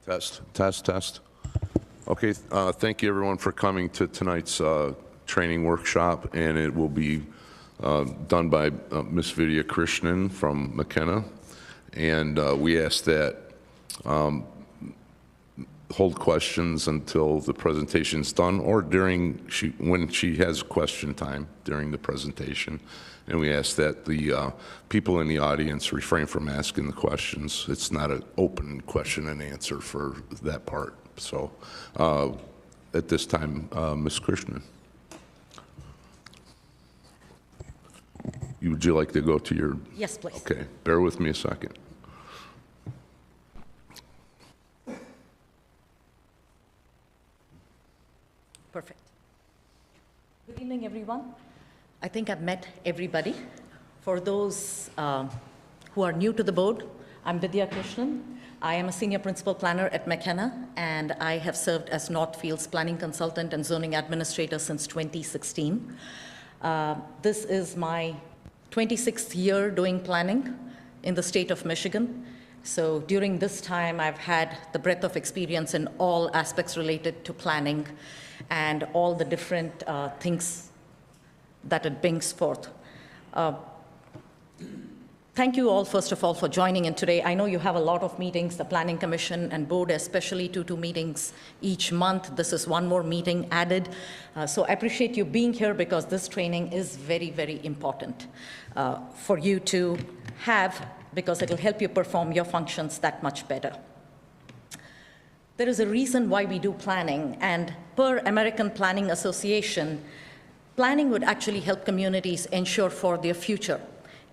Test, test, test. Okay, thank you everyone for coming to tonight's training workshop, and it will be done by Ms. Vidya Krishnan from McKenna. And we ask that hold questions until the presentation's done, or when she has question time during the presentation. And we ask that the people in the audience refrain from asking the questions. It's not an open question and answer for that part. So at this time, Ms. Krishnan. Would you like to go to your? Yes, please. Okay, bear with me a second. Perfect. Good evening, everyone. I think I've met everybody. For those who are new to the board, I'm Vidya Krishnan. I am a senior principal planner at McKenna, and I have served as Northfield's planning consultant and zoning administrator since 2016. This is my 26th year doing planning in the state of Michigan. So during this time, I've had the breadth of experience in all aspects related to planning and all the different things that it brings forth. Thank you all, first of all, for joining in today. I know you have a lot of meetings, the Planning Commission and Board, especially two meetings each month. This is one more meeting added. So I appreciate you being here because this training is very, very important for you to have, because it'll help you perform your functions that much better. There is a reason why we do planning, and per American Planning Association, planning would actually help communities ensure for their future.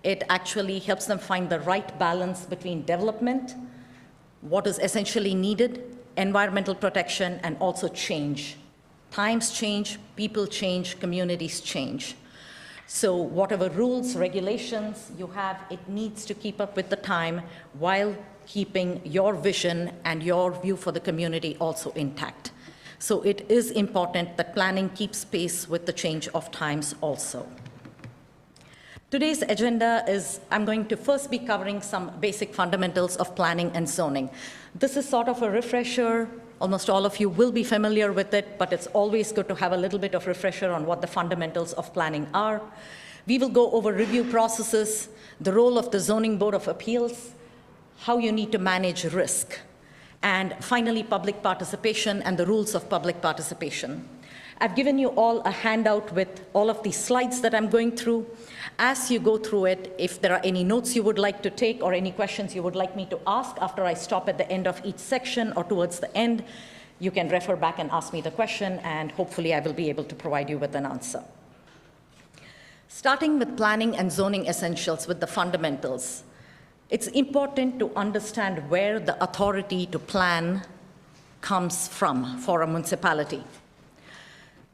It actually helps them find the right balance between development, what is essentially needed, environmental protection, and also change. Times change, people change, communities change. So whatever rules, regulations you have, it needs to keep up with the time while keeping your vision and your view for the community also intact. So it is important that planning keeps pace with the change of times also. Today's agenda is, I'm going to first be covering some basic fundamentals of planning and zoning. This is sort of a refresher. Almost all of you will be familiar with it, but it's always good to have a little bit of refresher on what the fundamentals of planning are. We will go over review processes, the role of the Zoning Board of Appeals, how you need to manage risk, and finally, public participation and the rules of public participation. I've given you all a handout with all of these slides that I'm going through. As you go through it, if there are any notes you would like to take or any questions you would like me to ask after I stop at the end of each section or towards the end, you can refer back and ask me the question, and hopefully I will be able to provide you with an answer. Starting with planning and zoning essentials with the fundamentals, it's important to understand where the authority to plan comes from for a municipality.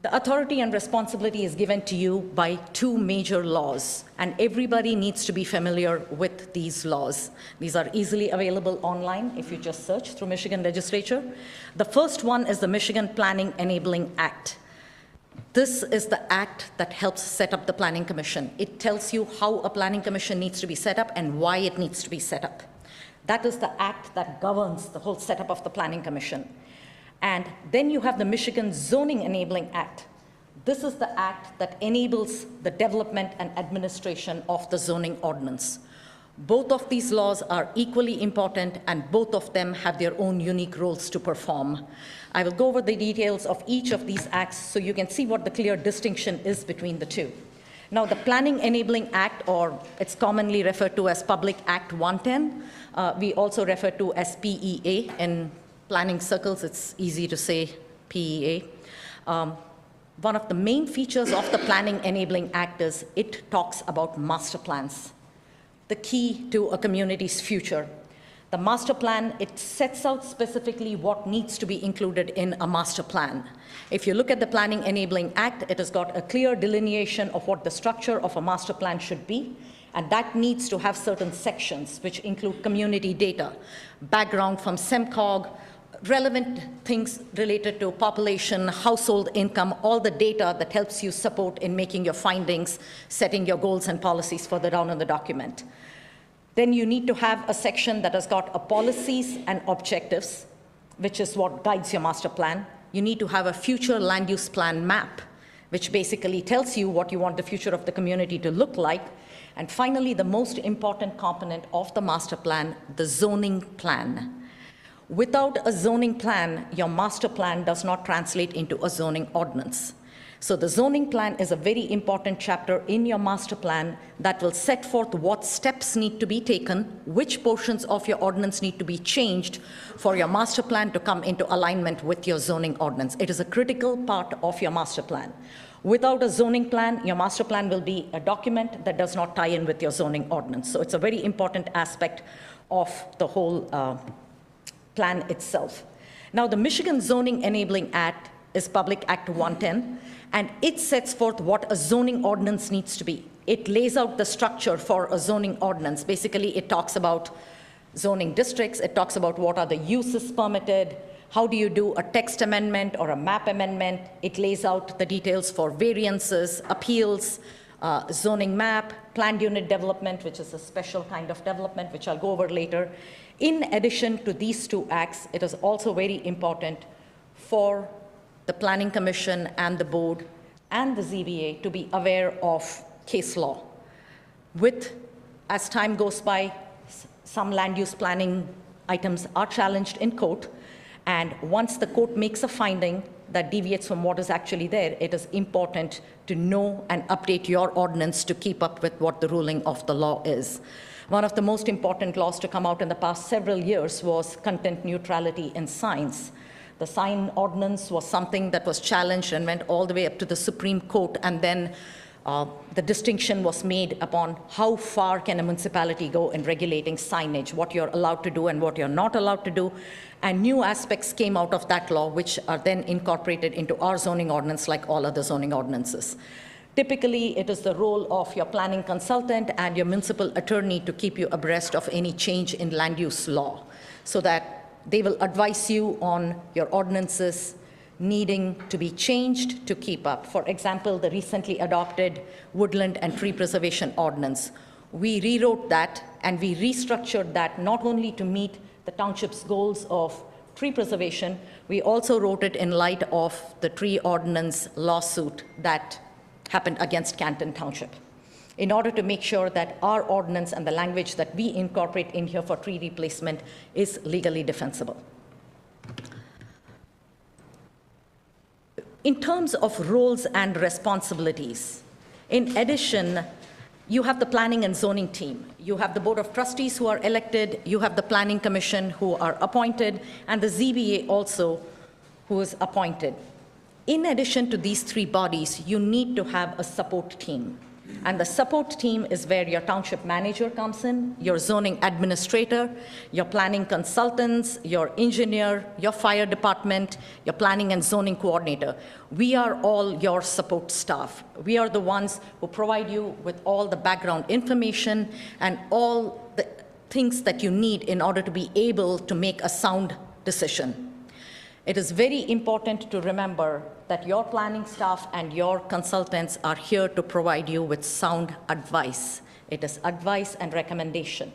The authority and responsibility is given to you by two major laws, and everybody needs to be familiar with these laws. These are easily available online if you just search through Michigan Legislature. The first one is the Michigan Planning Enabling Act. This is the act that helps set up the Planning Commission. It tells you how a Planning Commission needs to be set up and why it needs to be set up. That is the act that governs the whole setup of the Planning Commission. And then you have the Michigan Zoning Enabling Act. This is the act that enables the development and administration of the zoning ordinance. Both of these laws are equally important, and both of them have their own unique roles to perform. I will go over the details of each of these acts so you can see what the clear distinction is between the two. Now, the Planning Enabling Act, or it's commonly referred to as Public Act 110, we also refer to as PEA. In planning circles, it's easy to say PEA. One of the main features of the Planning Enabling Act is it talks about master plans, the key to a community's future. The master plan, it sets out specifically what needs to be included in a master plan. If you look at the Planning Enabling Act, it has got a clear delineation of what the structure of a master plan should be, and that needs to have certain sections which include community data, background from SEMCOG, relevant things related to population, household income, all the data that helps you support in making your findings, setting your goals and policies further down in the document. Then you need to have a section that has got a policies and objectives, which is what guides your master plan. You need to have a future land use plan map, which basically tells you what you want the future of the community to look like. And finally, the most important component of the master plan, the zoning plan. Without a zoning plan, your master plan does not translate into a zoning ordinance. So the zoning plan is a very important chapter in your master plan that will set forth what steps need to be taken, which portions of your ordinance need to be changed for your master plan to come into alignment with your zoning ordinance. It is a critical part of your master plan. Without a zoning plan, your master plan will be a document that does not tie in with your zoning ordinance. So it's a very important aspect of the whole plan itself. Now, the Michigan Zoning Enabling Act is Public Act 110, and it sets forth what a zoning ordinance needs to be. It lays out the structure for a zoning ordinance. Basically, it talks about zoning districts, it talks about what are the uses permitted, how do you do a text amendment or a map amendment. It lays out the details for variances, appeals, zoning map, planned unit development, which is a special kind of development, which I'll go over later. In addition to these two acts, it is also very important for the Planning Commission and the board and the ZBA to be aware of case law. As time goes by, some land use planning items are challenged in court, and once the court makes a finding that deviates from what is actually there, it is important to know and update your ordinance to keep up with what the ruling of the law is. One of the most important laws to come out in the past several years was content neutrality in signs. The sign ordinance was something that was challenged and went all the way up to the Supreme Court, and then the distinction was made upon how far can a municipality go in regulating signage, what you're allowed to do and what you're not allowed to do. And new aspects came out of that law, which are then incorporated into our zoning ordinance like all other zoning ordinances. Typically, it is the role of your planning consultant and your municipal attorney to keep you abreast of any change in land use law, so that they will advise you on your ordinances needing to be changed to keep up. For example, the recently adopted Woodland and Tree Preservation Ordinance. We rewrote that and we restructured that not only to meet the township's goals of tree preservation, we also wrote it in light of the tree ordinance lawsuit that happened against Canton Township, in order to make sure that our ordinance and the language that we incorporate in here for tree replacement is legally defensible. In terms of roles and responsibilities, in addition, you have the planning and zoning team. You have the Board of Trustees who are elected, you have the Planning Commission who are appointed, and the ZBA also who is appointed. In addition to these three bodies, you need to have a support team. And the support team is where your township manager comes in, your zoning administrator, your planning consultants, your engineer, your fire department, your planning and zoning coordinator. We are all your support staff. We are the ones who provide you with all the background information and all the things that you need in order to be able to make a sound decision. It is very important to remember that your planning staff and your consultants are here to provide you with sound advice. It is advice and recommendation.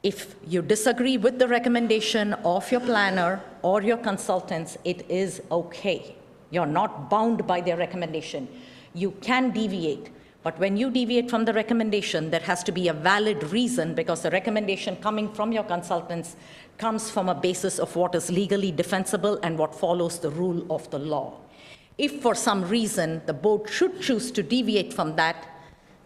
If you disagree with the recommendation of your planner or your consultants, it is okay. You're not bound by their recommendation. You can deviate, but when you deviate from the recommendation, there has to be a valid reason, because the recommendation coming from your consultants comes from a basis of what is legally defensible and what follows the rule of the law. If for some reason the board should choose to deviate from that,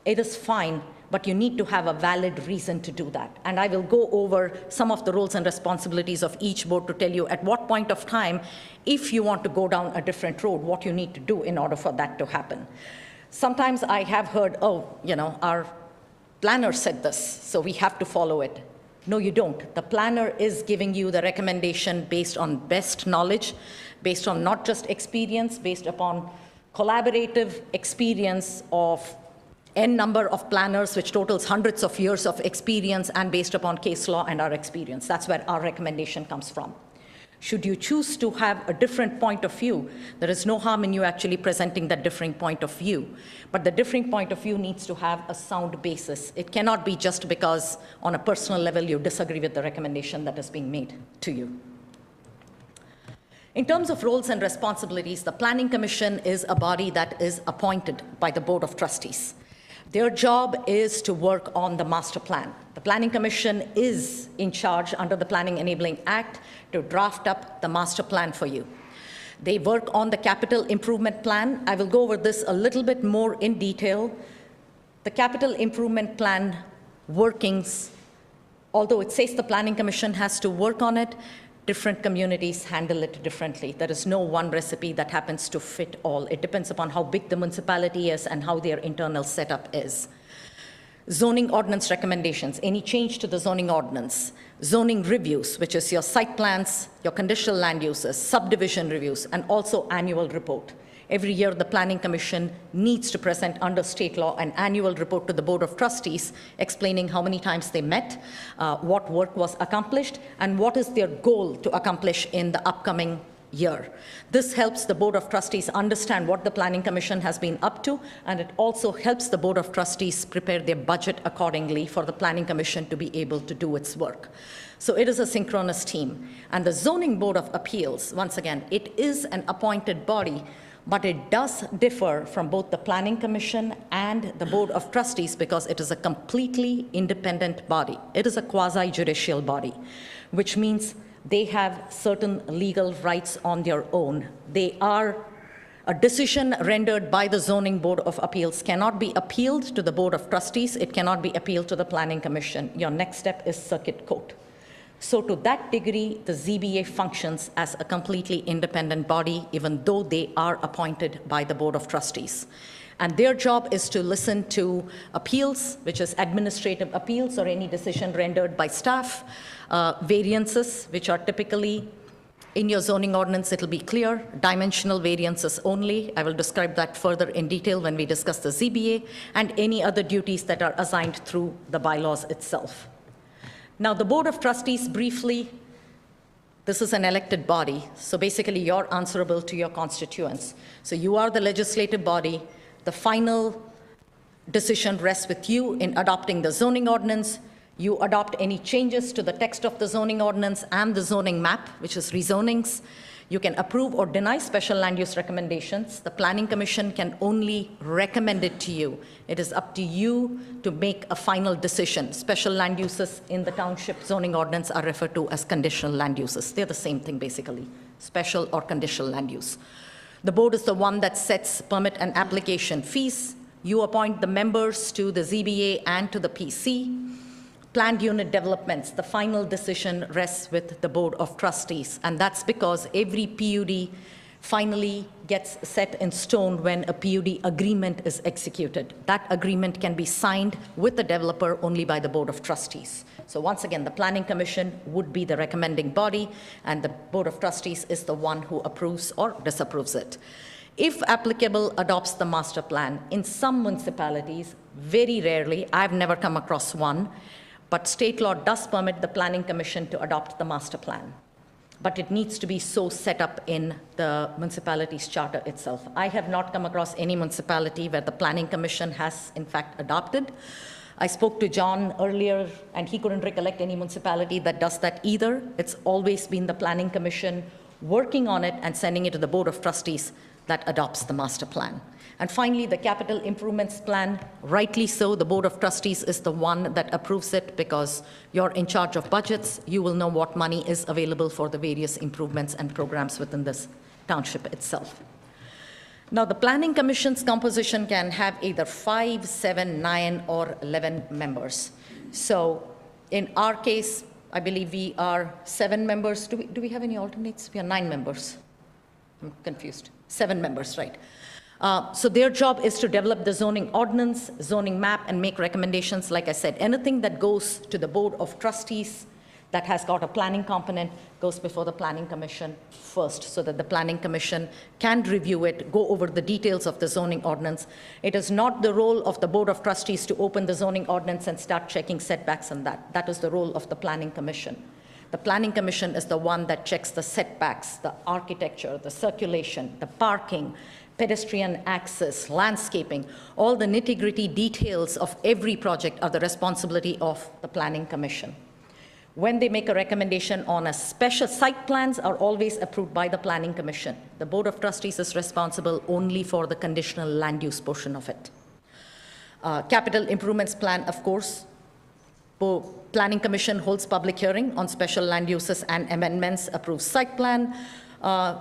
it is fine, but you need to have a valid reason to do that. And I will go over some of the roles and responsibilities of each board to tell you at what point of time, if you want to go down a different road, what you need to do in order for that to happen. Sometimes I have heard, our planner said this, so we have to follow it. No, you don't. The planner is giving you the recommendation based on best knowledge, based on not just experience, based upon collaborative experience of N number of planners, which totals hundreds of years of experience, and based upon case law and our experience. That's where our recommendation comes from. Should you choose to have a different point of view, there is no harm in you actually presenting that differing point of view. But the differing point of view needs to have a sound basis. It cannot be just because on a personal level you disagree with the recommendation that is being made to you. In terms of roles and responsibilities, the Planning Commission is a body that is appointed by the Board of Trustees. Their job is to work on the master plan. The Planning Commission is in charge under the Planning Enabling Act to draft up the master plan for you. They work on the capital improvement plan. I will go over this a little bit more in detail. The capital improvement plan workings, although it says the Planning Commission has to work on it, different communities handle it differently. There is no one recipe that happens to fit all. It depends upon how big the municipality is and how their internal setup is. Zoning ordinance recommendations, any change to the zoning ordinance. Zoning reviews, which is your site plans, your conditional land uses, subdivision reviews, and also annual report. Every year, the Planning Commission needs to present under state law an annual report to the Board of Trustees explaining how many times they met, what work was accomplished, and what is their goal to accomplish in the upcoming year. This helps the Board of Trustees understand what the Planning Commission has been up to, and it also helps the Board of Trustees prepare their budget accordingly for the Planning Commission to be able to do its work. So it is a synchronous team. And the Zoning Board of Appeals, once again, it is an appointed body, but it does differ from both the Planning Commission and the Board of Trustees because it is a completely independent body. It is a quasi-judicial body, which means they have certain legal rights on their own. A decision rendered by the Zoning Board of Appeals cannot be appealed to the Board of Trustees. It cannot be appealed to the Planning Commission. Your next step is circuit court. So to that degree, the ZBA functions as a completely independent body, even though they are appointed by the Board of Trustees. And their job is to listen to appeals, which is administrative appeals or any decision rendered by staff, variances, which are typically in your zoning ordinance, it'll be clear, dimensional variances only. I will describe that further in detail when we discuss the ZBA, and any other duties that are assigned through the bylaws itself. Now, the Board of Trustees, briefly, this is an elected body. So basically, you're answerable to your constituents. So you are the legislative body. The final decision rests with you in adopting the zoning ordinance. You adopt any changes to the text of the zoning ordinance and the zoning map, which is rezonings. You can approve or deny special land use recommendations. The Planning Commission can only recommend it to you. It is up to you to make a final decision. Special land uses in the township zoning ordinance are referred to as conditional land uses. They're the same thing, basically, special or conditional land use. The board is the one that sets permit and application fees. You appoint the members to the ZBA and to the PC. Planned unit developments, the final decision rests with the Board of Trustees, and that's because every PUD finally gets set in stone when a PUD agreement is executed. That agreement can be signed with the developer only by the Board of Trustees. So once again, the Planning Commission would be the recommending body, and the Board of Trustees is the one who approves or disapproves it. If applicable, adopts the master plan. In some municipalities, very rarely, I've never come across one, but state law does permit the Planning Commission to adopt the master plan. But it needs to be so set up in the municipality's charter itself. I have not come across any municipality where the Planning Commission has, in fact, adopted. I spoke to John earlier, and he couldn't recollect any municipality that does that either. It's always been the Planning Commission working on it and sending it to the Board of Trustees that adopts the master plan. And finally, the capital improvements plan, rightly so, the Board of Trustees is the one that approves it because you're in charge of budgets. You will know what money is available for the various improvements and programs within this township itself. Now, the Planning Commission's composition can have either 5, 7, 9, or 11 members. So in our case, I believe we are 7 members. Do we have any alternates? We are 9 members. I'm confused. 7 members, right? So their job is to develop the zoning ordinance, zoning map, and make recommendations. Like I said, anything that goes to the Board of Trustees that has got a planning component goes before the Planning Commission first, so that the Planning Commission can review it, go over the details of the zoning ordinance. It is not the role of the Board of Trustees to open the zoning ordinance and start checking setbacks and that. That is the role of the Planning Commission. The Planning Commission is the one that checks the setbacks, the architecture, the circulation, the parking, pedestrian access, landscaping. All the nitty-gritty details of every project are the responsibility of the Planning Commission. When they make a recommendation on a special, site plans are always approved by the Planning Commission. The Board of Trustees is responsible only for the conditional land use portion of it. Capital improvements plan, of course, Planning Commission holds public hearing on special land uses and amendments, approves site plan,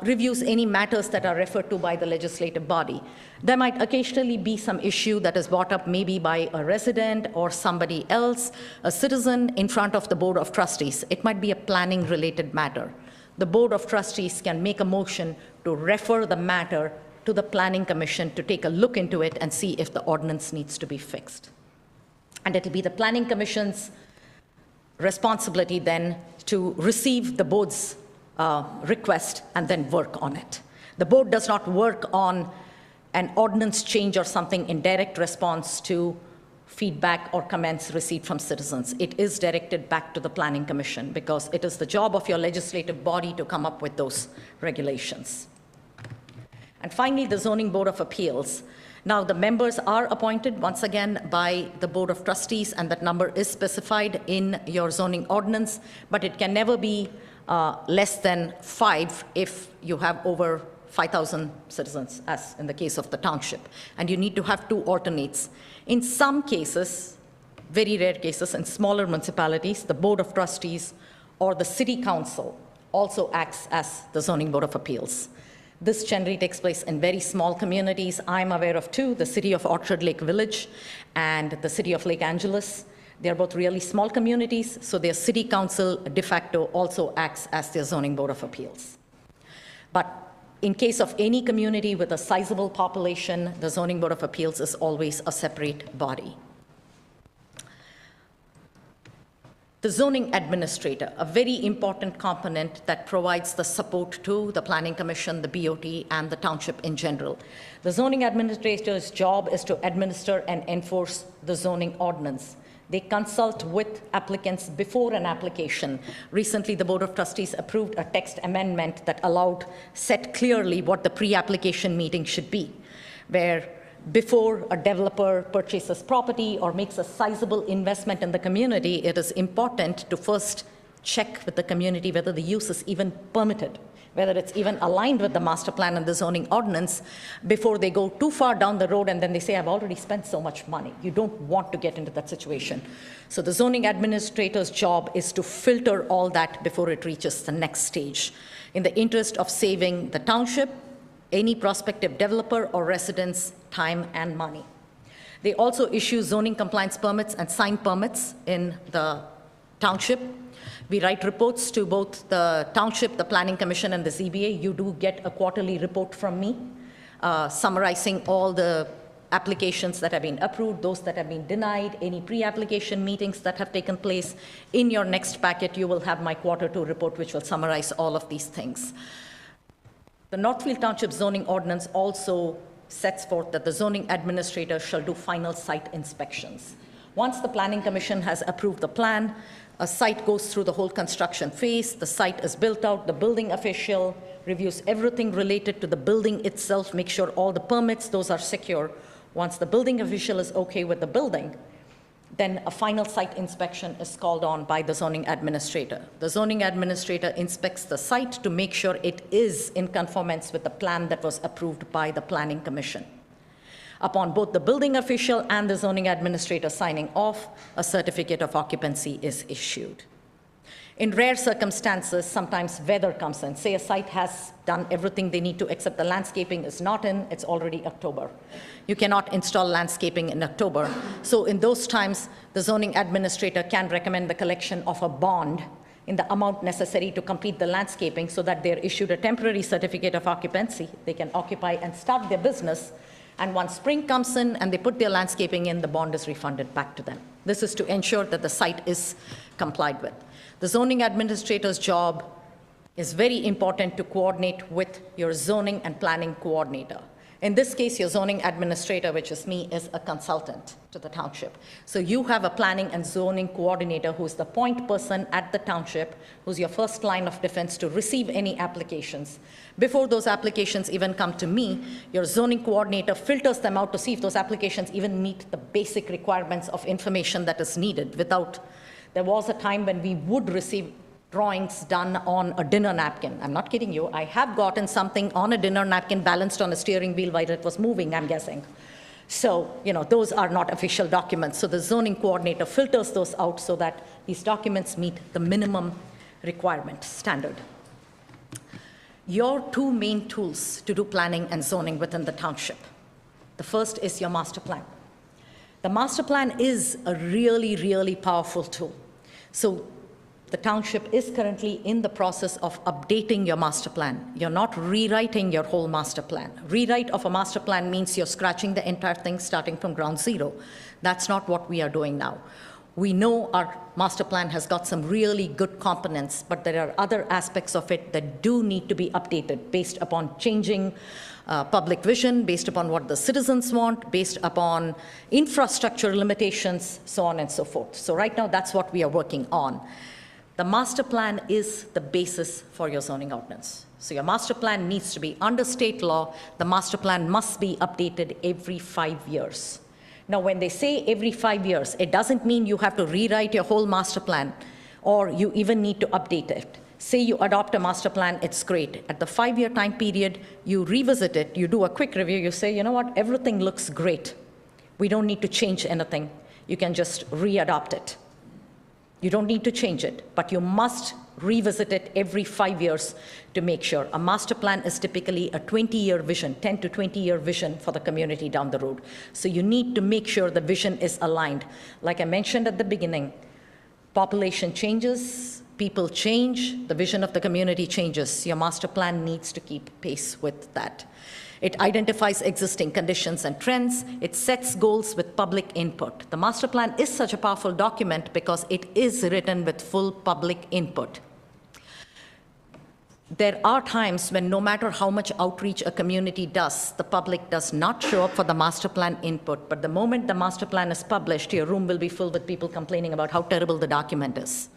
reviews any matters that are referred to by the legislative body. There might occasionally be some issue that is brought up maybe by a resident or somebody else, a citizen, in front of the Board of Trustees. It might be a planning-related matter. The Board of Trustees can make a motion to refer the matter to the Planning Commission to take a look into it and see if the ordinance needs to be fixed. And it'll be the Planning Commission's responsibility then to receive the board's request and then work on it. The board does not work on an ordinance change or something in direct response to feedback or comments received from citizens. It is directed back to the Planning Commission because it is the job of your legislative body to come up with those regulations. And finally, the Zoning Board of Appeals. Now, the members are appointed once again by the Board of Trustees, and that number is specified in your zoning ordinance, but it can never be less than 5 if you have over 5,000 citizens, as in the case of the township. And you need to have 2 alternates. In some cases, very rare cases, in smaller municipalities, the Board of Trustees or the City Council also acts as the Zoning Board of Appeals. This generally takes place in very small communities. I'm aware of 2, the city of Orchard Lake Village and the city of Lake Angeles. They're both really small communities, so their city council de facto also acts as their Zoning Board of Appeals. But in case of any community with a sizable population, the Zoning Board of Appeals is always a separate body. The zoning administrator, a very important component that provides the support to the Planning Commission, the BOT, and the township in general. The zoning administrator's job is to administer and enforce the zoning ordinance. They consult with applicants before an application. Recently, the Board of Trustees approved a text amendment that set clearly what the pre-application meeting should be, where before a developer purchases property or makes a sizable investment in the community, it is important to first check with the community whether the use is even permitted, whether it's even aligned with the master plan and the zoning ordinance before they go too far down the road and then they say, I've already spent so much money. You don't want to get into that situation. So the zoning administrator's job is to filter all that before it reaches the next stage in the interest of saving the township, any prospective developer or residents time and money. They also issue zoning compliance permits and sign permits in the township. We write reports to both the township, the Planning Commission, and the ZBA. You do get a quarterly report from me summarizing all the applications that have been approved, those that have been denied, any pre-application meetings that have taken place. In your next packet, you will have my Q2 report, which will summarize all of these things. The Northfield Township zoning ordinance also sets forth that the zoning administrator shall do final site inspections. Once the Planning Commission has approved the plan, a site goes through the whole construction phase, the site is built out, the building official reviews everything related to the building itself, make sure all the permits, those are secure. Once the building official is okay with the building, then a final site inspection is called on by the zoning administrator. The zoning administrator inspects the site to make sure it is in conformance with the plan that was approved by the Planning Commission. Upon both the building official and the zoning administrator signing off, a certificate of occupancy is issued. In rare circumstances, sometimes weather comes in. Say a site has done everything they need to except the landscaping is not in, it's already October. You cannot install landscaping in October. So in those times, the zoning administrator can recommend the collection of a bond in the amount necessary to complete the landscaping so that they're issued a temporary certificate of occupancy. They can occupy and start their business. And once spring comes in and they put their landscaping in, the bond is refunded back to them. This is to ensure that the site is complied with. The zoning administrator's job is very important to coordinate with your zoning and planning coordinator. In this case, your zoning administrator, which is me, is a consultant to the township. So you have a planning and zoning coordinator who's the point person at the township, who's your first line of defense to receive any applications. Before those applications even come to me, your zoning coordinator filters them out to see if those applications even meet the basic requirements of information that is needed without there was a time when we would receive drawings done on a dinner napkin. I'm not kidding you. I have gotten something on a dinner napkin balanced on a steering wheel while it was moving, I'm guessing. So, those are not official documents. So the zoning coordinator filters those out so that these documents meet the minimum requirement standard. Your two main tools to do planning and zoning within the township. The first is your master plan. The master plan is a really, really powerful tool. So the township is currently in the process of updating your master plan. You're not rewriting your whole master plan. Rewrite of a master plan means you're scratching the entire thing starting from ground zero. That's not what we are doing now. We know our master plan has got some really good components, but there are other aspects of it that do need to be updated based upon changing public vision, based upon what the citizens want, based upon infrastructure limitations, so on and so forth. So right now, that's what we are working on. The master plan is the basis for your zoning ordinance. So your master plan needs to be under state law. The master plan must be updated every 5 years. Now, when they say every 5 years, it doesn't mean you have to rewrite your whole master plan or you even need to update it. Say you adopt a master plan, it's great. At the 5-year time period, you revisit it, you do a quick review, you say, you know what, everything looks great. We don't need to change anything. You can just re-adopt it. You don't need to change it, but you must revisit it every 5 years to make sure. A master plan is typically a 20-year vision, 10 to 20-year vision for the community down the road. So you need to make sure the vision is aligned. Like I mentioned at the beginning, population changes, people change, the vision of the community changes. Your master plan needs to keep pace with that. It identifies existing conditions and trends. It sets goals with public input. The master plan is such a powerful document because it is written with full public input. There are times when no matter how much outreach a community does, the public does not show up for the master plan input. But the moment the master plan is published, your room will be filled with people complaining about how terrible the document is.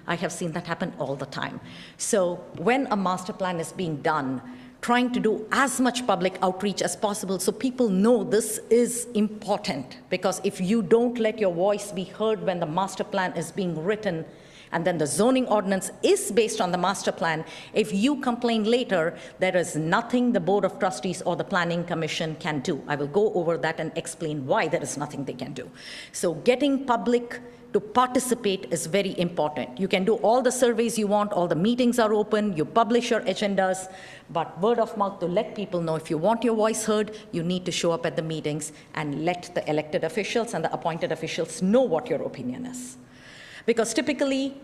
I have seen that happen all the time. So when a master plan is being done, trying to do as much public outreach as possible so people know this is important. Because if you don't let your voice be heard when the master plan is being written, and then the zoning ordinance is based on the master plan, if you complain later, there is nothing the Board of Trustees or the Planning Commission can do. I will go over that and explain why there is nothing they can do. So getting public to participate is very important. You can do all the surveys you want, all the meetings are open, you publish your agendas, but word of mouth to let people know if you want your voice heard, you need to show up at the meetings and let the elected officials and the appointed officials know what your opinion is. Because typically,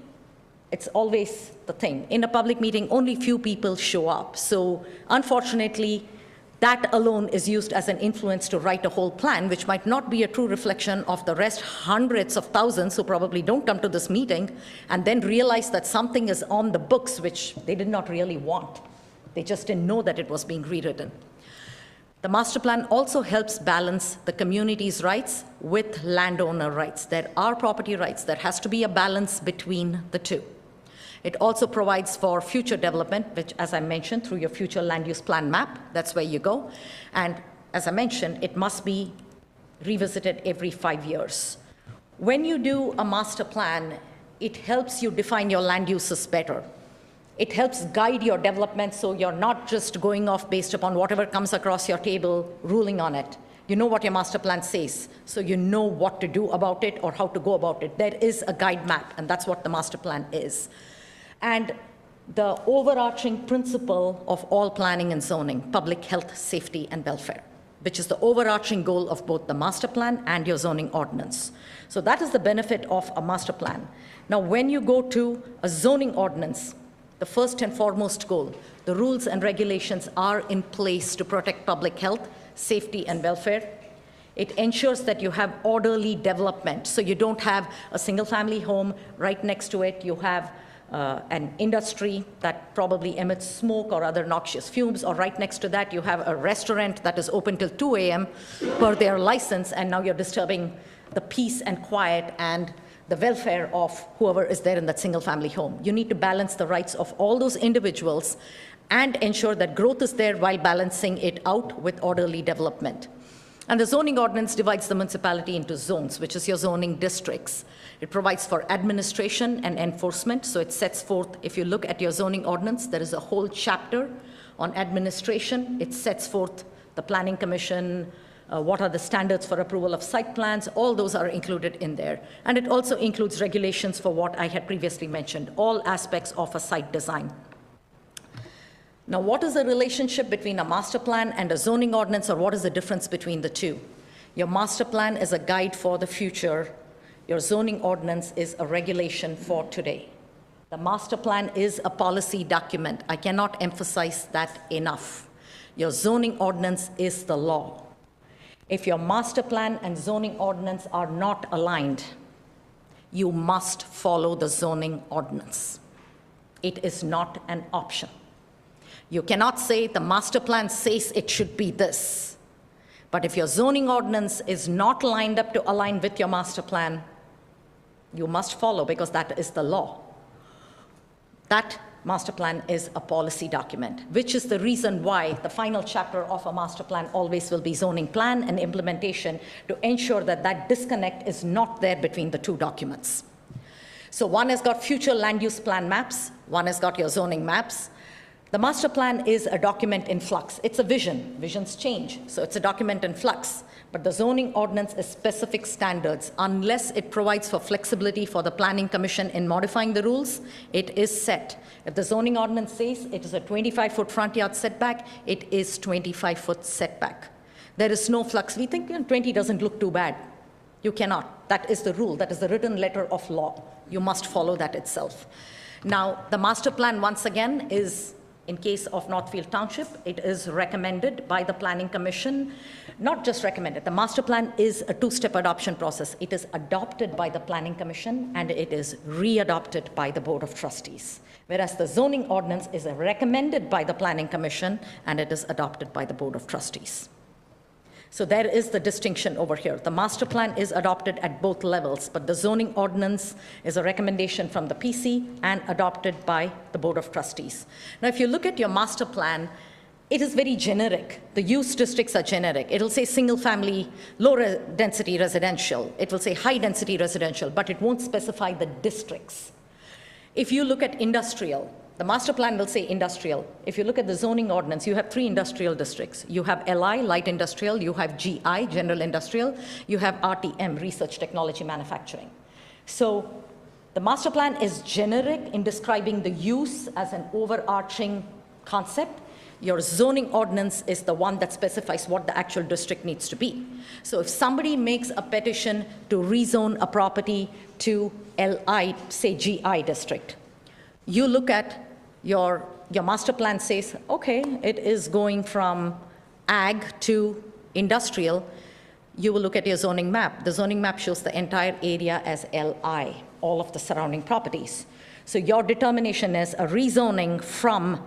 it's always the thing. In a public meeting, only few people show up. So unfortunately, that alone is used as an influence to write a whole plan, which might not be a true reflection of the rest hundreds of thousands who probably don't come to this meeting and then realize that something is on the books which they did not really want. They just didn't know that it was being rewritten. The master plan also helps balance the community's rights with landowner rights. There are property rights. There has to be a balance between the two. It also provides for future development, which, as I mentioned, through your future land use plan map, that's where you go. And as I mentioned, it must be revisited every 5 years. When you do a master plan, it helps you define your land uses better. It helps guide your development so you're not just going off based upon whatever comes across your table, ruling on it. You know what your master plan says, so you know what to do about it or how to go about it. There is a guide map, and that's what the master plan is. And the overarching principle of all planning and zoning, public health, safety, and welfare, which is the overarching goal of both the master plan and your zoning ordinance. So that is the benefit of a master plan. Now, when you go to a zoning ordinance, the first and foremost goal, the rules and regulations are in place to protect public health, safety, and welfare. It ensures that you have orderly development. So you don't have a single-family home right next to it. You have an industry that probably emits smoke or other noxious fumes, or right next to that you have a restaurant that is open till 2 a.m. per their license, and now you're disturbing the peace and quiet and the welfare of whoever is there in that single-family home. You need to balance the rights of all those individuals and ensure that growth is there while balancing it out with orderly development. And the zoning ordinance divides the municipality into zones, which is your zoning districts. It provides for administration and enforcement. So it sets forth, if you look at your zoning ordinance, there is a whole chapter on administration. It sets forth the planning commission, what are the standards for approval of site plans. All those are included in there. And it also includes regulations for what I had previously mentioned, all aspects of a site design. Now, what is the relationship between a master plan and a zoning ordinance, or what is the difference between the two? Your master plan is a guide for the future. Your zoning ordinance is a regulation for today. The master plan is a policy document. I cannot emphasize that enough. Your zoning ordinance is the law. If your master plan and zoning ordinance are not aligned, you must follow the zoning ordinance. It is not an option. You cannot say the master plan says it should be this. But if your zoning ordinance is not lined up to align with your master plan, you must follow, because that is the law. That master plan is a policy document, which is the reason why the final chapter of a master plan always will be zoning plan and implementation, to ensure that that disconnect is not there between the two documents. So one has got future land use plan maps, one has got your zoning maps. The master plan is a document in flux. It's a vision. Visions change, so it's a document in flux. But the zoning ordinance is specific standards. Unless it provides for flexibility for the planning commission in modifying the rules, it is set. If the zoning ordinance says it is a 25-foot front yard setback, it is 25-foot setback. There is no flux. We think 20 doesn't look too bad. You cannot. That is the rule. That is the written letter of law. You must follow that itself. Now, the master plan, once again, is, in case of Northfield Township, it is recommended by the Planning Commission. Not just recommended, the master plan is a two-step adoption process. It is adopted by the Planning Commission and it is re-adopted by the Board of Trustees. Whereas the zoning ordinance is recommended by the Planning Commission and it is adopted by the Board of Trustees. So there is the distinction over here. The master plan is adopted at both levels, but the zoning ordinance is a recommendation from the PC and adopted by the Board of Trustees. Now, if you look at your master plan, it is very generic. The use districts are generic. It'll say single family, low density residential. It will say high density residential, but it won't specify the districts. If you look at industrial, the master plan will say industrial. If you look at the zoning ordinance, you have 3 industrial districts. You have LI, light industrial, you have GI, general industrial, you have RTM, research, technology, manufacturing. So the master plan is generic in describing the use as an overarching concept. Your zoning ordinance is the one that specifies what the actual district needs to be. So if somebody makes a petition to rezone a property to LI, say GI district, you look at your master plan says, okay, it is going from ag to industrial. You will look at your zoning map. The zoning map shows the entire area as LI, all of the surrounding properties. So your determination is a rezoning from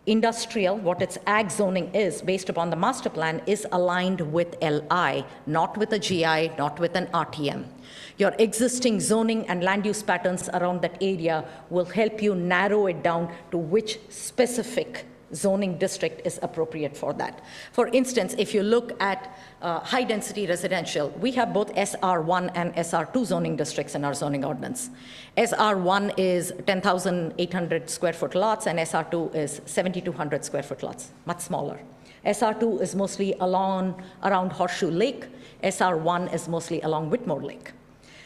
industrial, what its ag zoning is based upon the master plan, is aligned with LI, not with a GI, not with an RTM. Your existing zoning and land use patterns around that area will help you narrow it down to which specific zoning district is appropriate for that. For instance, if you look at high density residential, we have both SR1 and SR2 zoning districts in our zoning ordinance. SR1 is 10,800 square foot lots and SR2 is 7,200 square foot lots, much smaller. SR2 is mostly around Horseshoe Lake. SR1 is mostly along Whitmore Lake.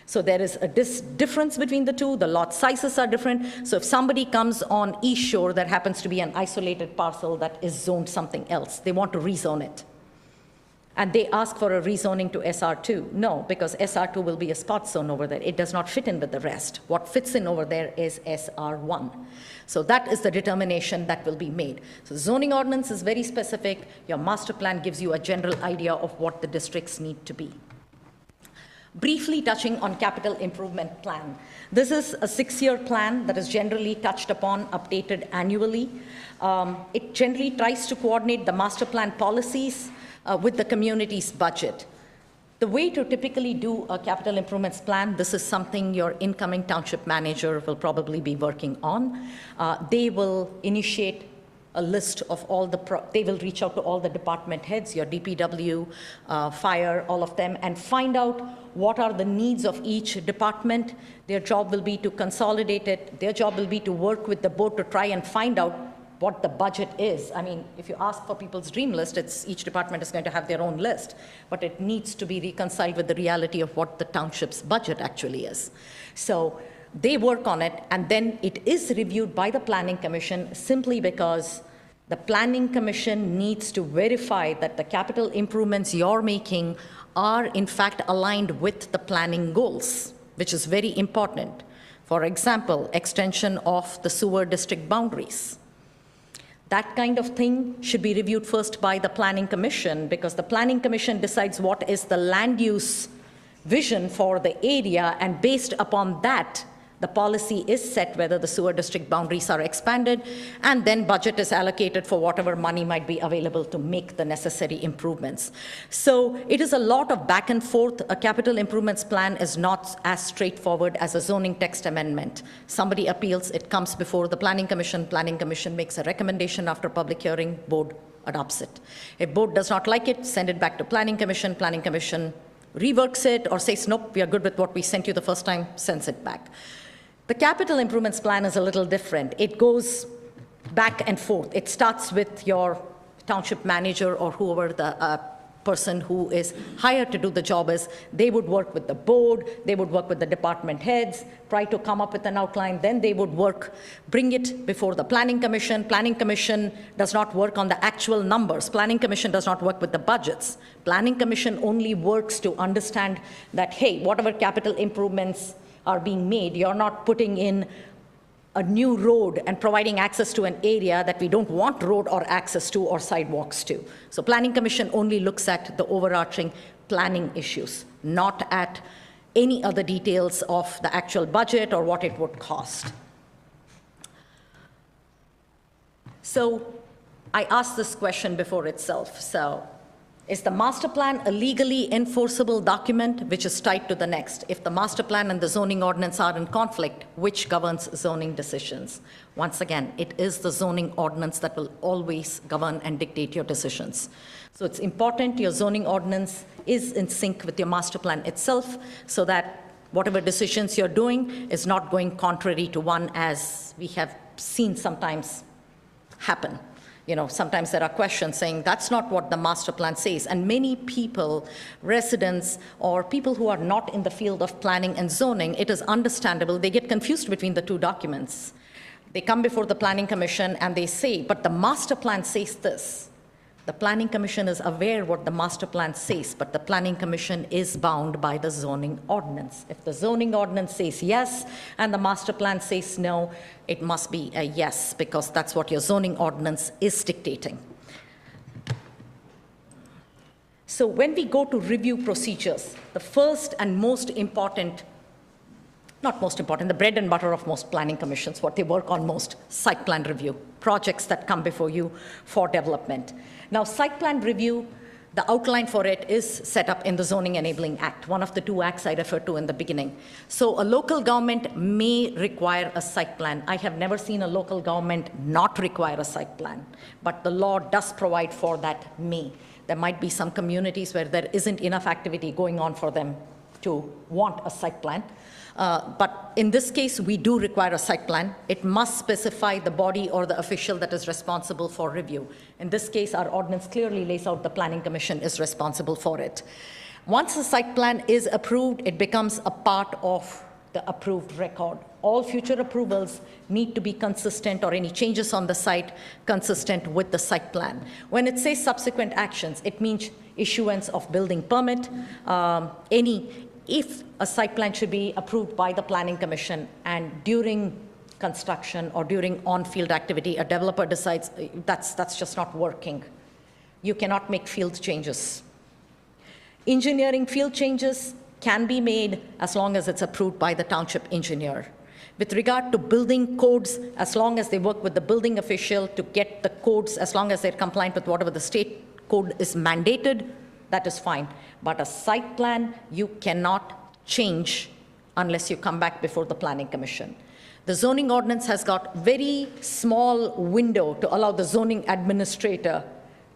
So there is a difference between the two. The lot sizes are different. So if somebody comes on East Shore that happens to be an isolated parcel that is zoned something else, they want to rezone it, and they ask for a rezoning to SR2. No, because SR2 will be a spot zone over there. It does not fit in with the rest. What fits in over there is SR1. So that is the determination that will be made. So zoning ordinance is very specific. Your master plan gives you a general idea of what the districts need to be. Briefly touching on capital improvement plan. This is a 6-year plan that is generally touched upon, updated annually. It generally tries to coordinate the master plan policies with the community's budget. The way to typically do a capital improvements plan, this is something your incoming township manager will probably be working on. They will initiate a list of all they will reach out to all the department heads, your DPW, fire, all of them, and find out what are the needs of each department. Their job will be to consolidate it. Their job will be to work with the board to try and find out what the budget is. I mean, if you ask for people's dream list, each department is going to have their own list, but it needs to be reconciled with the reality of what the township's budget actually is. So they work on it, and then it is reviewed by the Planning Commission simply because the Planning Commission needs to verify that the capital improvements you're making are in fact aligned with the planning goals, which is very important. For example, extension of the sewer district boundaries. That kind of thing should be reviewed first by the Planning Commission, because the Planning Commission decides what is the land use vision for the area, and based upon that, the policy is set whether the sewer district boundaries are expanded, and then budget is allocated for whatever money might be available to make the necessary improvements. So it is a lot of back and forth. A capital improvements plan is not as straightforward as a zoning text amendment. Somebody appeals, it comes before the Planning Commission makes a recommendation after public hearing, board adopts it. If board does not like it, send it back to Planning Commission reworks it or says, nope, we are good with what we sent you the first time, sends it back. The capital improvements plan is a little different. It goes back and forth. It starts with your township manager or whoever the person who is hired to do the job is. They would work with the board, they would work with the department heads, try to come up with an outline, then they would bring it before the Planning Commission. Planning Commission does not work on the actual numbers. Planning Commission does not work with the budgets. Planning Commission only works to understand that, hey, whatever capital improvements are being made, you're not putting in a new road and providing access to an area that we don't want road or access to or sidewalks to. So Planning Commission only looks at the overarching planning issues, not at any other details of the actual budget or what it would cost. So I asked this question before itself. So is the master plan a legally enforceable document which is tied to the next? If the master plan and the zoning ordinance are in conflict, which governs zoning decisions? Once again, it is the zoning ordinance that will always govern and dictate your decisions. So it's important your zoning ordinance is in sync with your master plan itself, so that whatever decisions you're doing is not going contrary to one, as we have seen sometimes happen. You know, sometimes there are questions saying that's not what the master plan says. And many people, residents, or people who are not in the field of planning and zoning, it is understandable. They get confused between the two documents. They come before the Planning Commission and they say, but the master plan says this. The Planning Commission is aware what the master plan says, but the Planning Commission is bound by the zoning ordinance. If the zoning ordinance says yes and the master plan says no, it must be a yes, because that's what your zoning ordinance is dictating. So when we go to review procedures, the first and most important, not most important, the bread and butter of most planning commissions, what they work on most, site plan review, projects that come before you for development. Now, site plan review, the outline for it is set up in the Zoning Enabling Act, one of the two acts I referred to in the beginning. So a local government may require a site plan. I have never seen a local government not require a site plan, but the law does provide for that may. There might be some communities where there isn't enough activity going on for them to want a site plan. But in this case, we do require a site plan. It must specify the body or the official that is responsible for review. In this case, our ordinance clearly lays out the Planning Commission is responsible for it. Once the site plan is approved, it becomes a part of the approved record. All future approvals need to be consistent, or any changes on the site consistent with the site plan. When it says subsequent actions, it means issuance of building permit, if a site plan should be approved by the Planning Commission and during construction or during on-field activity, a developer decides that's just not working, you cannot make field changes. Engineering field changes can be made as long as it's approved by the township engineer. With regard to building codes, as long as they work with the building official to get the codes, as long as they're compliant with whatever the state code is mandated, that is fine. But a site plan, you cannot change unless you come back before the Planning Commission. The zoning ordinance has got very small window to allow the zoning administrator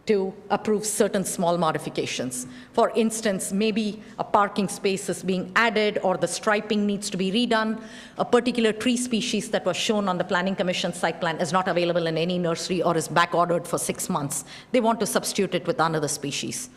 to approve certain small modifications. For instance, maybe a parking space is being added or the striping needs to be redone. A particular tree species that was shown on the Planning Commission site plan is not available in any nursery or is back ordered for 6 months. They want to substitute it with another species.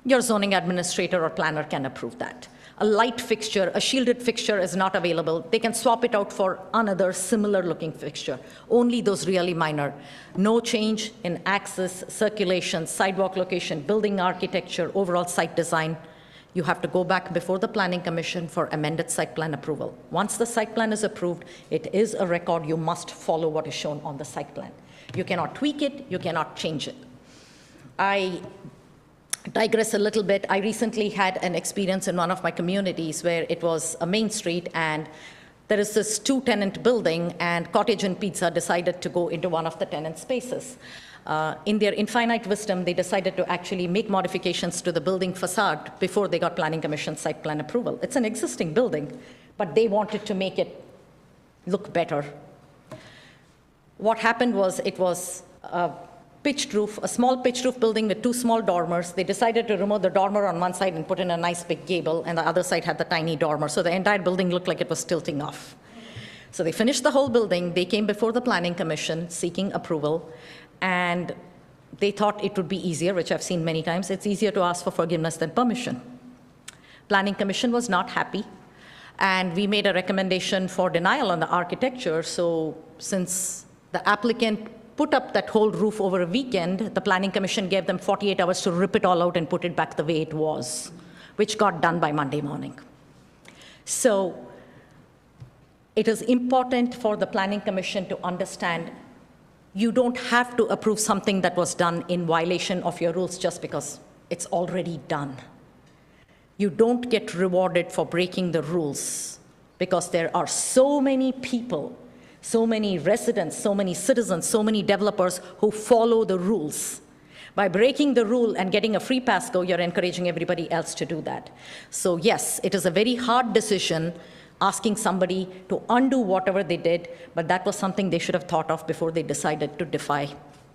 Your zoning administrator or planner can approve that. A light fixture, a shielded fixture is not available. They can swap it out for another similar looking fixture. Only those really minor. No change in access, circulation, sidewalk location, building architecture, overall site design. You have to go back before the Planning Commission for amended site plan approval. Once the site plan is approved, it is a record. You must follow what is shown on the site plan. You cannot tweak it, you cannot change it. I digress a little bit. I recently had an experience in one of my communities where it was a main street and there is this 2-tenant building and Cottage and Pizza decided to go into one of the tenant spaces. In their infinite wisdom, they decided to actually make modifications to the building facade before they got Planning Commission site plan approval. It's an existing building, but they wanted to make it look better. What happened was it was pitched roof, a small pitched roof building with 2 small dormers. They decided to remove the dormer on one side and put in a nice big gable, and the other side had the tiny dormer. So the entire building looked like it was tilting off. So they finished the whole building. They came before the Planning Commission seeking approval, and they thought it would be easier, which I've seen many times. It's easier to ask for forgiveness than permission. Planning Commission was not happy, and we made a recommendation for denial on the architecture. So since the applicant put up that whole roof over a weekend, the Planning Commission gave them 48 hours to rip it all out and put it back the way it was, which got done by Monday morning. So it is important for the Planning Commission to understand you don't have to approve something that was done in violation of your rules just because it's already done. You don't get rewarded for breaking the rules because there are so many people, so many residents, so many citizens, so many developers who follow the rules. By breaking the rule and getting a free pass go, you're encouraging everybody else to do that. So yes, it is a very hard decision asking somebody to undo whatever they did, but that was something they should have thought of before they decided to defy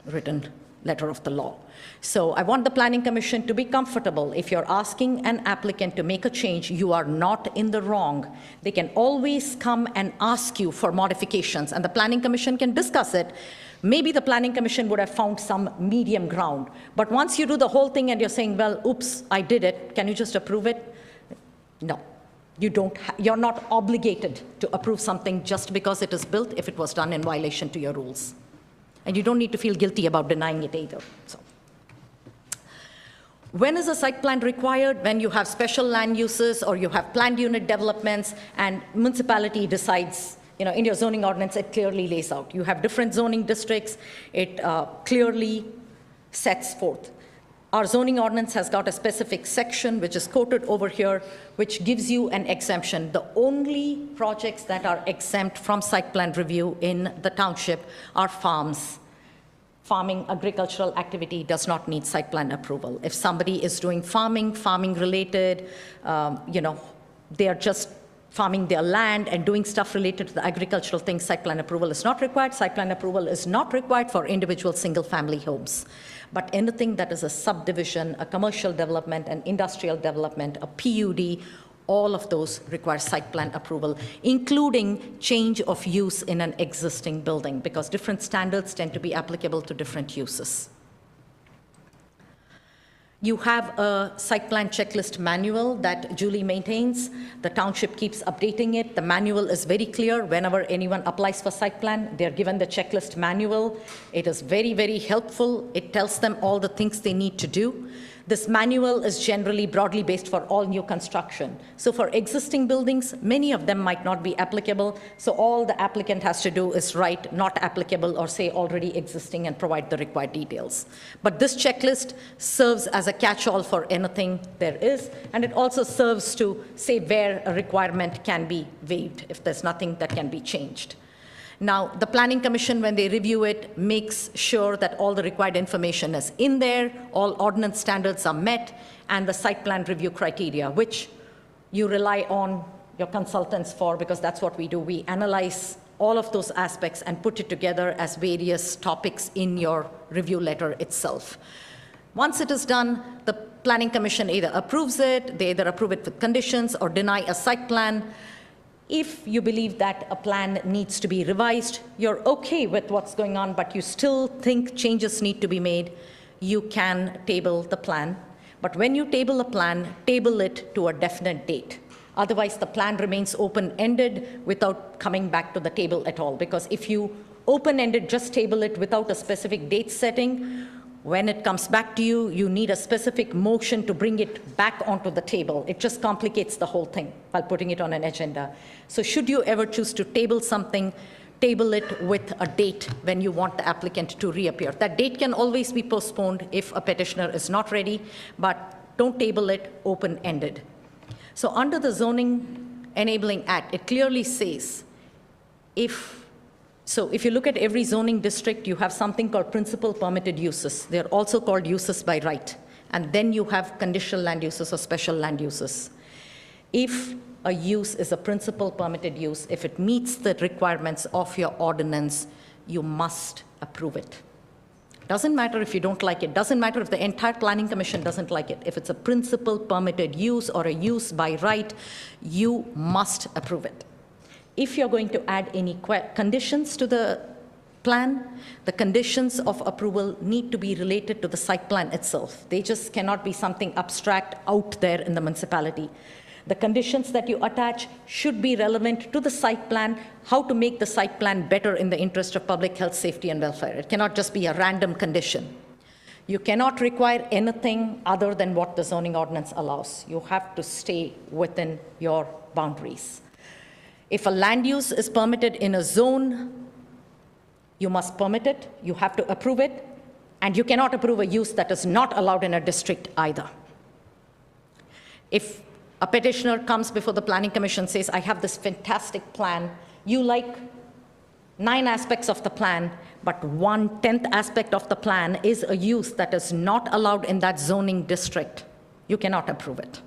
written letter of the law. So I want the Planning Commission to be comfortable. If you're asking an applicant to make a change, you are not in the wrong. They can always come and ask you for modifications, and the Planning Commission can discuss it. Maybe the Planning Commission would have found some medium ground. But once you do the whole thing and you're saying, well, oops, I did it, can you just approve it? No. You're not obligated to approve something just because it is built if it was done in violation to your rules. And you don't need to feel guilty about denying it either. So, when is a site plan required? When you have special land uses or you have planned unit developments and municipality decides, in your zoning ordinance, it clearly lays out. You have different zoning districts. It clearly sets forth. Our zoning ordinance has got a specific section, which is quoted over here, which gives you an exemption. The only projects that are exempt from site plan review in the township are farms. Farming, agricultural activity does not need site plan approval. If somebody is doing farming related, they are just farming their land and doing stuff related to the agricultural things, site plan approval is not required. Site plan approval is not required for individual single-family homes. But anything that is a subdivision, a commercial development, an industrial development, a PUD, all of those require site plan approval, including change of use in an existing building, because different standards tend to be applicable to different uses. You have a site plan checklist manual that Julie maintains. The township keeps updating it. The manual is very clear. Whenever anyone applies for site plan, they're given the checklist manual. It is very, very helpful. It tells them all the things they need to do. This manual is generally broadly based for all new construction. So for existing buildings, many of them might not be applicable. So all the applicant has to do is write not applicable or say already existing and provide the required details. But this checklist serves as a catch-all for anything there is. And it also serves to say where a requirement can be waived if there's nothing that can be changed. Now, the Planning Commission, when they review it, makes sure that all the required information is in there, all ordinance standards are met, and the site plan review criteria, which you rely on your consultants for, because that's what we do. We analyze all of those aspects and put it together as various topics in your review letter itself. Once it is done, the Planning Commission either approves it, they either approve it with conditions or deny a site plan. If you believe that a plan needs to be revised, you're okay with what's going on, but you still think changes need to be made, you can table the plan. But when you table a plan, table it to a definite date. Otherwise, the plan remains open-ended without coming back to the table at all. Because if you open-ended, just table it without a specific date setting, when it comes back to you, you need a specific motion to bring it back onto the table. It just complicates the whole thing while putting it on an agenda. So should you ever choose to table something, table it with a date when you want the applicant to reappear. That date can always be postponed if a petitioner is not ready, but don't table it open-ended. So under the Zoning Enabling Act, it clearly says if you look at every zoning district, you have something called principal permitted uses. They're also called uses by right. And then you have conditional land uses or special land uses. If a use is a principal permitted use, if it meets the requirements of your ordinance, you must approve it. Doesn't matter if you don't like it. Doesn't matter if the entire Planning Commission doesn't like it. If it's a principal permitted use or a use by right, you must approve it. If you're going to add any conditions to the plan, the conditions of approval need to be related to the site plan itself. They just cannot be something abstract out there in the municipality. The conditions that you attach should be relevant to the site plan, how to make the site plan better in the interest of public health, safety, and welfare. It cannot just be a random condition. You cannot require anything other than what the zoning ordinance allows. You have to stay within your boundaries. If a land use is permitted in a zone, you must permit it, you have to approve it, and you cannot approve a use that is not allowed in a district either. If a petitioner comes before the Planning Commission, says, I have this fantastic plan, you like 9 aspects of the plan, but 1/10 aspect of the plan is a use that is not allowed in that zoning district, you cannot approve it.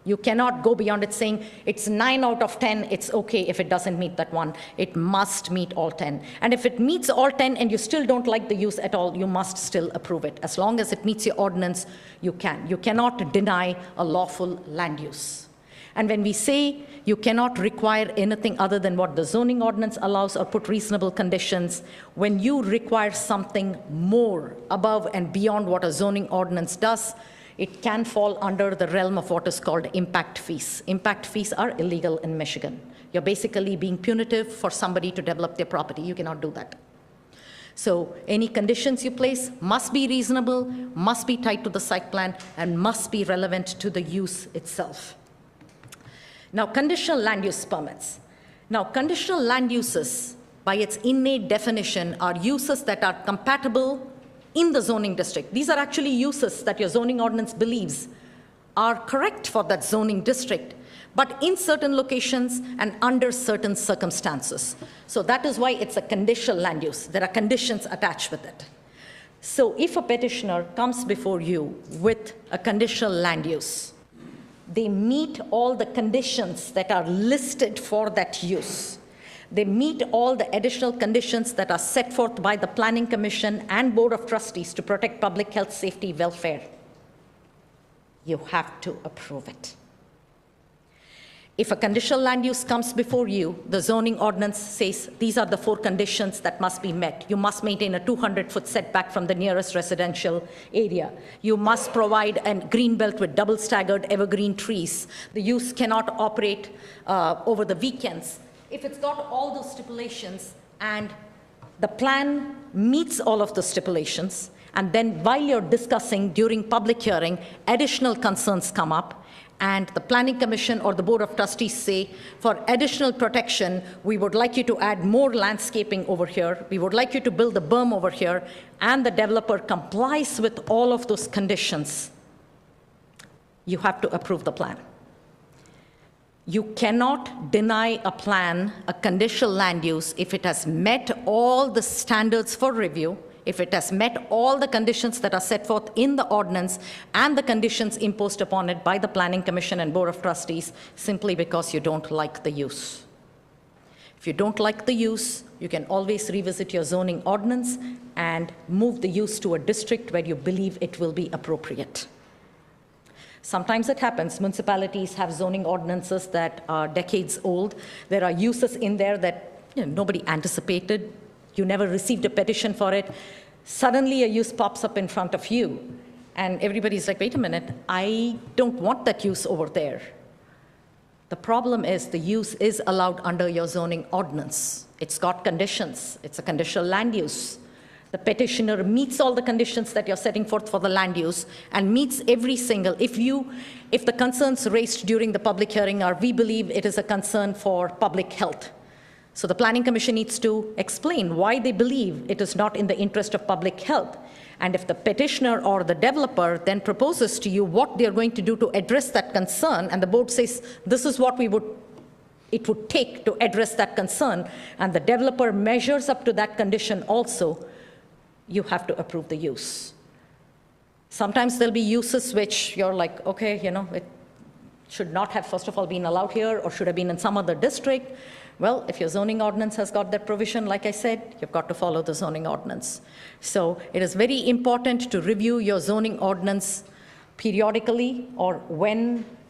You cannot go beyond it saying it's 9 out of 10, it's okay if it doesn't meet that one. It must meet all 10. And if it meets all 10 and you still don't like the use at all, you must still approve it. As long as it meets your ordinance, you can. You cannot deny a lawful land use. And when we say you cannot require anything other than what the zoning ordinance allows or put reasonable conditions, when you require something more above and beyond what a zoning ordinance does, it can fall under the realm of what is called impact fees. Impact fees are illegal in Michigan. You're basically being punitive for somebody to develop their property. You cannot do that. So any conditions you place must be reasonable, must be tied to the site plan, and must be relevant to the use itself. Now, conditional land use permits. Now, conditional land uses, by its innate definition, are uses that are compatible in the zoning district. These are actually uses that your zoning ordinance believes are correct for that zoning district, but in certain locations and under certain circumstances. So that is why it's a conditional land use. There are conditions attached with it. So if a petitioner comes before you with a conditional land use, they meet all the conditions that are listed for that use. They meet all the additional conditions that are set forth by the Planning Commission and Board of Trustees to protect public health, safety, welfare. You have to approve it. If a conditional land use comes before you, the zoning ordinance says these are the 4 conditions that must be met. You must maintain a 200-foot setback from the nearest residential area. You must provide a green belt with double staggered evergreen trees. The use cannot operate over the weekends. If it's got all those stipulations and the plan meets all of the stipulations, and then while you're discussing during public hearing, additional concerns come up, and the Planning Commission or the Board of Trustees say, for additional protection, we would like you to add more landscaping over here, we would like you to build a berm over here, and the developer complies with all of those conditions, you have to approve the plan. You cannot deny a plan, a conditional land use, if it has met all the standards for review, if it has met all the conditions that are set forth in the ordinance and the conditions imposed upon it by the Planning Commission and Board of Trustees, simply because you don't like the use. If you don't like the use, you can always revisit your zoning ordinance and move the use to a district where you believe it will be appropriate. Sometimes it happens. Municipalities have zoning ordinances that are decades old. There are uses in there that nobody anticipated. You never received a petition for it. Suddenly a use pops up in front of you, and everybody's like, wait a minute, I don't want that use over there. The problem is the use is allowed under your zoning ordinance. It's got conditions. It's a conditional land use. The petitioner meets all the conditions that you're setting forth for the land use and meets every single, if the concerns raised during the public hearing are, we believe it is a concern for public health. So the Planning Commission needs to explain why they believe it is not in the interest of public health. And if the petitioner or the developer then proposes to you what they're going to do to address that concern, and the board says, this is what it would take to address that concern, and the developer measures up to that condition also, you have to approve the use. Sometimes there'll be uses which you're like, okay, it should not have, first of all, been allowed here or should have been in some other district. Well, if your zoning ordinance has got that provision, like I said, you've got to follow the zoning ordinance. So it is very important to review your zoning ordinance periodically or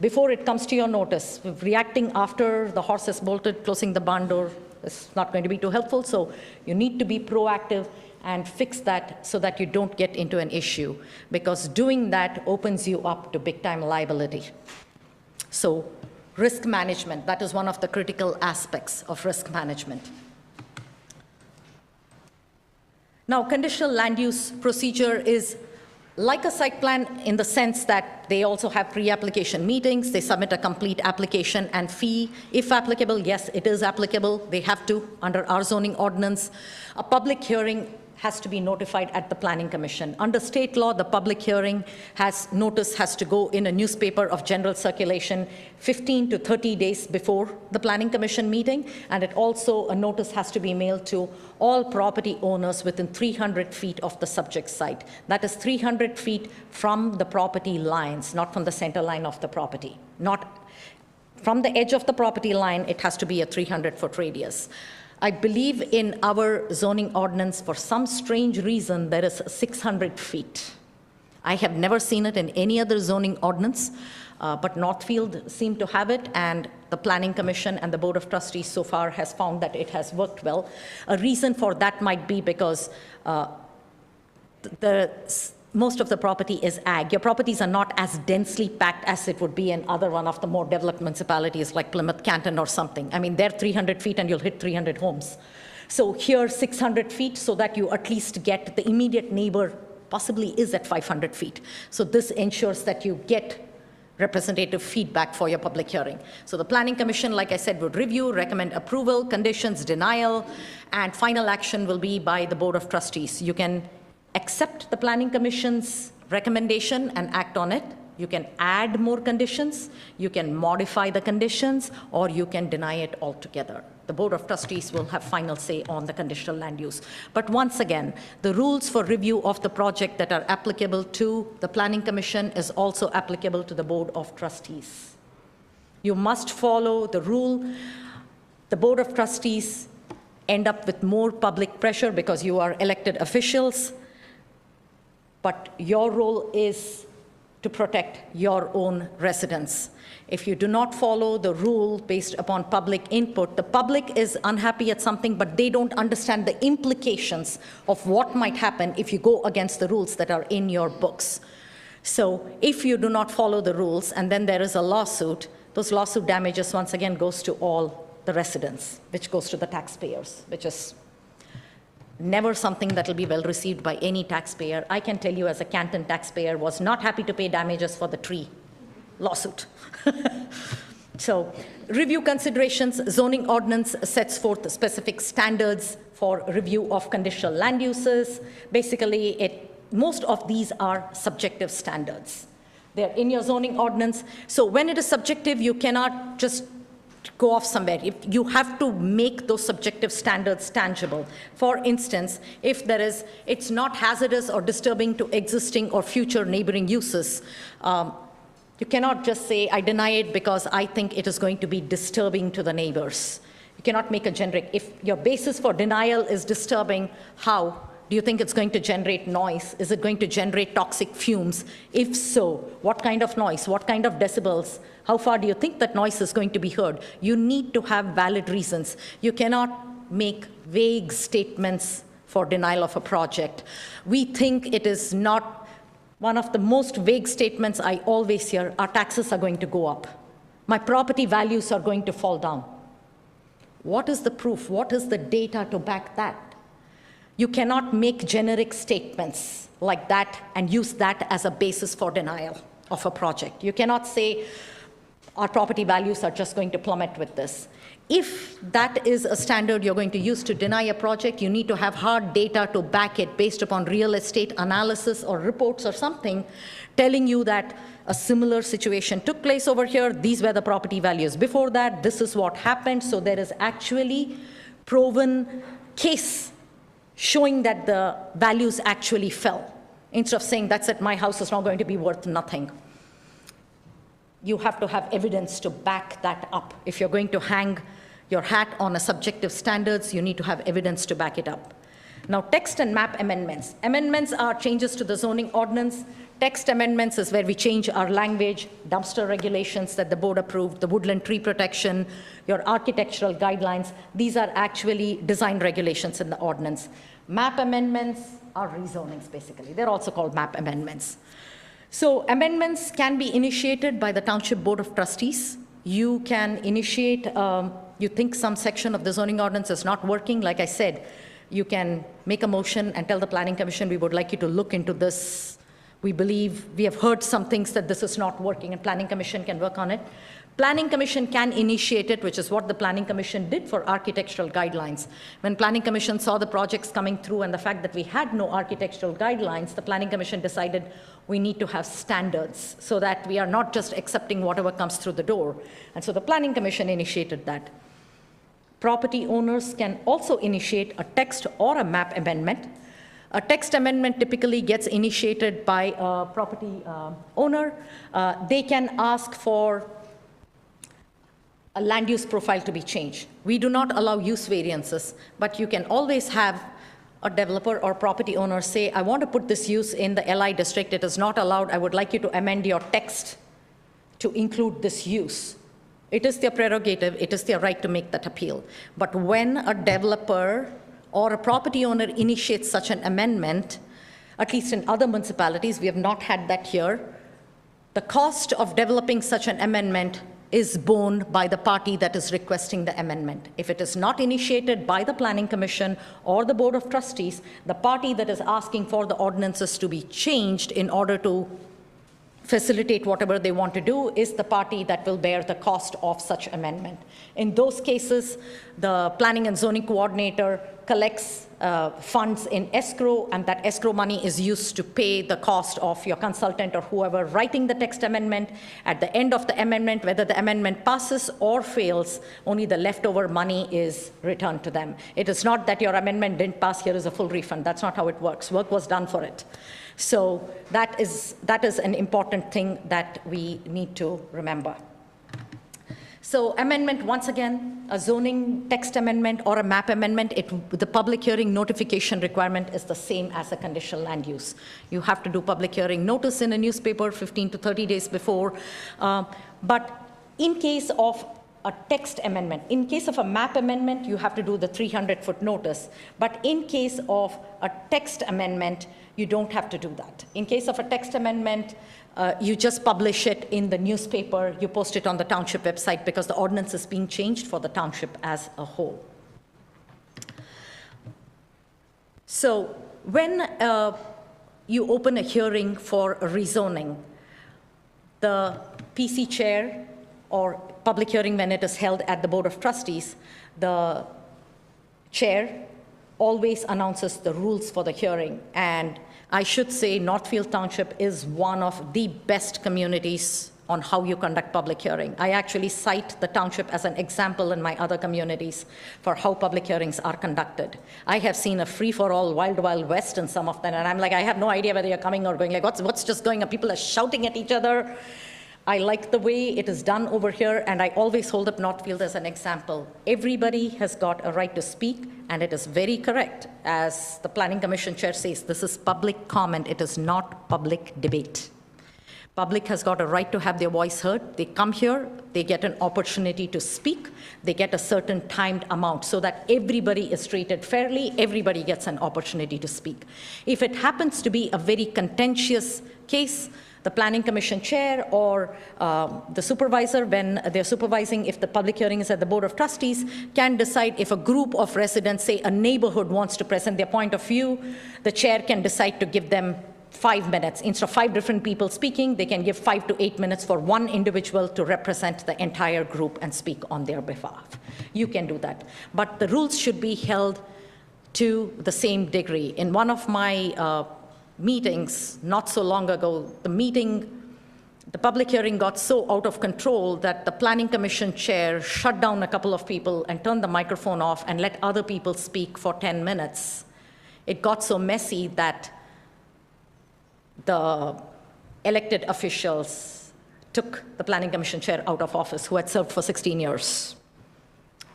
before it comes to your notice. Reacting after the horse has bolted, closing the barn door is not going to be too helpful. So you need to be proactive and fix that so that you don't get into an issue, because doing that opens you up to big-time liability. So risk management, that is one of the critical aspects of risk management. Now, conditional land use procedure is like a site plan in the sense that they also have pre-application meetings, they submit a complete application and fee. If applicable, yes, it is applicable. They have to under our zoning ordinance. A public hearing has to be notified at the Planning Commission. Under state law, the public hearing notice has to go in a newspaper of general circulation 15 to 30 days before the Planning Commission meeting, and a notice has to be mailed to all property owners within 300 feet of the subject site. That is 300 feet from the property lines, not from the center line of the property. Not from the edge of the property line, it has to be a 300-foot radius. I believe in our zoning ordinance, for some strange reason, there is 600 feet. I have never seen it in any other zoning ordinance, but Northfield seemed to have it, and the Planning Commission and the Board of Trustees so far has found that it has worked well. A reason for that might be because most of the property is ag. Your properties are not as densely packed as it would be in other one of the more developed municipalities like Plymouth, Canton or something. I mean, they're 300 feet and you'll hit 300 homes. So here, 600 feet so that you at least get the immediate neighbor possibly is at 500 feet. So this ensures that you get representative feedback for your public hearing. So the Planning Commission, like I said, would review, recommend approval, conditions, denial, and final action will be by the Board of Trustees. You can accept the Planning Commission's recommendation and act on it. You can add more conditions, you can modify the conditions, or you can deny it altogether. The Board of Trustees will have final say on the conditional land use. But once again, the rules for review of the project that are applicable to the Planning Commission is also applicable to the Board of Trustees. You must follow the rule. The Board of Trustees end up with more public pressure because you are elected officials, but your role is to protect your own residents. If you do not follow the rule based upon public input, the public is unhappy at something, but they don't understand the implications of what might happen if you go against the rules that are in your books. So if you do not follow the rules and then there is a lawsuit, those lawsuit damages once again goes to all the residents, which goes to the taxpayers, which is never something that will be well received by any taxpayer. I can tell you as a Canton taxpayer was not happy to pay damages for the tree lawsuit. So review considerations, zoning ordinance sets forth specific standards for review of conditional land uses. Basically, most of these are subjective standards. They're in your zoning ordinance. So when it is subjective, you cannot just go off somewhere. If you have to make those subjective standards tangible. For instance, if it's not hazardous or disturbing to existing or future neighboring uses, you cannot just say, I deny it because I think it is going to be disturbing to the neighbors. You cannot make a generic. If your basis for denial is disturbing, how? Do you think it's going to generate noise? Is it going to generate toxic fumes? If so, what kind of noise? What kind of decibels? How far do you think that noise is going to be heard? You need to have valid reasons. You cannot make vague statements for denial of a project. We think it is not. One of the most vague statements I always hear, our taxes are going to go up. My property values are going to fall down. What is the proof? What is the data to back that? You cannot make generic statements like that and use that as a basis for denial of a project. You cannot say our property values are just going to plummet with this. If that is a standard you're going to use to deny a project, you need to have hard data to back it based upon real estate analysis or reports or something telling you that a similar situation took place over here. These were the property values before that. This is what happened. So there is actually proven case showing that the values actually fell. Instead of saying, that's it, my house is now going to be worth nothing. You have to have evidence to back that up. If you're going to hang your hat on a subjective standards, you need to have evidence to back it up. Now, text and map amendments. Amendments are changes to the zoning ordinance. Text amendments is where we change our language, dumpster regulations that the board approved, the woodland tree protection, your architectural guidelines. These are actually design regulations in the ordinance. Map amendments are rezonings, basically. They're also called map amendments. So amendments can be initiated by the Township Board of Trustees. You can initiate, you think some section of the zoning ordinance is not working, like I said, you can make a motion and tell the Planning Commission, we would like you to look into this. We believe, we have heard some things that this is not working, and Planning Commission can work on it. Planning Commission can initiate it, which is what the Planning Commission did for architectural guidelines. When Planning Commission saw the projects coming through and the fact that we had no architectural guidelines, the Planning Commission decided we need to have standards so that we are not just accepting whatever comes through the door. And so the Planning Commission initiated that. Property owners can also initiate a text or a map amendment. A text amendment typically gets initiated by a property owner. They can ask for a land use profile to be changed. We do not allow use variances, but you can always have a developer or property owner say, I want to put this use in the LI district. It is not allowed. I would like you to amend your text to include this use. It is their prerogative. It is their right to make that appeal. But when a developer or a property owner initiates such an amendment, at least in other municipalities, we have not had that here, the cost of developing such an amendment is borne by the party that is requesting the amendment. If it is not initiated by the Planning Commission or the Board of Trustees, the party that is asking for the ordinances to be changed in order to facilitate whatever they want to do is the party that will bear the cost of such amendment. In those cases, the Planning and Zoning Coordinator collects funds in escrow, and that escrow money is used to pay the cost of your consultant or whoever writing the text amendment. At the end of the amendment, whether the amendment passes or fails, only the leftover money is returned to them. It is not that your amendment didn't pass, here is a full refund. That's not how it works. Work was done for it. So that is an important thing that we need to remember. So amendment, once again, a zoning text amendment or a map amendment, the public hearing notification requirement is the same as a conditional land use. You have to do public hearing notice in a newspaper 15 to 30 days before. But in case of a text amendment, in case of a map amendment, you have to do the 300-foot notice. But in case of a text amendment, you don't have to do that. In case of a text amendment, you just publish it in the newspaper, you post it on the township website because the ordinance is being changed for the township as a whole. So when you open a hearing for a rezoning, the PC chair or public hearing when it is held at the Board of Trustees, the chair always announces the rules for the hearing. And I should say Northfield Township is one of the best communities on how you conduct public hearing. I actually cite the township as an example in my other communities for how public hearings are conducted. I have seen a free-for-all wild, wild west in some of them, and I'm like, I have no idea whether you're coming or going, like, what's just going on? People are shouting at each other. I like the way it is done over here, and I always hold up Northfield as an example. Everybody has got a right to speak, and it is very correct. As the Planning Commission Chair says, this is public comment. It is not public debate. Public has got a right to have their voice heard. They come here, they get an opportunity to speak, they get a certain timed amount so that everybody is treated fairly, everybody gets an opportunity to speak. If it happens to be a very contentious case, the Planning Commission Chair or the supervisor, when they're supervising, if the public hearing is at the Board of Trustees, can decide if a group of residents, say a neighborhood, wants to present their point of view, the chair can decide to give them 5 minutes. Instead of 5 different people speaking, they can give 5 to 8 minutes for one individual to represent the entire group and speak on their behalf. You can do that. But the rules should be held to the same degree. In one of my meetings not so long ago, the public hearing got so out of control that the Planning Commission Chair shut down a couple of people and turned the microphone off and let other people speak for 10 minutes. It got so messy that the elected officials took the Planning Commission Chair out of office, who had served for 16 years,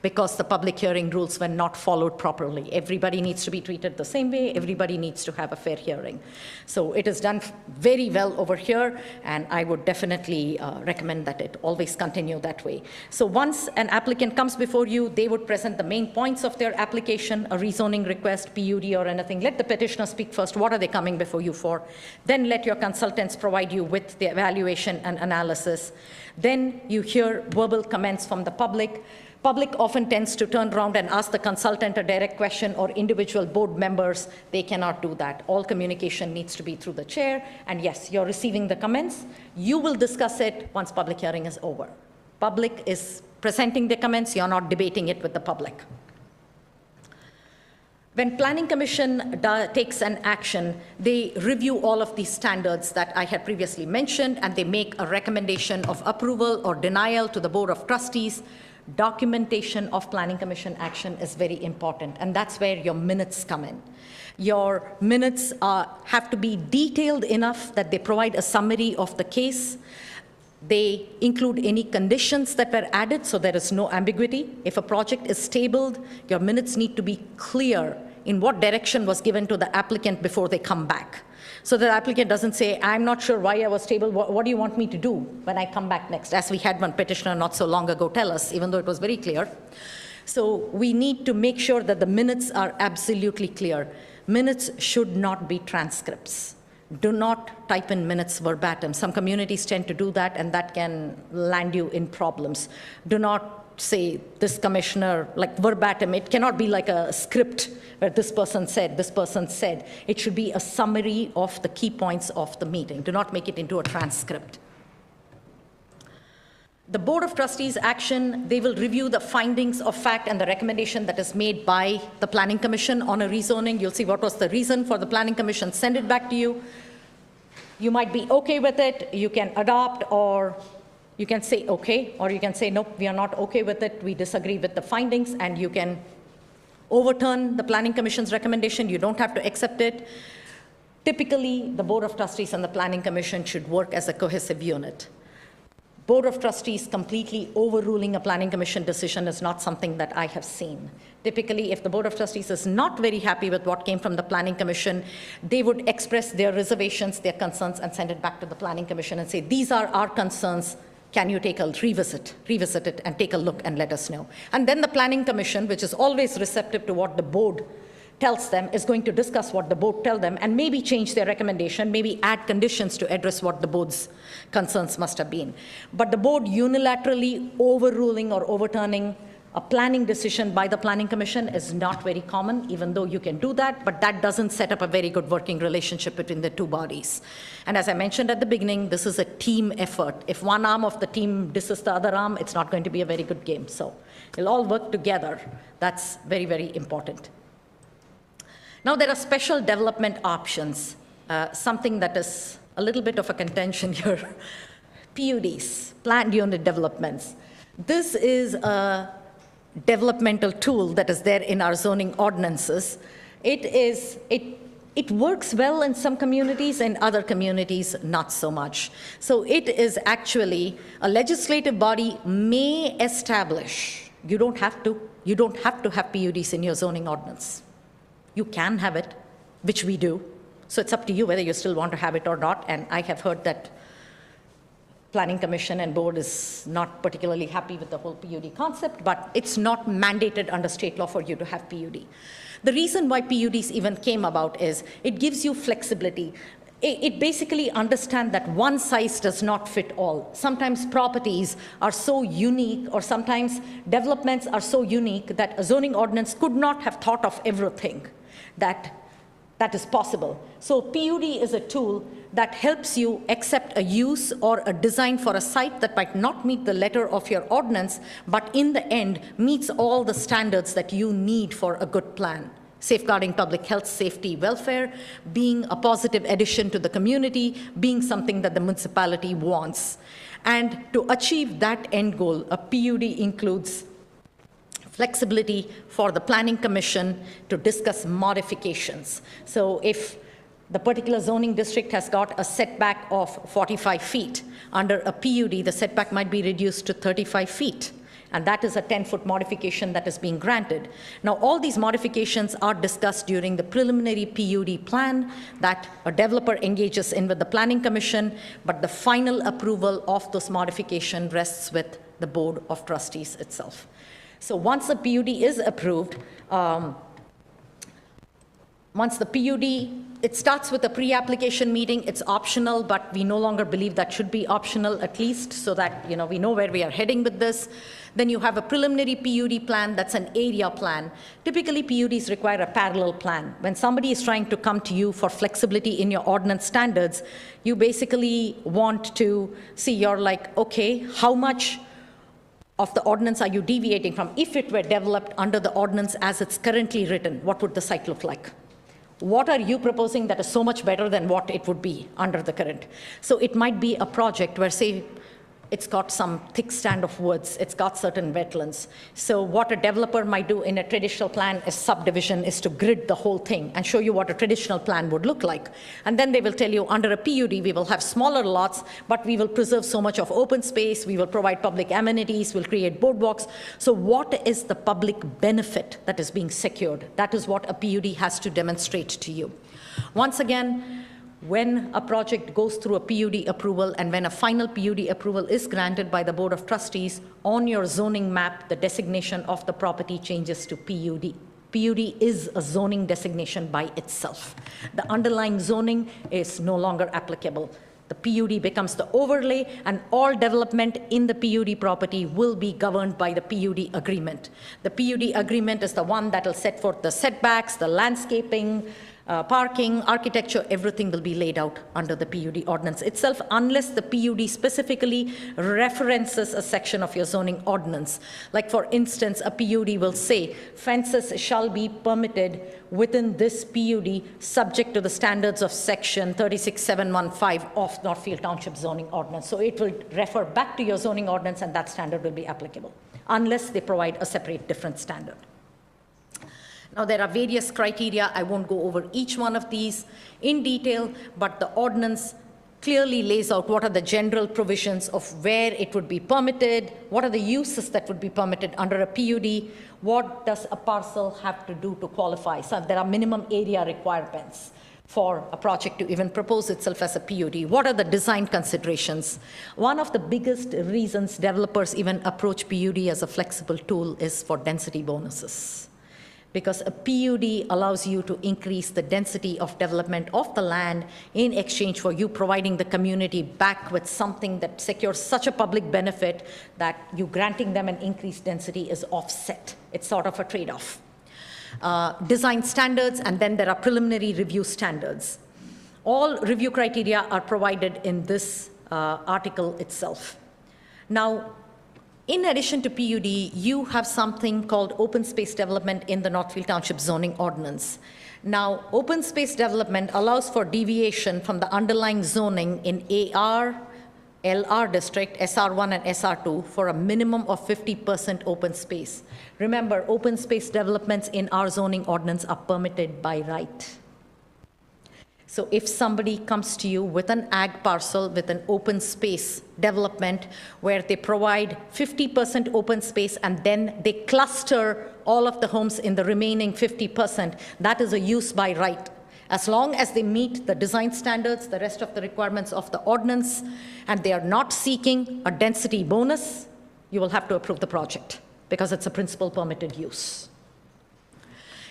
because the public hearing rules were not followed properly. Everybody needs to be treated the same way. Everybody needs to have a fair hearing. So it is done very well over here, and I would definitely recommend that it always continue that way. So once an applicant comes before you, they would present the main points of their application, a rezoning request, PUD or anything. Let the petitioner speak first. What are they coming before you for? Then let your consultants provide you with the evaluation and analysis. Then you hear verbal comments from the public. Public often tends to turn around and ask the consultant a direct question, or individual board members. They cannot do that. All communication needs to be through the chair. And yes, you're receiving the comments. You will discuss it once public hearing is over. Public is presenting the comments. You're not debating it with the public. When Planning Commission takes an action, they review all of these standards that I had previously mentioned, and they make a recommendation of approval or denial to the Board of Trustees. Documentation of Planning Commission action is very important, and that's where your minutes come in. Your minutes have to be detailed enough that they provide a summary of the case. They include any conditions that were added, so there is no ambiguity. If a project is tabled, your minutes need to be clear in what direction was given to the applicant before they come back. So the applicant doesn't say, I'm not sure why I was tabled, what do you want me to do when I come back next? As we had one petitioner not so long ago tell us, even though it was very clear. So we need to make sure that the minutes are absolutely clear. Minutes should not be transcripts. Do not type in minutes verbatim. Some communities tend to do that, and that can land you in problems. Do not say this commissioner, like verbatim. It cannot be like a script where this person said, this person said. It should be a summary of the key points of the meeting. Do not make it into a transcript. The Board of Trustees action, they will review the findings of fact and the recommendation that is made by the Planning Commission on a rezoning. You'll see what was the reason for the Planning Commission, send it back to you. You might be okay with it, you can adopt, or you can say okay, or you can say nope, we are not okay with it, we disagree with the findings, and you can overturn the Planning Commission's recommendation. You don't have to accept it. Typically, the Board of Trustees and the Planning Commission should work as a cohesive unit. Board of Trustees completely overruling a Planning Commission decision is not something that I have seen. Typically, if the Board of Trustees is not very happy with what came from the Planning Commission, they would express their reservations, their concerns, and send it back to the Planning Commission and say, these are our concerns. Can you take a revisit it and take a look and let us know? And then the Planning Commission, which is always receptive to what the board tells them, is going to discuss what the board tells them and maybe change their recommendation, maybe add conditions to address what the board's concerns must have been. But the board unilaterally overruling or overturning a planning decision by the Planning Commission is not very common, even though you can do that, but that doesn't set up a very good working relationship between the two bodies. And as I mentioned at the beginning, this is a team effort. If one arm of the team disses the other arm, it's not going to be a very good game. So we'll all work together. That's very, very important. Now, there are special development options, something that is a little bit of a contention here. PUDs, planned unit developments. This is a developmental tool that is there in our zoning ordinances. It It works well in some communities, and other communities not so much. So it is actually a legislative body may establish. You don't have to have PUDs in your zoning ordinance. You can have it, which we do. So it's up to you whether you still want to have it or not. And I have heard that Planning Commission and board is not particularly happy with the whole PUD concept, but it's not mandated under state law for you to have PUD. The reason why PUDs even came about is it gives you flexibility. It basically understands that one size does not fit all. Sometimes properties are so unique, or sometimes developments are so unique that a zoning ordinance could not have thought of everything that is possible. So PUD is a tool that helps you accept a use or a design for a site that might not meet the letter of your ordinance, but in the end meets all the standards that you need for a good plan. Safeguarding public health, safety, welfare, being a positive addition to the community, being something that the municipality wants. And to achieve that end goal, a PUD includes flexibility for the Planning Commission to discuss modifications. So if the particular zoning district has got a setback of 45 feet, under a PUD, the setback might be reduced to 35 feet. And that is a 10-foot modification that is being granted. Now, all these modifications are discussed during the preliminary PUD plan that a developer engages in with the Planning Commission, but the final approval of those modifications rests with the Board of Trustees itself. So once the PUD is approved, it starts with a pre-application meeting. It's optional, but we no longer believe that should be optional, at least so that we know where we are heading with this. Then you have a preliminary PUD plan that's an area plan. Typically, PUDs require a parallel plan. When somebody is trying to come to you for flexibility in your ordinance standards, you basically want to see, you're like, okay, how much of the ordinance are you deviating from? If it were developed under the ordinance as it's currently written, what would the site look like? What are you proposing that is so much better than what it would be under the current? So it might be a project where, say, it's got some thick stand of woods, it's got certain wetlands. So what a developer might do in a traditional plan is subdivision, is to grid the whole thing and show you what a traditional plan would look like. And then they will tell you under a PUD, we will have smaller lots, but we will preserve so much of open space, we will provide public amenities, we'll create boardwalks. So what is the public benefit that is being secured? That is what a PUD has to demonstrate to you. Once again, when a project goes through a PUD approval and when a final PUD approval is granted by the Board of Trustees, on your zoning map, the designation of the property changes to PUD. PUD is a zoning designation by itself. The underlying zoning is no longer applicable. The PUD becomes the overlay, and all development in the PUD property will be governed by the PUD agreement. The PUD agreement is the one that will set forth the setbacks, the landscaping, parking, architecture, everything will be laid out under the PUD ordinance itself, unless the PUD specifically references a section of your zoning ordinance. Like, for instance, a PUD will say fences shall be permitted within this PUD subject to the standards of section 36715 of Northfield Township zoning ordinance. So it will refer back to your zoning ordinance, and that standard will be applicable, unless they provide a separate different standard. Now, there are various criteria. I won't go over each one of these in detail, but the ordinance clearly lays out what are the general provisions of where it would be permitted, what are the uses that would be permitted under a PUD, what does a parcel have to do to qualify. So there are minimum area requirements for a project to even propose itself as a PUD. What are the design considerations? One of the biggest reasons developers even approach PUD as a flexible tool is for density bonuses. Because a PUD allows you to increase the density of development of the land in exchange for you providing the community back with something that secures such a public benefit that you granting them an increased density is offset. It's sort of a trade-off. Design standards, and then there are preliminary review standards. All review criteria are provided in this article itself. Now, in addition to PUD, you have something called open space development in the Northfield Township zoning ordinance. Now, open space development allows for deviation from the underlying zoning in AR, LR district, SR1 and SR2 for a minimum of 50% open space. Remember, open space developments in our zoning ordinance are permitted by right. So if somebody comes to you with an ag parcel, with an open space development, where they provide 50% open space and then they cluster all of the homes in the remaining 50%, that is a use by right. As long as they meet the design standards, the rest of the requirements of the ordinance, and they are not seeking a density bonus, you will have to approve the project because it's a principal permitted use.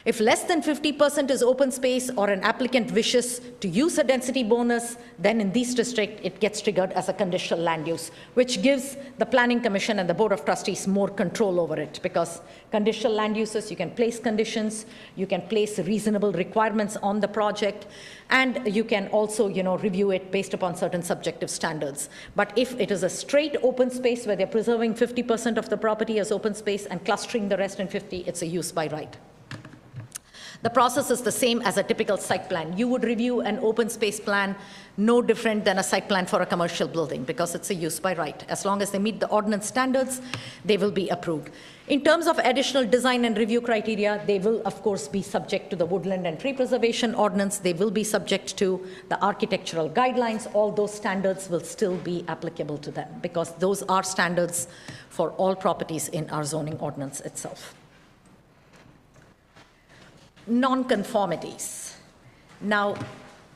If less than 50% is open space or an applicant wishes to use a density bonus, then in this district, it gets triggered as a conditional land use, which gives the Planning Commission and the Board of Trustees more control over it, because conditional land uses, you can place conditions, you can place reasonable requirements on the project, and you can also, review it based upon certain subjective standards. But if it is a straight open space where they're preserving 50% of the property as open space and clustering the rest in 50, it's a use by right. The process is the same as a typical site plan. You would review an open space plan no different than a site plan for a commercial building because it's a use by right. As long as they meet the ordinance standards, they will be approved. In terms of additional design and review criteria, they will, of course, be subject to the Woodland and Tree Preservation Ordinance. They will be subject to the architectural guidelines. All those standards will still be applicable to them because those are standards for all properties in our zoning ordinance itself. Nonconformities. Now,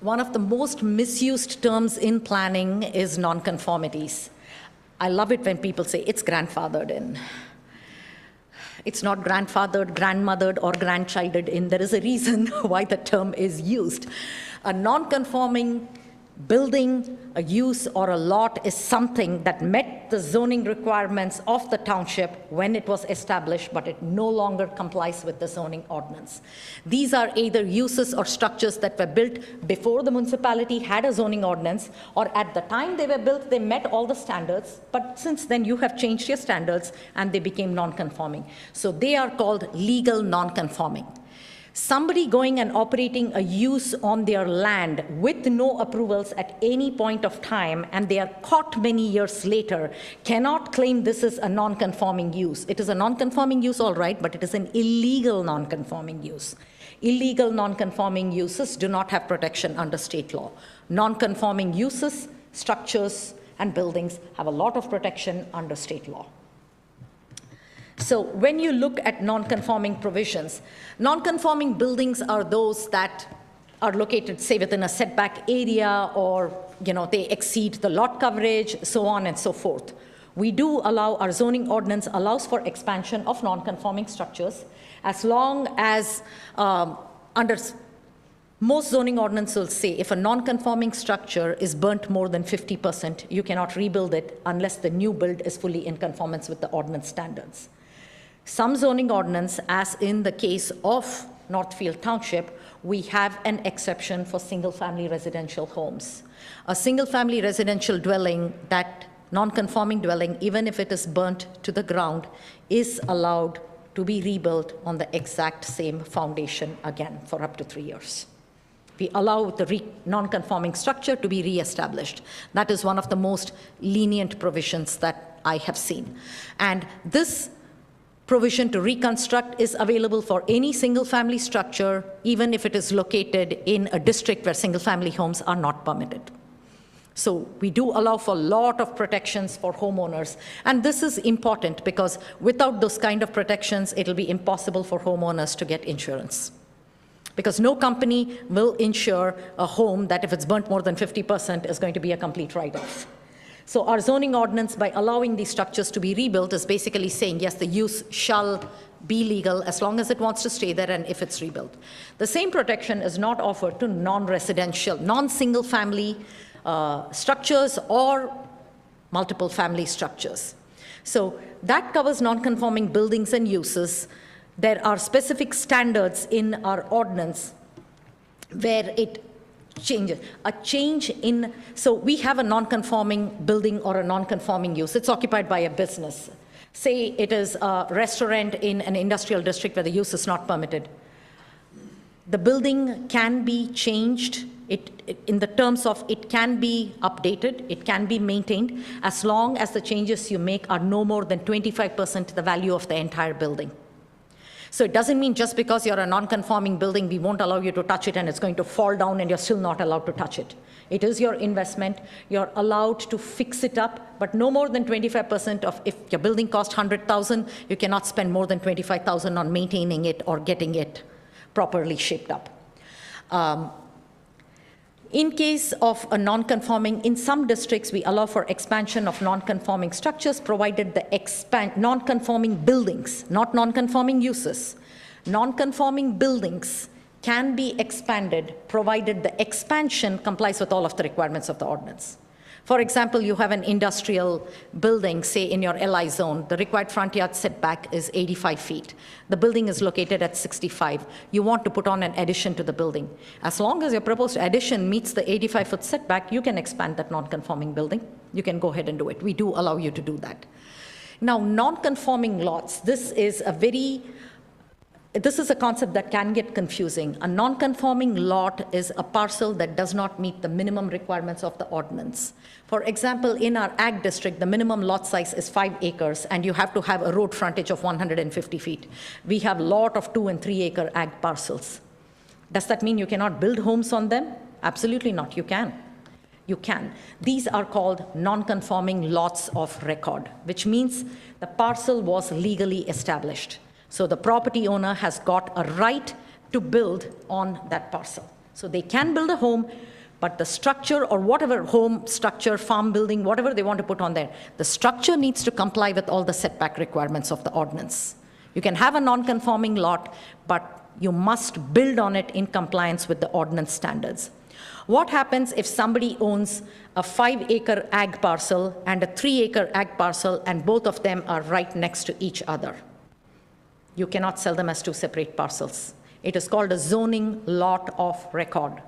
one of the most misused terms in planning is nonconformities. I love it when people say it's grandfathered in. It's not grandfathered, grandmothered, or grandchilded in. There is a reason why the term is used. A nonconforming building, a use, or a lot is something that met the zoning requirements of the township when it was established, but it no longer complies with the zoning ordinance. These are either uses or structures that were built before the municipality had a zoning ordinance, or at the time they were built, they met all the standards, but since then you have changed your standards and they became non-conforming. So they are called legal non-conforming. Somebody going and operating a use on their land with no approvals at any point of time, and they are caught many years later, cannot claim this is a non-conforming use. It is a non-conforming use, all right, but it is an illegal non-conforming use. Illegal non-conforming uses do not have protection under state law. Non-conforming uses, structures, and buildings have a lot of protection under state law. So when you look at non-conforming provisions, non-conforming buildings are those that are located, say, within a setback area, or they exceed the lot coverage, so on and so forth. We do allow, our zoning ordinance allows for expansion of non-conforming structures, as long as under most zoning ordinances will say if a non-conforming structure is burnt more than 50%, you cannot rebuild it unless the new build is fully in conformance with the ordinance standards. Some zoning ordinance, as in the case of Northfield Township, we have an exception for single-family residential homes. A single-family residential dwelling, that non-conforming dwelling, even if it is burnt to the ground, is allowed to be rebuilt on the exact same foundation again for up to 3 years. We allow the non-conforming structure to be reestablished. That is one of the most lenient provisions that I have seen. And this provision to reconstruct is available for any single-family structure, even if it is located in a district where single-family homes are not permitted. So we do allow for a lot of protections for homeowners. And this is important because without those kind of protections, it'll be impossible for homeowners to get insurance. Because no company will insure a home that if it's burnt more than 50% is going to be a complete write-off. So our zoning ordinance, by allowing these structures to be rebuilt, is basically saying, yes, the use shall be legal as long as it wants to stay there and if it's rebuilt. The same protection is not offered to non-residential, non-single family structures or multiple family structures. So that covers non-conforming buildings and uses. There are specific standards in our ordinance where it changes. A change in, so we have a non-conforming building or a non-conforming use. It's occupied by a business. Say it is a restaurant in an industrial district where the use is not permitted. The building can be changed in the terms of it can be updated, it can be maintained, as long as the changes you make are no more than 25% the value of the entire building. So it doesn't mean just because you're a non-conforming building, we won't allow you to touch it and it's going to fall down and you're still not allowed to touch it. It is your investment. You're allowed to fix it up, but no more than 25% of, if your building costs $100,000, you cannot spend more than $25,000 on maintaining it or getting it properly shaped up. In case of a non-conforming, in some districts, we allow for expansion of non-conforming structures, provided the non-conforming buildings, not non-conforming uses. Non-conforming buildings can be expanded, provided the expansion complies with all of the requirements of the ordinance. For example, you have an industrial building, say in your LI zone, the required front yard setback is 85 feet. The building is located at 65. You want to put on an addition to the building. As long as your proposed addition meets the 85-foot setback, you can expand that non-conforming building. You can go ahead and do it. We do allow you to do that. Now, non-conforming lots, this is a concept that can get confusing. A non-conforming lot is a parcel that does not meet the minimum requirements of the ordinance. For example, in our ag district, the minimum lot size is 5 acres, and you have to have a road frontage of 150 feet. We have a lot of 2 and 3 acre ag parcels. Does that mean you cannot build homes on them? Absolutely not, you can. You can. These are called non-conforming lots of record, which means the parcel was legally established. So the property owner has got a right to build on that parcel. So they can build a home, but the structure or whatever home structure, farm building, whatever they want to put on there, the structure needs to comply with all the setback requirements of the ordinance. You can have a non-conforming lot, but you must build on it in compliance with the ordinance standards. What happens if somebody owns a 5-acre ag parcel and a 3-acre ag parcel, and both of them are right next to each other? You cannot sell them as 2 separate parcels. It is called a zoning lot of record.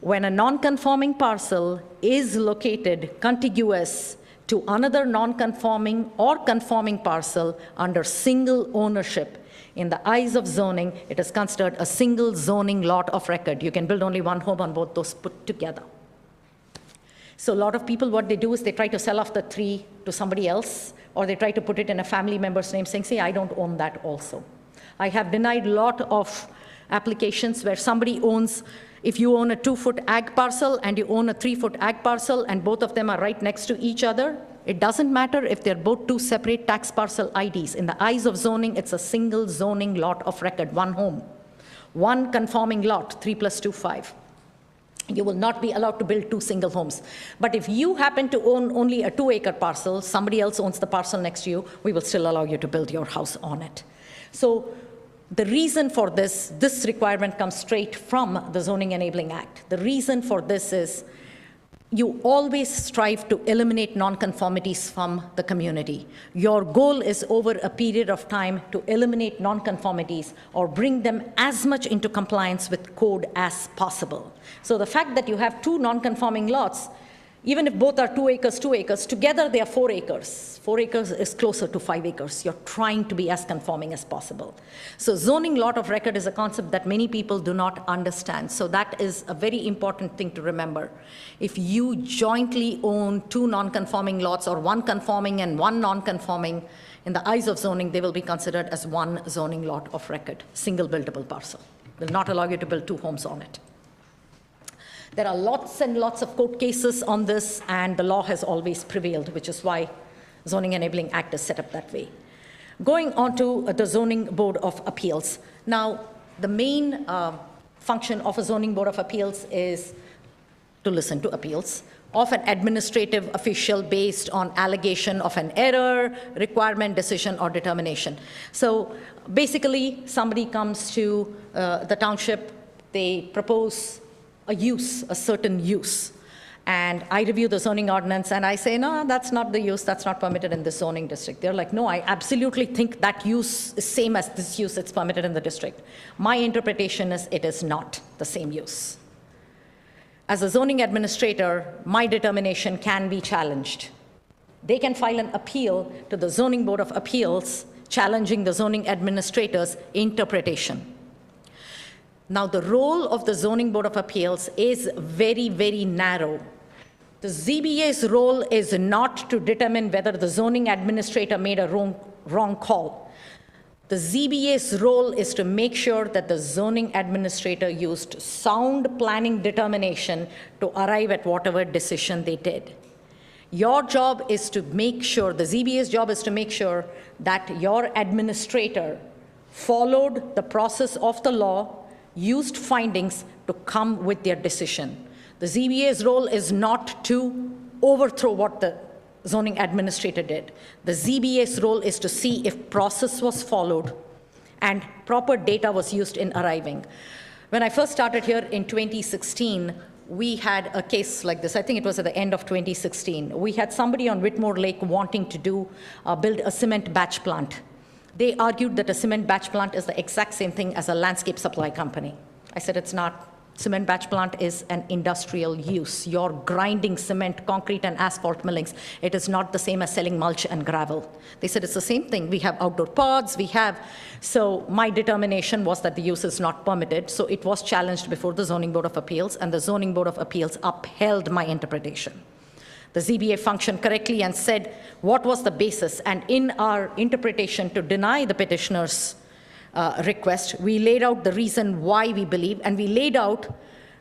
When a non-conforming parcel is located contiguous to another non-conforming or conforming parcel under single ownership, in the eyes of zoning, it is considered a single zoning lot of record. You can build only one home on both those put together. So a lot of people, what they do is they try to sell off the 3 to somebody else, or they try to put it in a family member's name saying, say, I don't own that also. I have denied a lot of applications where somebody owns, if you own a 2-foot ag parcel and you own a 3-foot ag parcel and both of them are right next to each other, it doesn't matter if they're both 2 separate tax parcel IDs. In the eyes of zoning, it's a single zoning lot of record, one home. One conforming lot, 3 + 2, 5. You will not be allowed to build 2 single homes. But if you happen to own only a 2-acre parcel, somebody else owns the parcel next to you, we will still allow you to build your house on it. So the reason for this requirement comes straight from the Zoning Enabling Act. The reason for this is you always strive to eliminate nonconformities from the community. Your goal is over a period of time to eliminate nonconformities or bring them as much into compliance with code as possible. So the fact that you have 2 nonconforming lots, even if both are 2 acres, 2 acres, together they are 4 acres. 4 acres is closer to 5 acres. You're trying to be as conforming as possible. So zoning lot of record is a concept that many people do not understand. So that is a very important thing to remember. If you jointly own 2 non-conforming lots or 1 conforming and 1 non-conforming, in the eyes of zoning, they will be considered as 1 zoning lot of record, single buildable parcel. Will not allow you to build 2 homes on it. There are lots and lots of court cases on this, and the law has always prevailed, which is why Zoning Enabling Act is set up that way. Going on to the Zoning Board of Appeals. Now, the main function of a Zoning Board of Appeals is to listen to appeals of an administrative official based on allegation of an error, requirement, decision, or determination. So basically, somebody comes to the township, they propose a use, a certain use. And I review the zoning ordinance and I say, no, that's not the use, that's not permitted in this zoning district. They're like, no, I absolutely think that use is same as this use, it's permitted in the district. My interpretation is it is not the same use. As a zoning administrator, my determination can be challenged. They can file an appeal to the Zoning Board of Appeals challenging the zoning administrator's interpretation. Now, the role of the Zoning Board of Appeals is very, very narrow. The ZBA's role is not to determine whether the zoning administrator made a wrong call. The ZBA's role is to make sure that the zoning administrator used sound planning determination to arrive at whatever decision they did. Your job is to make sure, the ZBA's job is to make sure that your administrator followed the process of the law, used findings to come with their decision. The ZBA's role is not to overthrow what the zoning administrator did. The ZBA's role is to see if process was followed and proper data was used in arriving. When I first started here in 2016, we had a case like this. I think it was at the end of 2016. We had somebody on Whitmore Lake wanting to build a cement batch plant. They argued that a cement batch plant is the exact same thing as a landscape supply company. I said it's not. Cement batch plant is an industrial use. You're grinding cement, concrete, and asphalt millings. It is not the same as selling mulch and gravel. They said it's the same thing. We have outdoor pods, So my determination was that the use is not permitted, so it was challenged before the Zoning Board of Appeals, and the Zoning Board of Appeals upheld my interpretation. The ZBA functioned correctly and said what was the basis, and in our interpretation to deny the petitioner's request, we laid out the reason why we believe, and we laid out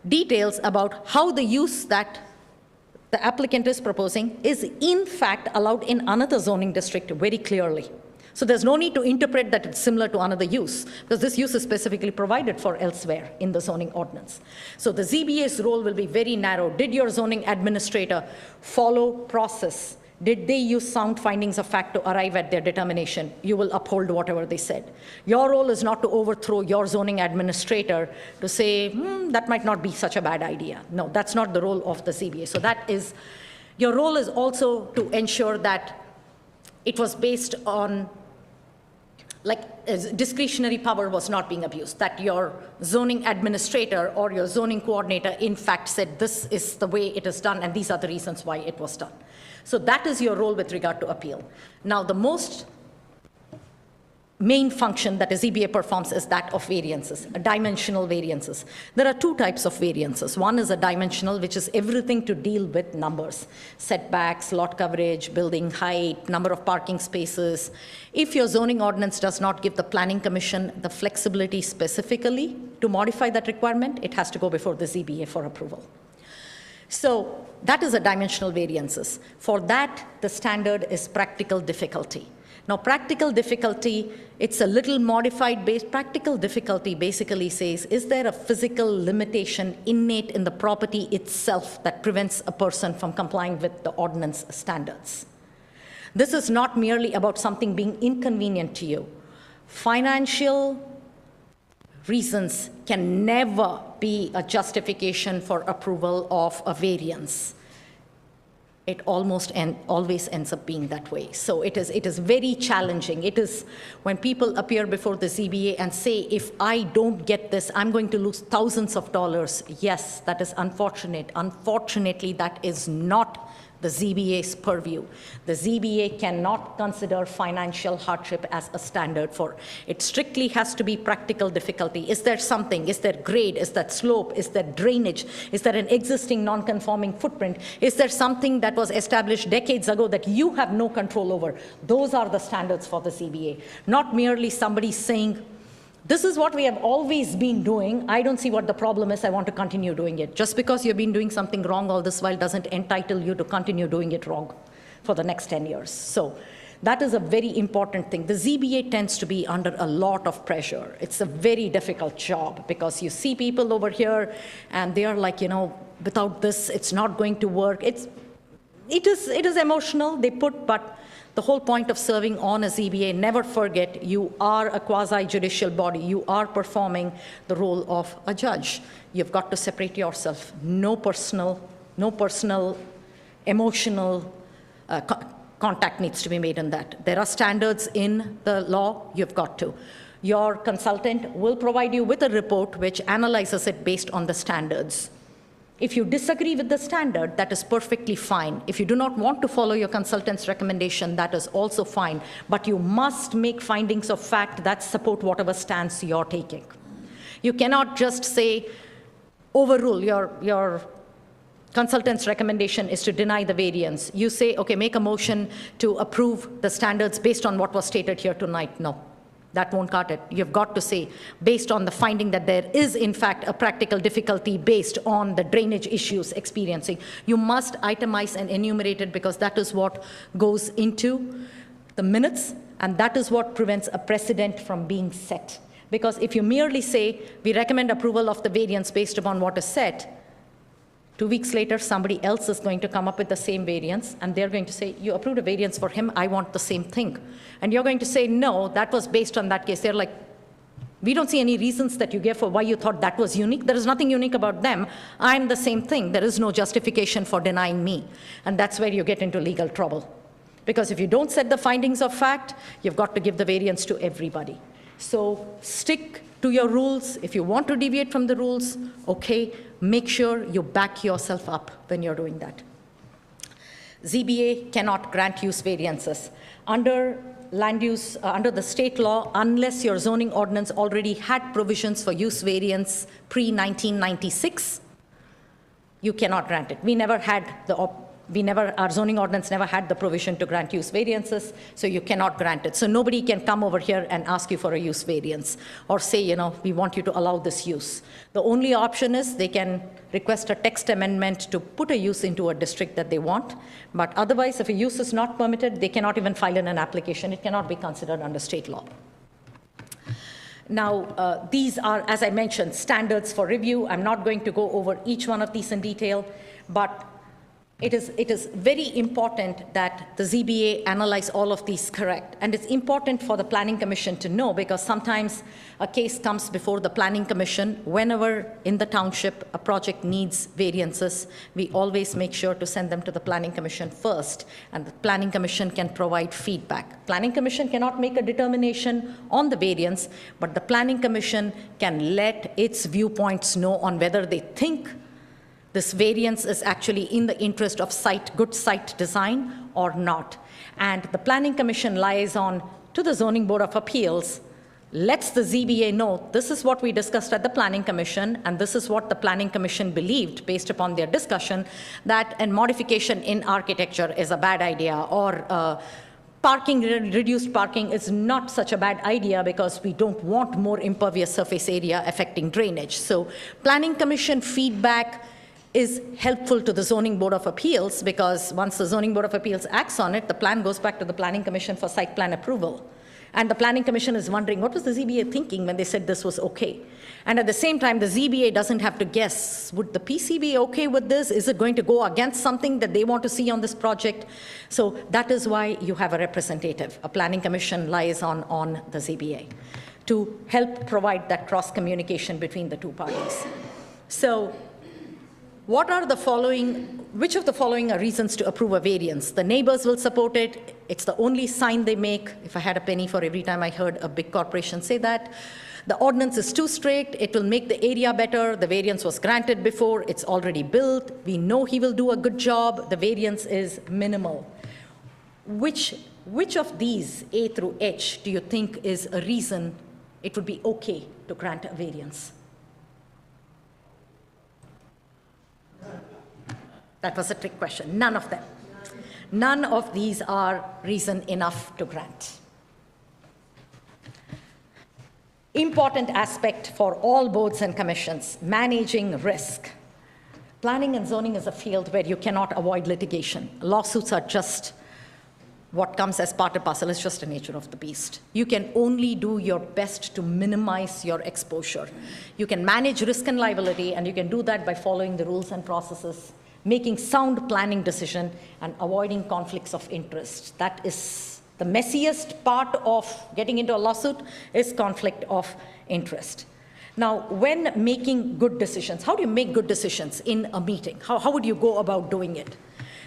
details about how the use that the applicant is proposing is in fact allowed in another zoning district very clearly. So there's no need to interpret that it's similar to another use, because this use is specifically provided for elsewhere in the zoning ordinance. So the ZBA's role will be very narrow. Did your zoning administrator follow process? Did they use sound findings of fact to arrive at their determination? You will uphold whatever they said. Your role is not to overthrow your zoning administrator to say, that might not be such a bad idea. No, that's not the role of the ZBA. So your role is also to ensure that it was based on, discretionary power was not being abused, that your zoning administrator or your zoning coordinator in fact said this is the way it is done and these are the reasons why it was done. So that is your role with regard to appeal. Now, the most main function that a ZBA performs is that of variances, dimensional variances. There are two types of variances. One is a dimensional, which is everything to deal with numbers, setbacks, lot coverage, building height, number of parking spaces. If your zoning ordinance does not give the Planning Commission the flexibility specifically to modify that requirement, it has to go before the ZBA for approval. So that is a dimensional variances. For that, the standard is practical difficulty. Now, practical difficulty, it's a little modified base. Practical difficulty basically says, is there a physical limitation innate in the property itself that prevents a person from complying with the ordinance standards? This is not merely about something being inconvenient to you. Financial reasons can never be a justification for approval of a variance. It almost always ends up being that way. So it is very challenging. It is when people appear before the ZBA and say, if I don't get this, I'm going to lose thousands of dollars. Yes, that is unfortunate. Unfortunately, that is not the ZBA's purview. The ZBA cannot consider financial hardship as a standard for it. Strictly has to be practical difficulty. Is there something? Is there grade? Is that slope? Is there drainage? Is there an existing non-conforming footprint? Is there something that was established decades ago that you have no control over? Those are the standards for the ZBA. Not merely somebody saying, this is what we have always been doing. I don't see what the problem is. I want to continue doing it. Just because you've been doing something wrong all this while doesn't entitle you to continue doing it wrong for the next 10 years. So that is a very important thing. The ZBA tends to be under a lot of pressure. It's a very difficult job because you see people over here and they are like, without this, it's not going to work. It is emotional, but the whole point of serving on a ZBA, never forget, you are a quasi-judicial body. You are performing the role of a judge. You've got to separate yourself. No personal, emotional contact needs to be made in that. There are standards in the law. You've got to. Your consultant will provide you with a report which analyzes it based on the standards. If you disagree with the standard, that is perfectly fine. If you do not want to follow your consultant's recommendation, that is also fine. But you must make findings of fact that support whatever stance you're taking. You cannot just say, overrule your consultant's recommendation is to deny the variance. You say, okay, make a motion to approve the standards based on what was stated here tonight. No. That won't cut it. You've got to say, based on the finding that there is, in fact, a practical difficulty based on the drainage issues experiencing. You must itemize and enumerate it, because that is what goes into the minutes, and that is what prevents a precedent from being set. Because if you merely say, we recommend approval of the variance based upon what is set, 2 weeks later, somebody else is going to come up with the same variance, and they're going to say, you approved a variance for him, I want the same thing. And you're going to say, no, that was based on that case. They're like, we don't see any reasons that you gave for why you thought that was unique. There is nothing unique about them. I'm the same thing. There is no justification for denying me. And that's where you get into legal trouble. Because if you don't set the findings of fact, you've got to give the variance to everybody. So stick to your rules. If you want to deviate from the rules, okay, make sure you back yourself up when you're doing that. ZBA cannot grant use variances. Under land use, under the state law, unless your zoning ordinance already had provisions for use variance pre-1996, you cannot grant it. Our zoning ordinance never had the provision to grant use variances, so you cannot grant it. So nobody can come over here and ask you for a use variance or say, we want you to allow this use. The only option is they can request a text amendment to put a use into a district that they want. But otherwise, if a use is not permitted, they cannot even file in an application. It cannot be considered under state law. Now, these are, as I mentioned, standards for review. I'm not going to go over each one of these in detail, but it is very important that the ZBA analyze all of these correct. And it's important for the Planning Commission to know, because sometimes a case comes before the Planning Commission. Whenever in the township a project needs variances, we always make sure to send them to the Planning Commission first, and the Planning Commission can provide feedback. Planning Commission cannot make a determination on the variance, but the Planning Commission can let its viewpoints know on whether they think this variance is actually in the interest of good site design or not. And the Planning Commission liaison to the Zoning Board of Appeals lets the ZBA know, this is what we discussed at the Planning Commission, and this is what the Planning Commission believed based upon their discussion, that a modification in architecture is a bad idea, or reduced parking is not such a bad idea because we don't want more impervious surface area affecting drainage. So Planning Commission feedback is helpful to the Zoning Board of Appeals, because once the Zoning Board of Appeals acts on it, the plan goes back to the Planning Commission for site plan approval. And the Planning Commission is wondering, what was the ZBA thinking when they said this was okay? And at the same time, the ZBA doesn't have to guess, would the PC be okay with this? Is it going to go against something that they want to see on this project? So that is why you have a representative, a Planning Commission liaison on the ZBA, to help provide that cross communication between the two parties. So which of the following are reasons to approve a variance? The neighbors will support it. It's the only sign they make. If I had a penny for every time I heard a big corporation say that. The ordinance is too strict. It will make the area better. The variance was granted before. It's already built. We know he will do a good job. The variance is minimal. Which of these, A through H, do you think is a reason it would be okay to grant a variance? That was a trick question. None of them. None of these are reason enough to grant. Important aspect for all boards and commissions, managing risk. Planning and zoning is a field where you cannot avoid litigation. Lawsuits are just what comes as part and parcel. It's just the nature of the beast. You can only do your best to minimize your exposure. You can manage risk and liability, and you can do that by following the rules and processes, making sound planning decision, and avoiding conflicts of interest. That is the messiest part of getting into a lawsuit, is conflict of interest. Now, when making good decisions, how do you make good decisions in a meeting? How would you go about doing it?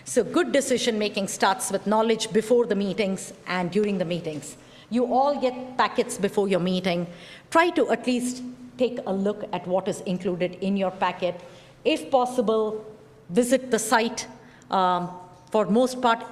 So good decision making starts with knowledge before the meetings and during the meetings. You all get packets before your meeting. Try to at least take a look at what is included in your packet. If possible, visit the site. For most part,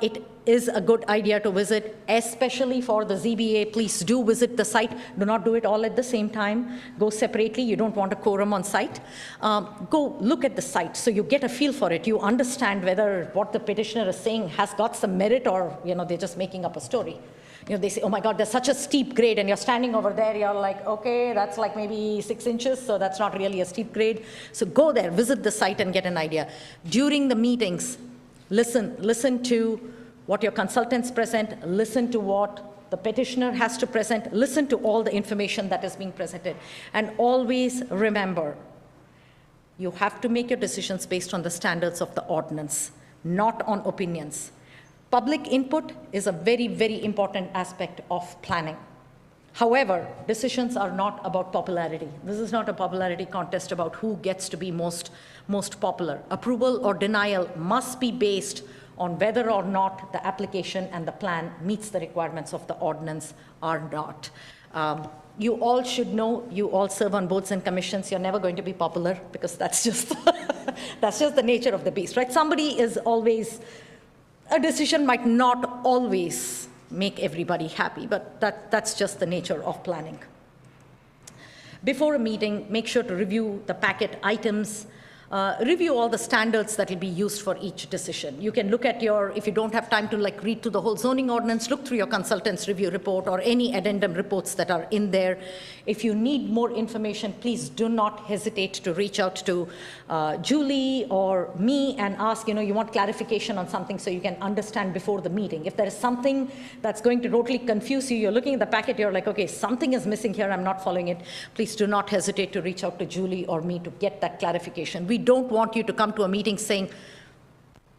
is a good idea to visit, especially for the ZBA. Please do visit the site. Do not do it all at the same time. Go separately. You don't want a quorum on site. Go look at the site so you get a feel for it. You understand whether what the petitioner is saying has got some merit or they're just making up a story. They say, oh my God, there's such a steep grade, and you're standing over there, you're like, okay, that's like maybe 6 inches, so that's not really a steep grade. So go there, visit the site and get an idea. During the meetings, listen to what your consultants present, listen to what the petitioner has to present, listen to all the information that is being presented. And always remember, you have to make your decisions based on the standards of the ordinance, not on opinions. Public input is a very, very important aspect of planning. However, decisions are not about popularity. This is not a popularity contest about who gets to be most popular. Approval or denial must be based on whether or not the application and the plan meets the requirements of the ordinance or not. You all should know, you all serve on boards and commissions, you're never going to be popular because that's just, that's just the nature of the beast, right? A decision might not always make everybody happy, but that's just the nature of planning. Before a meeting, make sure to review the packet items, review all the standards that will be used for each decision. You can look at if you don't have time to read through the whole zoning ordinance, look through your consultant's review report or any addendum reports that are in there. If you need more information, please do not hesitate to reach out to Julie or me and ask, you want clarification on something so you can understand before the meeting. If there is something that's going to totally confuse you, you're looking at the packet, you're like, okay, something is missing here, I'm not following it. Please do not hesitate to reach out to Julie or me to get that clarification. We don't want you to come to a meeting saying,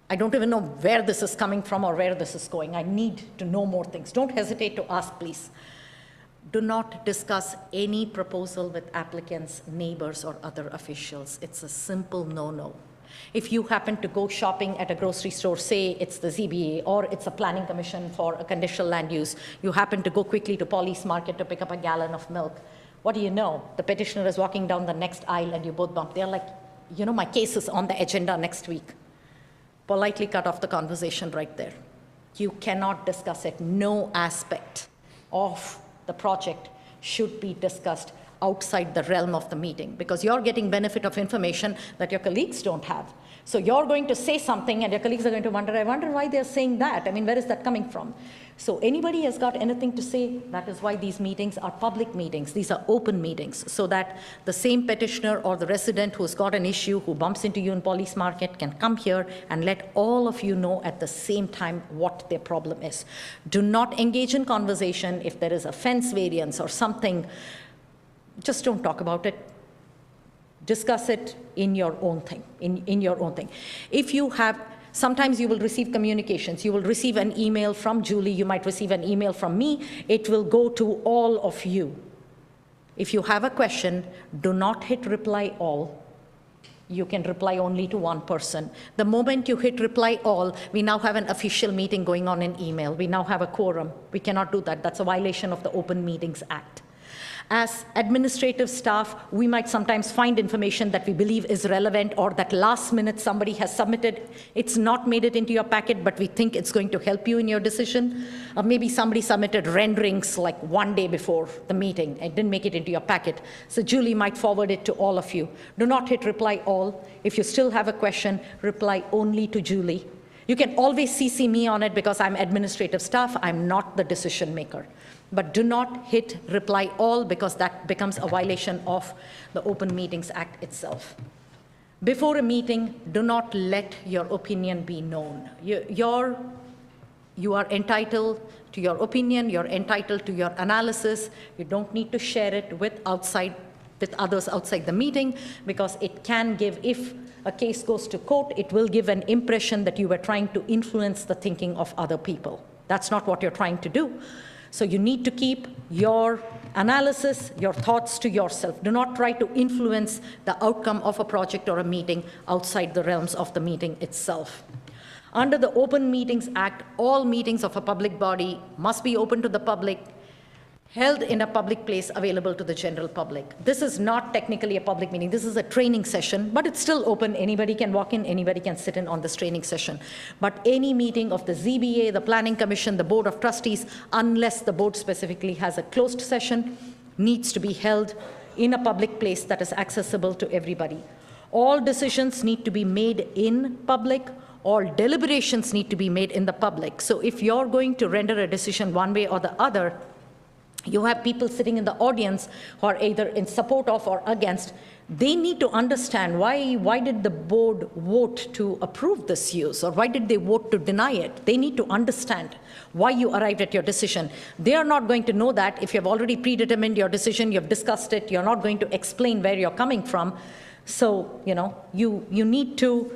I don't even know where this is coming from or where this is going. I need to know more things. Don't hesitate to ask, please. Do not discuss any proposal with applicants, neighbors, or other officials. It's a simple no-no. If you happen to go shopping at a grocery store, say it's the ZBA or it's a planning commission for a conditional land use, you happen to go quickly to Polly's Market to pick up a gallon of milk. What do you know? The petitioner is walking down the next aisle and you both bump. They're like, my case is on the agenda next week. Politely cut off the conversation right there. You cannot discuss it. No aspect of the project should be discussed outside the realm of the meeting because you're getting benefit of information that your colleagues don't have. So you're going to say something and your colleagues are going to wonder, I wonder why they're saying that. I mean, where is that coming from? So anybody has got anything to say, that is why these meetings are public meetings. These are open meetings so that the same petitioner or the resident who's got an issue, who bumps into you in Polly's Market can come here and let all of you know at the same time what their problem is. Do not engage in conversation. If there is a fence variance or something, just don't talk about it. Discuss it in your own thing, in your own thing. If you have, sometimes you will receive communications. You will receive an email from Julie. You might receive an email from me. It will go to all of you. If you have a question, do not hit reply all. You can reply only to one person. The moment you hit reply all, we now have an official meeting going on in email. We now have a quorum. We cannot do that. That's a violation of the Open Meetings Act. As administrative staff, we might sometimes find information that we believe is relevant or that last minute somebody has submitted. It's not made it into your packet, but we think it's going to help you in your decision. Or maybe somebody submitted renderings like one day before the meeting and didn't make it into your packet. So Julie might forward it to all of you. Do not hit reply all. If you still have a question, reply only to Julie. You can always CC me on it because I'm administrative staff. I'm not the decision maker. But do not hit reply all because that becomes a violation of the Open Meetings Act itself. Before a meeting, do not let your opinion be known. You are entitled to your opinion, you're entitled to your analysis. You don't need to share it with others outside the meeting because it can give, if a case goes to court, it will give an impression that you were trying to influence the thinking of other people. That's not what you're trying to do. So you need to keep your analysis, your thoughts to yourself. Do not try to influence the outcome of a project or a meeting outside the realms of the meeting itself. Under the Open Meetings Act, all meetings of a public body must be open to the public. held in a public place available to the general public. This is not technically a public meeting. This is a training session, but it's still open. Anybody can walk in, anybody can sit in on this training session. But any meeting of the ZBA, the Planning Commission, the Board of Trustees, unless the board specifically has a closed session, needs to be held in a public place that is accessible to everybody. All decisions need to be made in public. All deliberations need to be made in the public. So if you're going to render a decision one way or the other, you have people sitting in the audience who are either in support of or against. They need to understand why did the board vote to approve this use, or why did they vote to deny it? They need to understand why you arrived at your decision. They are not going to know that if you've already predetermined your decision, you've discussed it, you're not going to explain where you're coming from. So, you need to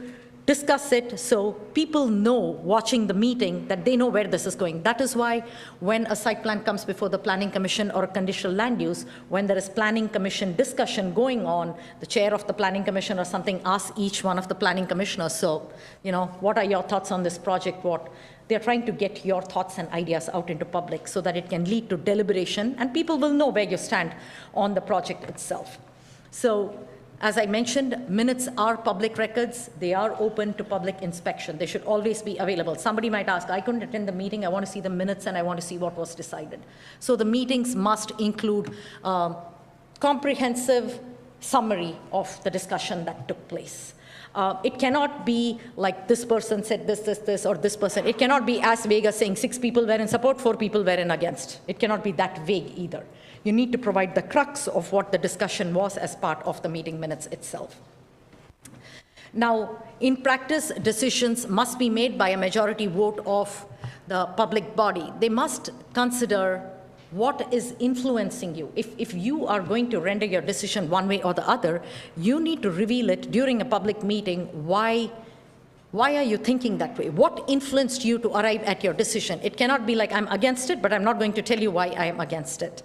discuss it so people know watching the meeting that they know where this is going. That is why when a site plan comes before the Planning Commission or a conditional land use, when there is Planning Commission discussion going on, the chair of the Planning Commission or something asks each one of the planning commissioners, so, what are your thoughts on this project? They're trying to get your thoughts and ideas out into public so that it can lead to deliberation and people will know where you stand on the project itself. So, as I mentioned, minutes are public records. They are open to public inspection. They should always be available. Somebody might ask, I couldn't attend the meeting. I want to see the minutes and I want to see what was decided. So the meetings must include comprehensive summary of the discussion that took place. It cannot be like this person said this, or this person. It cannot be as vague as saying 6 people were in support, 4 people were in against. It cannot be that vague either. You need to provide the crux of what the discussion was as part of the meeting minutes itself. Now, in practice, decisions must be made by a majority vote of the public body. They must consider what is influencing you. If you are going to render your decision one way or the other, you need to reveal it during a public meeting. Why are you thinking that way? What influenced you to arrive at your decision? It cannot be like, I'm against it, but I'm not going to tell you why I am against it.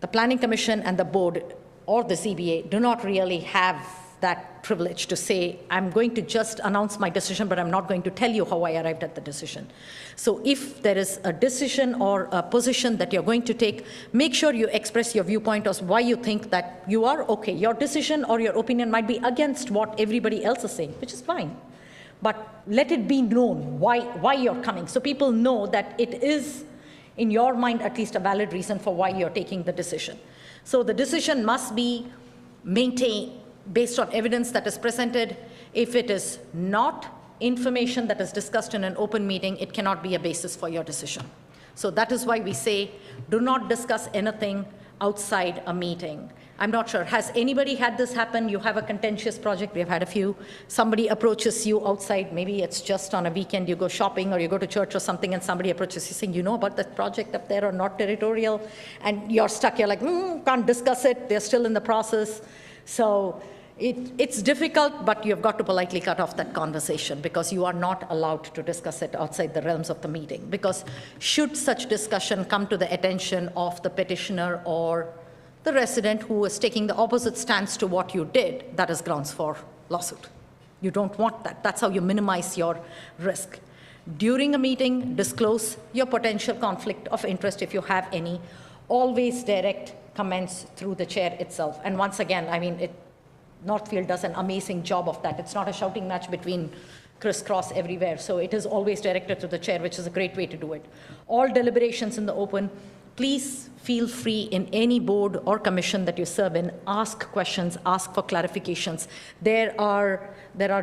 The Planning Commission and the board or the ZBA do not really have that privilege to say, I'm going to just announce my decision, but I'm not going to tell you how I arrived at the decision. So if there is a decision or a position that you're going to take, make sure you express your viewpoint as why you think that you are okay. Your decision or your opinion might be against what everybody else is saying, which is fine. But let it be known why you're coming, so people know that it is, in your mind, at least a valid reason for why you're taking the decision. So the decision must be maintained based on evidence that is presented. If it is not information that is discussed in an open meeting, it cannot be a basis for your decision. So that is why we say, do not discuss anything outside a meeting. I'm not sure, has anybody had this happen? You have a contentious project, we have had a few. Somebody approaches you outside, maybe it's just on a weekend, you go shopping or you go to church or something, and somebody approaches you saying, you know about that project up there or not territorial? And you're stuck, you're like, can't discuss it, they're still in the process. So it's difficult, but you've got to politely cut off that conversation because you are not allowed to discuss it outside the realms of the meeting. Because should such discussion come to the attention of the petitioner or the resident who is taking the opposite stance to what you did, that is grounds for lawsuit. You don't want that. That's how you minimize your risk. During a meeting, disclose your potential conflict of interest if you have any. Always direct comments through the chair itself. And once again, I mean, Northfield does an amazing job of that. It's not a shouting match between crisscross everywhere. So it is always directed to the chair, which is a great way to do it. All deliberations in the open. Please feel free in any board or commission that you serve in, ask questions, ask for clarifications. There are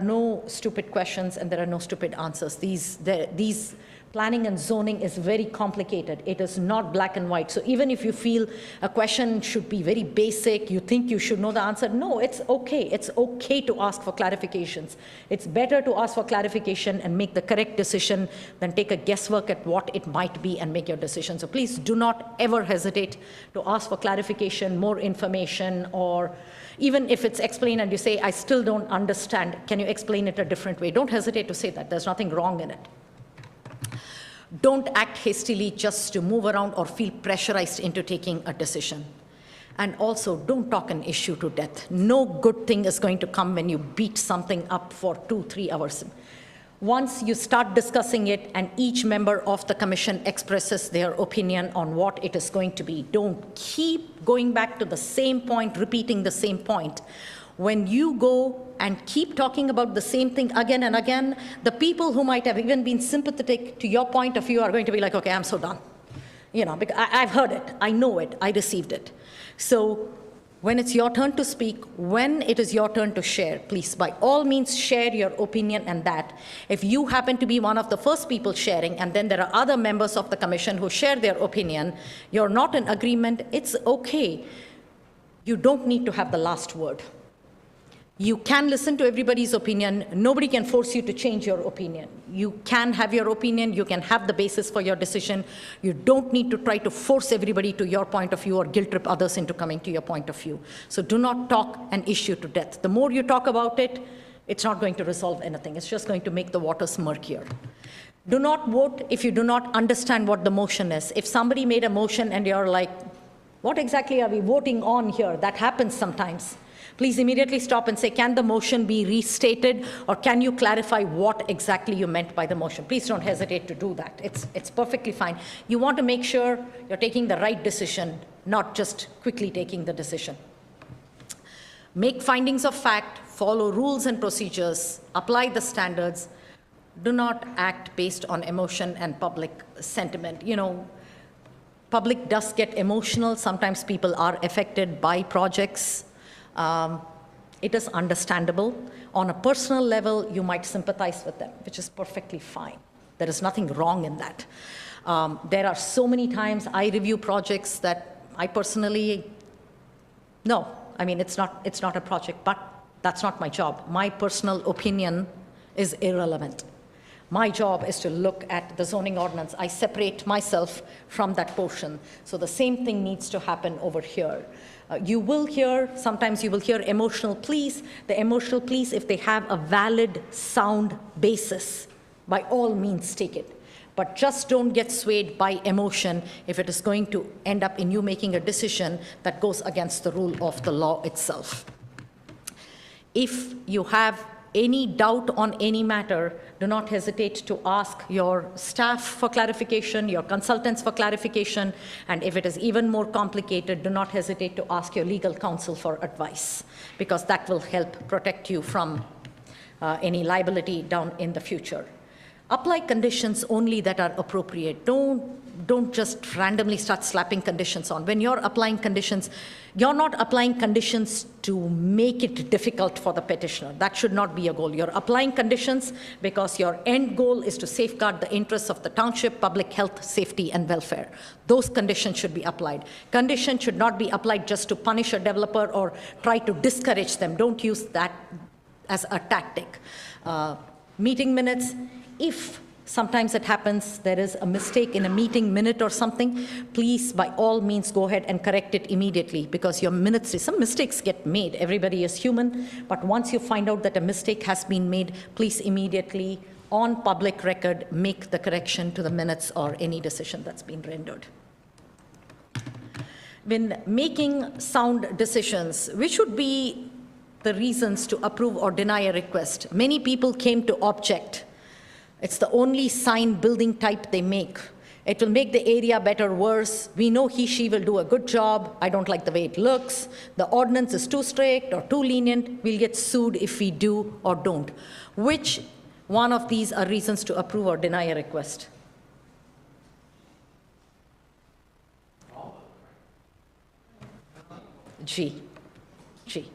no stupid questions and there are no stupid answers. These planning and zoning is very complicated. It is not black and white. So even if you feel a question should be very basic, you think you should know the answer, no, it's okay. It's okay to ask for clarifications. It's better to ask for clarification and make the correct decision than take a guesswork at what it might be and make your decision. So please do not ever hesitate to ask for clarification, more information, or even if it's explained and you say, I still don't understand, can you explain it a different way? Don't hesitate to say that. There's nothing wrong in it. Don't act hastily just to move around or feel pressurized into taking a decision. And also, don't talk an issue to death. No good thing is going to come when you beat something up for 2-3 hours. Once you start discussing it and each member of the commission expresses their opinion on what it is going to be, don't keep going back to the same point, repeating the same point. When you go and keep talking about the same thing again and again, the people who might have even been sympathetic to your point of view are going to be like, okay, I'm so done. You know, because I've heard it, I know it, I received it. So when it's your turn to speak, when it is your turn to share, please, by all means, share your opinion and that. If you happen to be one of the first people sharing, and then there are other members of the commission who share their opinion, you're not in agreement, it's okay. You don't need to have the last word. You can listen to everybody's opinion. Nobody can force you to change your opinion. You can have your opinion. You can have the basis for your decision. You don't need to try to force everybody to your point of view or guilt trip others into coming to your point of view. So do not talk an issue to death. The more you talk about it, it's not going to resolve anything. It's just going to make the waters murkier. Do not vote if you do not understand what the motion is. If somebody made a motion and you're like, what exactly are we voting on here? That happens sometimes. Please immediately stop and say, can the motion be restated, or can you clarify what exactly you meant by the motion? Please don't hesitate to do that. It's perfectly fine. You want to make sure you're taking the right decision, not just quickly taking the decision. Make findings of fact, follow rules and procedures, apply the standards. Do not act based on emotion and public sentiment. You know, public does get emotional. Sometimes people are affected by projects. It is understandable. On a personal level, you might sympathize with them, which is perfectly fine. There is nothing wrong in that. There are so many times I review projects that I personally, no, I mean, it's not a project, but that's not my job. My personal opinion is irrelevant. My job is to look at the zoning ordinance. I separate myself from that portion. So the same thing needs to happen over here. Sometimes you will hear emotional pleas. The emotional pleas, if they have a valid, sound basis, by all means take it. But just don't get swayed by emotion if it is going to end up in you making a decision that goes against the rule of the law itself. If you have any doubt on any matter, do not hesitate to ask your staff for clarification, your consultants for clarification, and if it is even more complicated, do not hesitate to ask your legal counsel for advice, because that will help protect you from any liability down in the future. Apply conditions only that are appropriate. Don't just randomly start slapping conditions on. When you're applying conditions, you're not applying conditions to make it difficult for the petitioner. That should not be a goal. You're applying conditions because your end goal is to safeguard the interests of the township, public health, safety, and welfare. Those conditions should be applied. Conditions should not be applied just to punish a developer or try to discourage them. Don't use that as a tactic. Meeting minutes, if sometimes it happens, there is a mistake in a meeting minute or something, please, by all means, go ahead and correct it immediately, because your minutes, some mistakes get made. Everybody is human, but once you find out that a mistake has been made, please immediately, on public record, make the correction to the minutes or any decision that's been rendered. When making sound decisions, which would be the reasons to approve or deny a request? Many people came to object. It's the only sign building type they make. It will make the area better, worse. We know he, she will do a good job. I don't like the way it looks. The ordinance is too strict or too lenient. We'll get sued if we do or don't. Which one of these are reasons to approve or deny a request? G. G.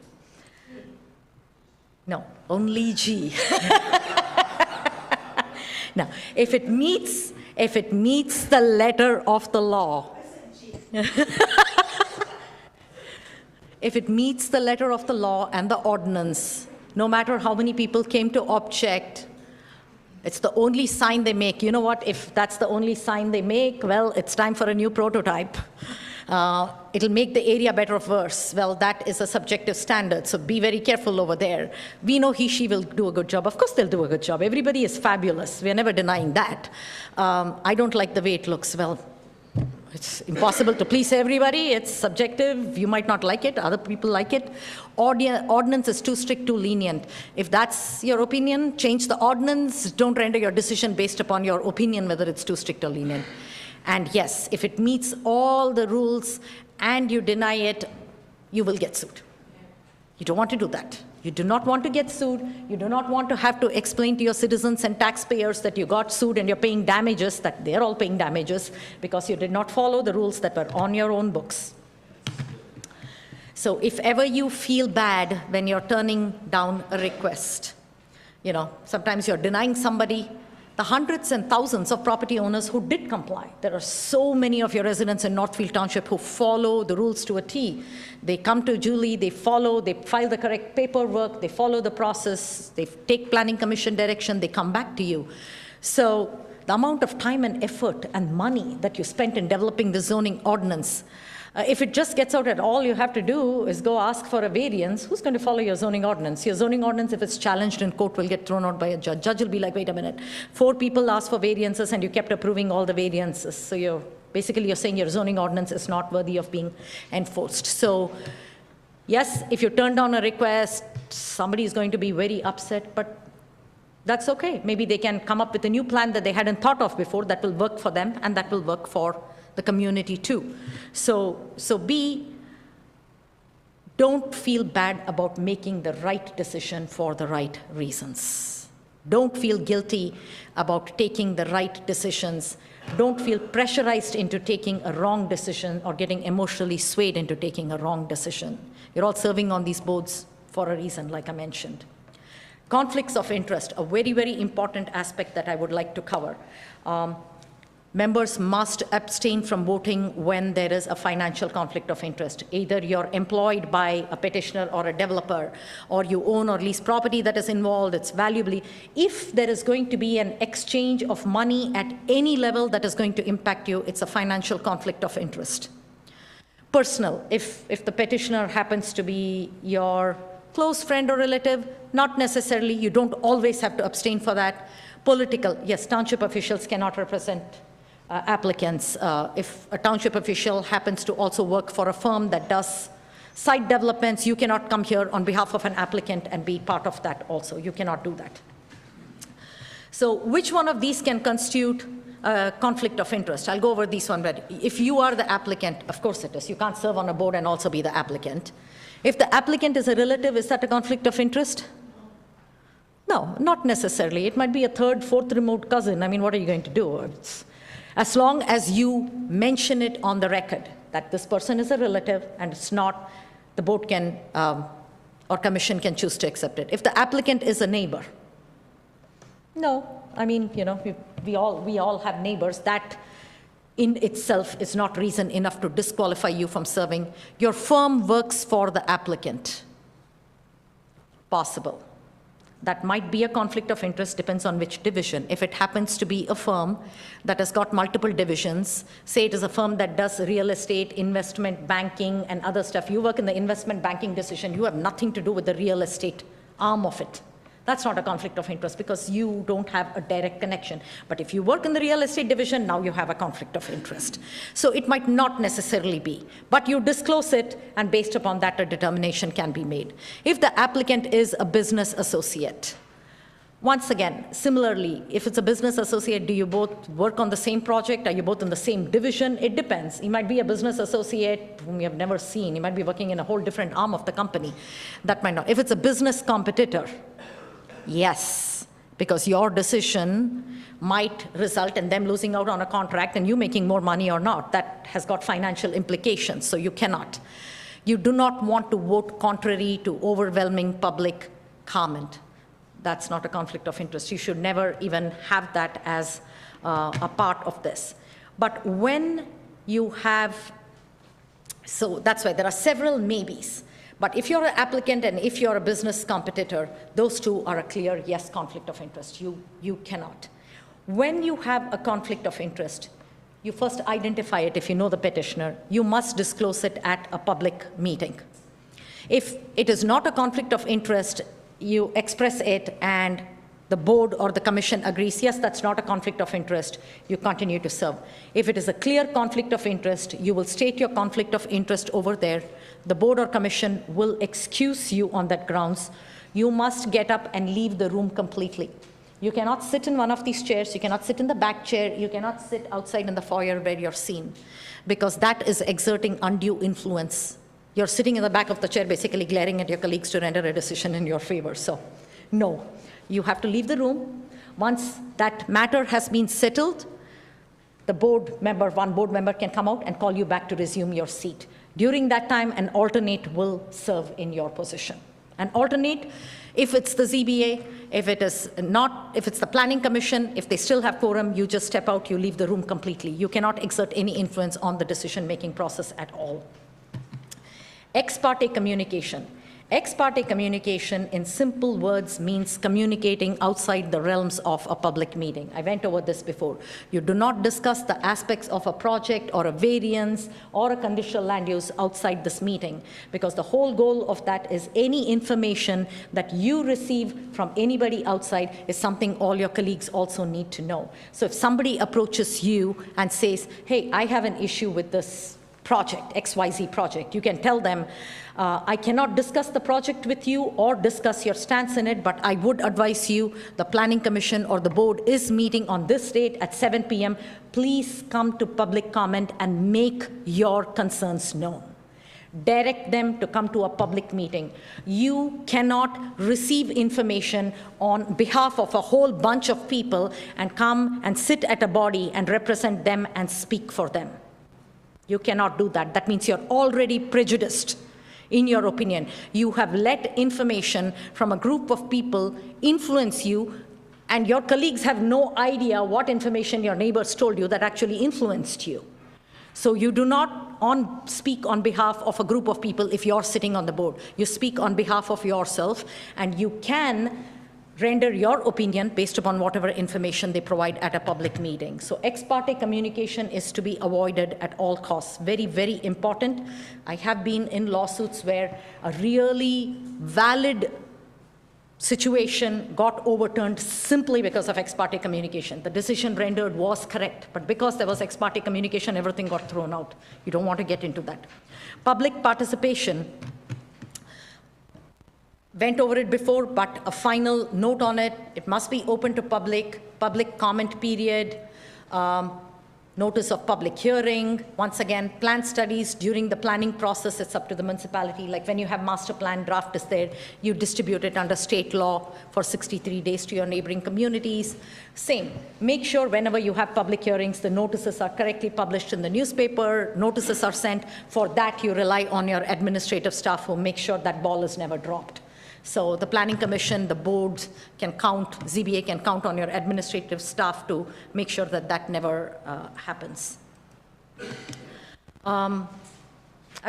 No, only G. Now, if it meets the letter of the law, if it meets the letter of the law and the ordinance, no matter how many people came to object, it's the only sign they make. You know what? If that's the only sign they make, well, it's time for a new prototype. It'll make the area better or worse. Well, that is a subjective standard, so be very careful over there. We know he, she will do a good job. Of course they'll do a good job. Everybody is fabulous. We're never denying that. I don't like the way it looks. Well, it's impossible to please everybody. It's subjective. You might not like it. Other people like it. Ordinance is too strict, too lenient. If that's your opinion, change the ordinance. Don't render your decision based upon your opinion whether it's too strict or lenient. And yes, if it meets all the rules and you deny it, you will get sued. You don't want to do that. You do not want to get sued. You do not want to have to explain to your citizens and taxpayers that you got sued and you're paying damages, that they're all paying damages because you did not follow the rules that were on your own books. So if ever you feel bad when you're turning down a request, sometimes you're denying somebody, the hundreds and thousands of property owners who did comply. There are so many of your residents in Northfield Township who follow the rules to a T. They come to Julie, they follow, they file the correct paperwork, they follow the process, they take planning commission direction, they come back to you. So the amount of time and effort and money that you spent in developing the zoning ordinance, if it just gets out at all you have to do is go ask for a variance, who's going to follow your zoning ordinance? Your zoning ordinance, if it's challenged in court, will get thrown out by a judge. Judge will be like, wait a minute, 4 people asked for variances and you kept approving all the variances. So you're saying your zoning ordinance is not worthy of being enforced. So yes, if you turn down a request, somebody is going to be very upset, but that's okay. Maybe they can come up with a new plan that they hadn't thought of before that will work for them and that will work for the community too. So don't feel bad about making the right decision for the right reasons. Don't feel guilty about taking the right decisions. Don't feel pressurized into taking a wrong decision or getting emotionally swayed into taking a wrong decision. You're all serving on these boards for a reason, like I mentioned. Conflicts of interest, a very, very important aspect that I would like to cover. Members must abstain from voting when there is a financial conflict of interest. Either you're employed by a petitioner or a developer, or you own or lease property that is involved, it's valuably. If there is going to be an exchange of money at any level that is going to impact you, it's a financial conflict of interest. Personal, if the petitioner happens to be your close friend or relative, not necessarily, you don't always have to abstain for that. Political, yes, township officials cannot represent applicants. If a township official happens to also work for a firm that does site developments, you cannot come here on behalf of an applicant and be part of that also. You cannot do that. So which one of these can constitute a conflict of interest? I'll go over this one. But if you are the applicant, of course it is. You can't serve on a board and also be the applicant. If the applicant is a relative, is that a conflict of interest? No, not necessarily. It might be a third, fourth remote cousin. I mean, what are you going to do? As long as you mention it on the record that this person is a relative and it's not, the board can or commission can choose to accept it. If the applicant is a neighbor, no. I mean, we all have neighbors. That in itself is not reason enough to disqualify you from serving. Your firm works for the applicant. Possible. That might be a conflict of interest, depends on which division. If it happens to be a firm that has got multiple divisions, say it is a firm that does real estate, investment banking, and other stuff. You work in the investment banking division, you have nothing to do with the real estate arm of it. That's not a conflict of interest because you don't have a direct connection. But if you work in the real estate division, now you have a conflict of interest. So it might not necessarily be, but you disclose it, and based upon that, a determination can be made. If the applicant is a business associate, once again, similarly, if it's a business associate, do you both work on the same project? Are you both in the same division? It depends. He might be a business associate whom you have never seen. He might be working in a whole different arm of the company. That might not. If it's a business competitor, yes, because your decision might result in them losing out on a contract and you making more money or not. That has got financial implications, so you cannot. You do not want to vote contrary to overwhelming public comment. That's not a conflict of interest. You should never even have that as a part of this. But when you have, so that's why there are several maybes. But if you're an applicant and if you're a business competitor, those two are a clear yes conflict of interest. You cannot. When you have a conflict of interest, you first identify it if you know the petitioner. You must disclose it at a public meeting. If it is not a conflict of interest, you express it and the board or the commission agrees, yes, that's not a conflict of interest, you continue to serve. If it is a clear conflict of interest, you will state your conflict of interest over there. The board or commission will excuse you on that grounds. You must get up and leave the room completely. You cannot sit in one of these chairs, you cannot sit in the back chair, you cannot sit outside in the foyer where you're seen, because that is exerting undue influence. You're sitting in the back of the chair, basically glaring at your colleagues to render a decision in your favor. So, no, you have to leave the room. Once that matter has been settled, the one board member can come out and call you back to resume your seat. During that time, an alternate will serve in your position. An alternate, if it's the ZBA, if it's the Planning Commission, if they still have quorum, you just step out, you leave the room completely. You cannot exert any influence on the decision-making process at all. Ex parte communication. Ex parte communication, in simple words, means communicating outside the realms of a public meeting. I went over this before. You do not discuss the aspects of a project or a variance or a conditional land use outside this meeting, because the whole goal of that is any information that you receive from anybody outside is something all your colleagues also need to know. So if somebody approaches you and says, hey, I have an issue with this project, XYZ project, you can tell them, I cannot discuss the project with you or discuss your stance in it, but I would advise you, the Planning Commission or the board is meeting on this date at 7 p.m. Please come to public comment and make your concerns known. Direct them to come to a public meeting. You cannot receive information on behalf of a whole bunch of people and come and sit at a body and represent them and speak for them. You cannot do that. That means you're already prejudiced in your opinion. You have let information from a group of people influence you, and your colleagues have no idea what information your neighbors told you that actually influenced you. So you do not speak on behalf of a group of people if you're sitting on the board. You speak on behalf of yourself, and you can render your opinion based upon whatever information they provide at a public meeting. So ex parte communication is to be avoided at all costs. Very, very important. I have been in lawsuits where a really valid situation got overturned simply because of ex parte communication. The decision rendered was correct, but because there was ex parte communication, everything got thrown out. You don't want to get into that. Public participation. Went over it before, but a final note on it. It must be open to public comment period, notice of public hearing. Once again, plan studies during the planning process, it's up to the municipality. Like when you have master plan draft is there, you distribute it under state law for 63 days to your neighboring communities. Same, make sure whenever you have public hearings, the notices are correctly published in the newspaper, notices are sent. For that, you rely on your administrative staff who make sure that ball is never dropped. So the Planning Commission, the boards can count, ZBA can count on your administrative staff to make sure that that never happens. I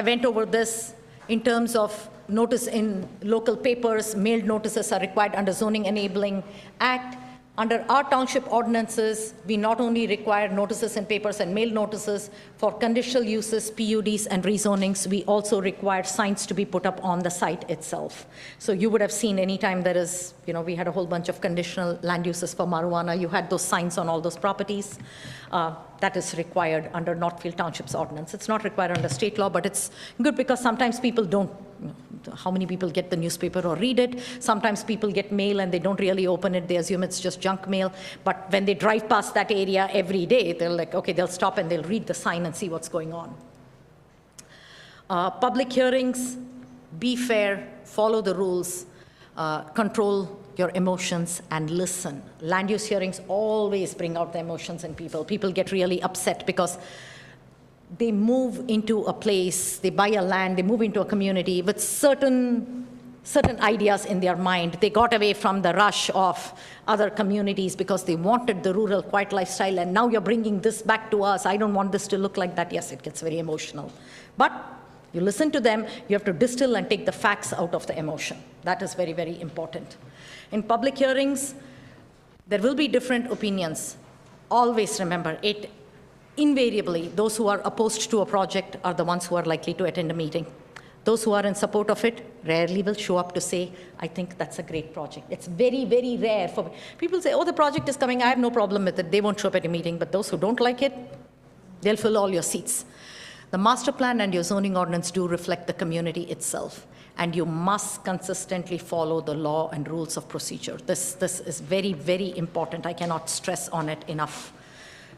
went over this in terms of notice in local papers. Mailed notices are required under Zoning Enabling Act. Under our township ordinances, we not only require notices in papers and mail notices for conditional uses, PUDs, and rezonings, we also require signs to be put up on the site itself. So you would have seen anytime there is, we had a whole bunch of conditional land uses for marijuana, you had those signs on all those properties. That is required under Northfield Township's ordinance. It's not required under state law, but it's good because sometimes people don't, how many people get the newspaper or read it? Sometimes people get mail and they don't really open it. They assume it's just junk mail. But when they drive past that area every day, they're like, okay, they'll stop and they'll read the sign and see what's going on. Public hearings, be fair, follow the rules, control your emotions, and listen. Land use hearings always bring out the emotions in people. People get really upset because they move into a place, they buy a land, they move into a community with certain ideas in their mind. They got away from the rush of other communities because they wanted the rural quiet lifestyle, and now you're bringing this back to us. I don't want this to look like that. Yes, it gets very emotional. But you listen to them, you have to distill and take the facts out of the emotion. That is very, very important. In public hearings, there will be different opinions. Always remember, invariably, those who are opposed to a project are the ones who are likely to attend a meeting. Those who are in support of it rarely will show up to say, I think that's a great project. It's very, very rare for people say, oh, the project is coming, I have no problem with it. They won't show up at a meeting, but those who don't like it, they'll fill all your seats. The master plan and your zoning ordinance do reflect the community itself, and you must consistently follow the law and rules of procedure. This is very, very important. I cannot stress on it enough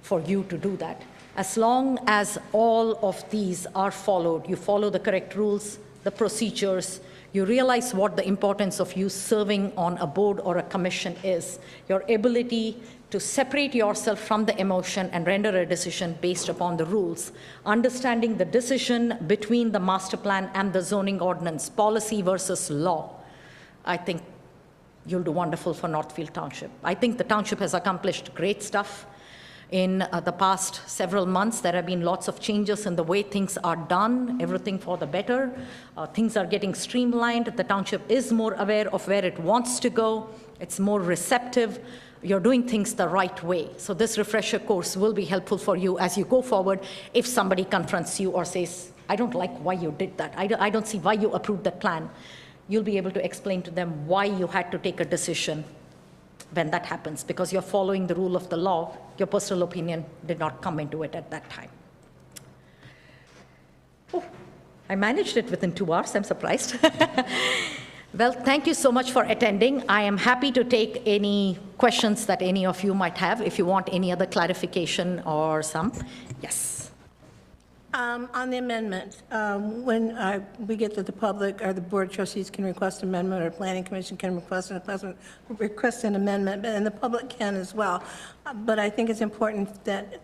for you to do that. As long as all of these are followed, you follow the correct rules, the procedures, you realize what the importance of you serving on a board or a commission is, your ability to separate yourself from the emotion and render a decision based upon the rules, understanding the decision between the master plan and the zoning ordinance, policy versus law. I think you'll do wonderful for Northfield Township. I think the township has accomplished great stuff. In the past several months, there have been lots of changes in the way things are done, everything for the better. Things are getting streamlined. The township is more aware of where it wants to go. It's more receptive. You're doing things the right way. So this refresher course will be helpful for you as you go forward. If somebody confronts you or says, I don't like why you did that, I don't see why you approved that plan, you'll be able to explain to them why you had to take a decision when that happens, because you're following the rule of the law. Your personal opinion did not come into it at that time. Oh, I managed it within 2 hours. I'm surprised. Well, thank you so much for attending. I am happy to take any questions that any of you might have, if you want any other clarification or some. Yes. On the amendment, when we get that the public or the board of trustees can request amendment, or planning commission can request an amendment, and the public can as well. But I think it's important that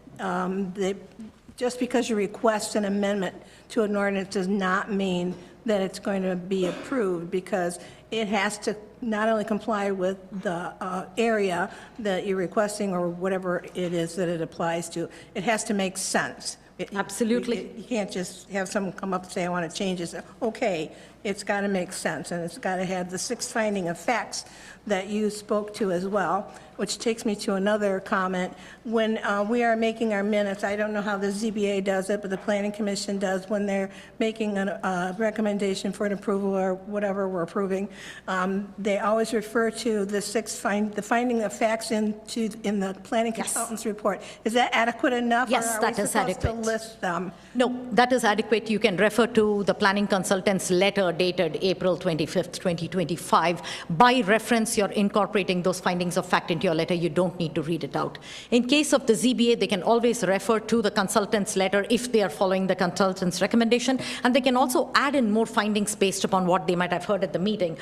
just because you request an amendment to an ordinance does not mean that it's going to be approved, because it has to not only comply with the area that you're requesting or whatever it is that it applies to, it has to make sense. Absolutely. You can't just have someone come up and say, I want to change this. Okay, it's got to make sense, and it's got to have the 6 finding of facts that you spoke to as well, which takes me to another comment. When we are making our minutes, I don't know how the ZBA does it, but the Planning Commission does when they're making a recommendation for an approval or whatever we're approving. They always refer to the the finding of facts in the planning consultant's report. Is that adequate enough? Yes, that is adequate. To list them? No, that is adequate. You can refer to the planning consultant's letter dated April 25th, 2025. By reference, you're incorporating those findings of fact into your letter. You don't need to read it out. In case of the ZBA, they can always refer to the consultant's letter if they are following the consultant's recommendation, and they can also add in more findings based upon what they might have heard at the meeting.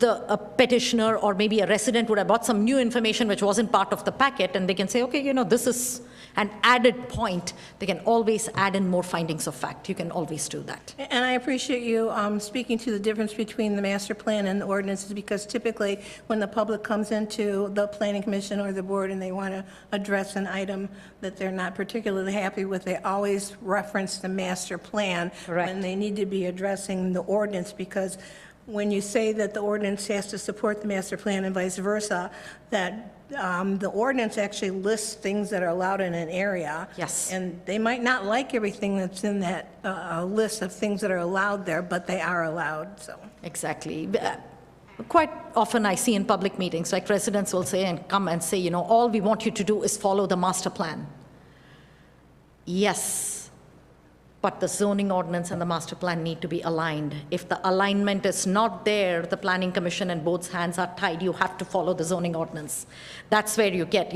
A petitioner or maybe a resident would have brought some new information which wasn't part of the packet, and they can say, okay, this is an added point. They can always add in more findings of fact. You can always do that. And I appreciate you speaking to the difference between the master plan and the ordinances, because typically when the public comes into the planning commission or the board and they want to address an item that they're not particularly happy with, they always reference the master plan. Correct. When they need to be addressing the ordinance, because when you say that the ordinance has to support the master plan and vice versa, that the ordinance actually lists things that are allowed in an area. Yes. And they might not like everything that's in that list of things that are allowed there, but they are allowed, so. Exactly. Quite often I see in public meetings, like residents will say and come and say, all we want you to do is follow the master plan. Yes. But the zoning ordinance and the master plan need to be aligned. If the alignment is not there, the planning commission and board's hands are tied. You have to follow the zoning ordinance. That's where you get,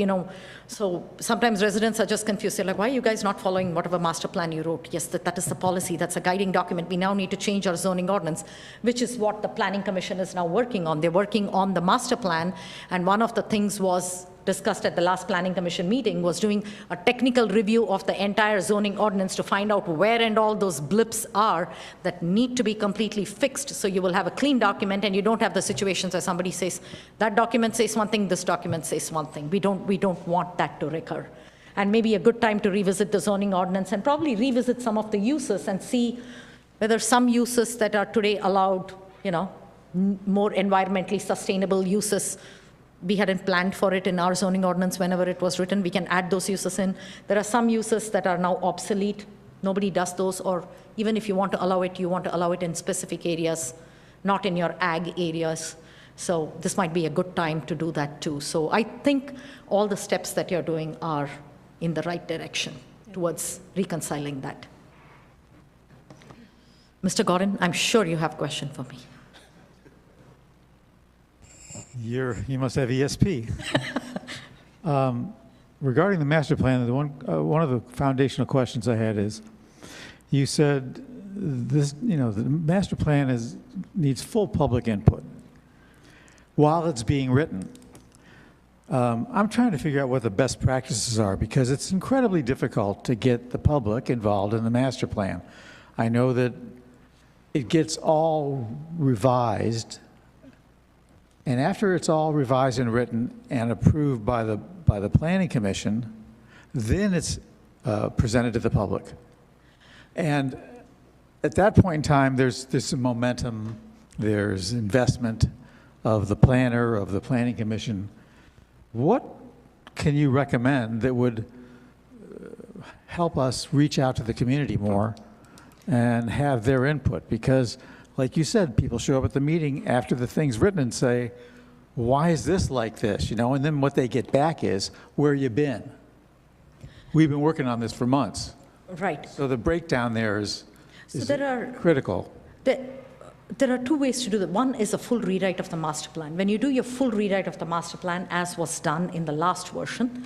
so sometimes residents are just confused. They're like, why are you guys not following whatever master plan you wrote? Yes, that is the policy. That's a guiding document. We now need to change our zoning ordinance, which is what the planning commission is now working on. They're working on the master plan, and one of the things was discussed at the last planning commission meeting was doing a technical review of the entire zoning ordinance to find out where and all those blips are that need to be completely fixed, so you will have a clean document and you don't have the situations where somebody says, that document says one thing, this document says one thing. We don't want that to recur. And maybe a good time to revisit the zoning ordinance and probably revisit some of the uses and see whether some uses that are today allowed, more environmentally sustainable uses, we hadn't planned for it in our zoning ordinance whenever it was written. We can add those uses in. There are some uses that are now obsolete, Nobody does those, or even if you want to allow it, you want to allow it in specific areas, not in your ag areas. So this might be a good time to do that too. So I think all the steps that you're doing are in the right direction towards reconciling that. Mr. Gordon, I'm sure you have a question for me. You must have ESP. Regarding the master plan, one of the foundational questions I had is, you said this, the master plan needs full public input while it's being written. I'm trying to figure out what the best practices are, because it's incredibly difficult to get the public involved in the master plan. I know that it gets all revised, and after it's all revised and written and approved by the Planning Commission, then it's presented to the public. And at that point in time, there's some momentum, there's investment of the planner, of the Planning Commission. What can you recommend that would help us reach out to the community more and have their input? Because, like you said, people show up at the meeting after the thing's written and say, why is this like this? And then what they get back is, where you been? We've been working on this for months. Right. So the breakdown there is critical. There are two ways to do that. One is a full rewrite of the master plan. When you do your full rewrite of the master plan, as was done in the last version,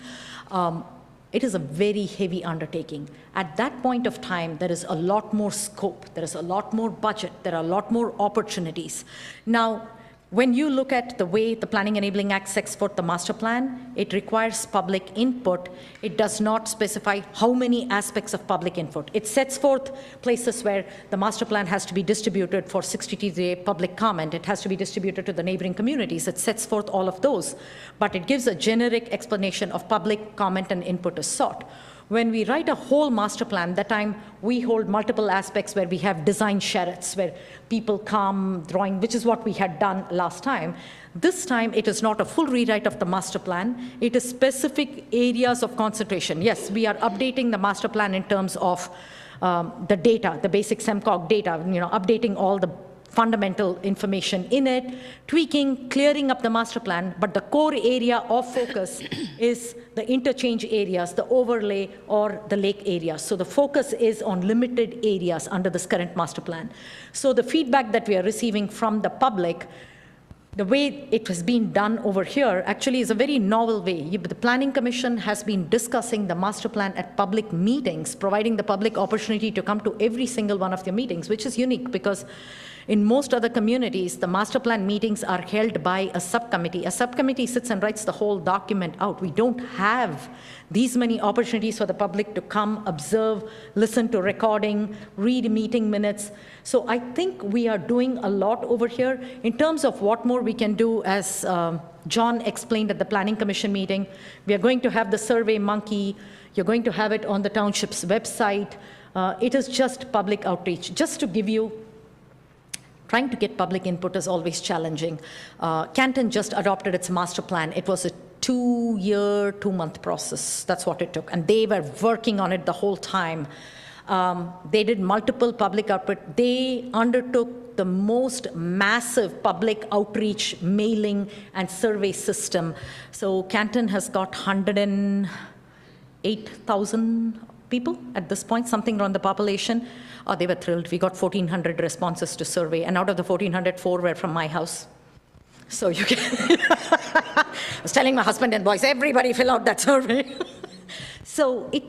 it is a very heavy undertaking. At that point of time, there is a lot more scope, there is a lot more budget, there are a lot more opportunities. Now, when you look at the way the Planning Enabling Act sets forth the master plan, it requires public input. It does not specify how many aspects of public input. It sets forth places where the master plan has to be distributed for 60-day public comment. It has to be distributed to the neighboring communities. It sets forth all of those. But it gives a generic explanation of public comment and input is sought. When we write a whole master plan, that time we hold multiple aspects where we have design charrettes, where people come drawing, which is what we had done last time. This time, it is not a full rewrite of the master plan. It is specific areas of concentration. Yes, we are updating the master plan in terms of the data, the basic SEMCOG data, updating all the fundamental information in it, tweaking, clearing up the master plan, but the core area of focus is the interchange areas, the overlay, or the lake areas. So the focus is on limited areas under this current master plan. So the feedback that we are receiving from the public, the way it has been done over here actually is a very novel way. The Planning Commission has been discussing the master plan at public meetings, providing the public opportunity to come to every single one of their meetings, which is unique because in most other communities, the master plan meetings are held by a subcommittee. A subcommittee sits and writes the whole document out. We don't have these many opportunities for the public to come, observe, listen to recording, read meeting minutes. So I think we are doing a lot over here. In terms of what more we can do, as John explained at the Planning Commission meeting, we are going to have the Survey Monkey. You're going to have it on the township's website. It is just public outreach. Just to give you, trying to get public input is always challenging. Canton just adopted its master plan. It was a 2-year, 2-month process. That's what it took. And they were working on it the whole time. They did multiple public output. They undertook the most massive public outreach, mailing, and survey system. So Canton has got 108,000 people at this point, something around the population. Oh, they were thrilled. We got 1,400 responses to survey, and out of the 1,400, 4 were from my house. So you can, I was telling my husband and boys, everybody fill out that survey. So it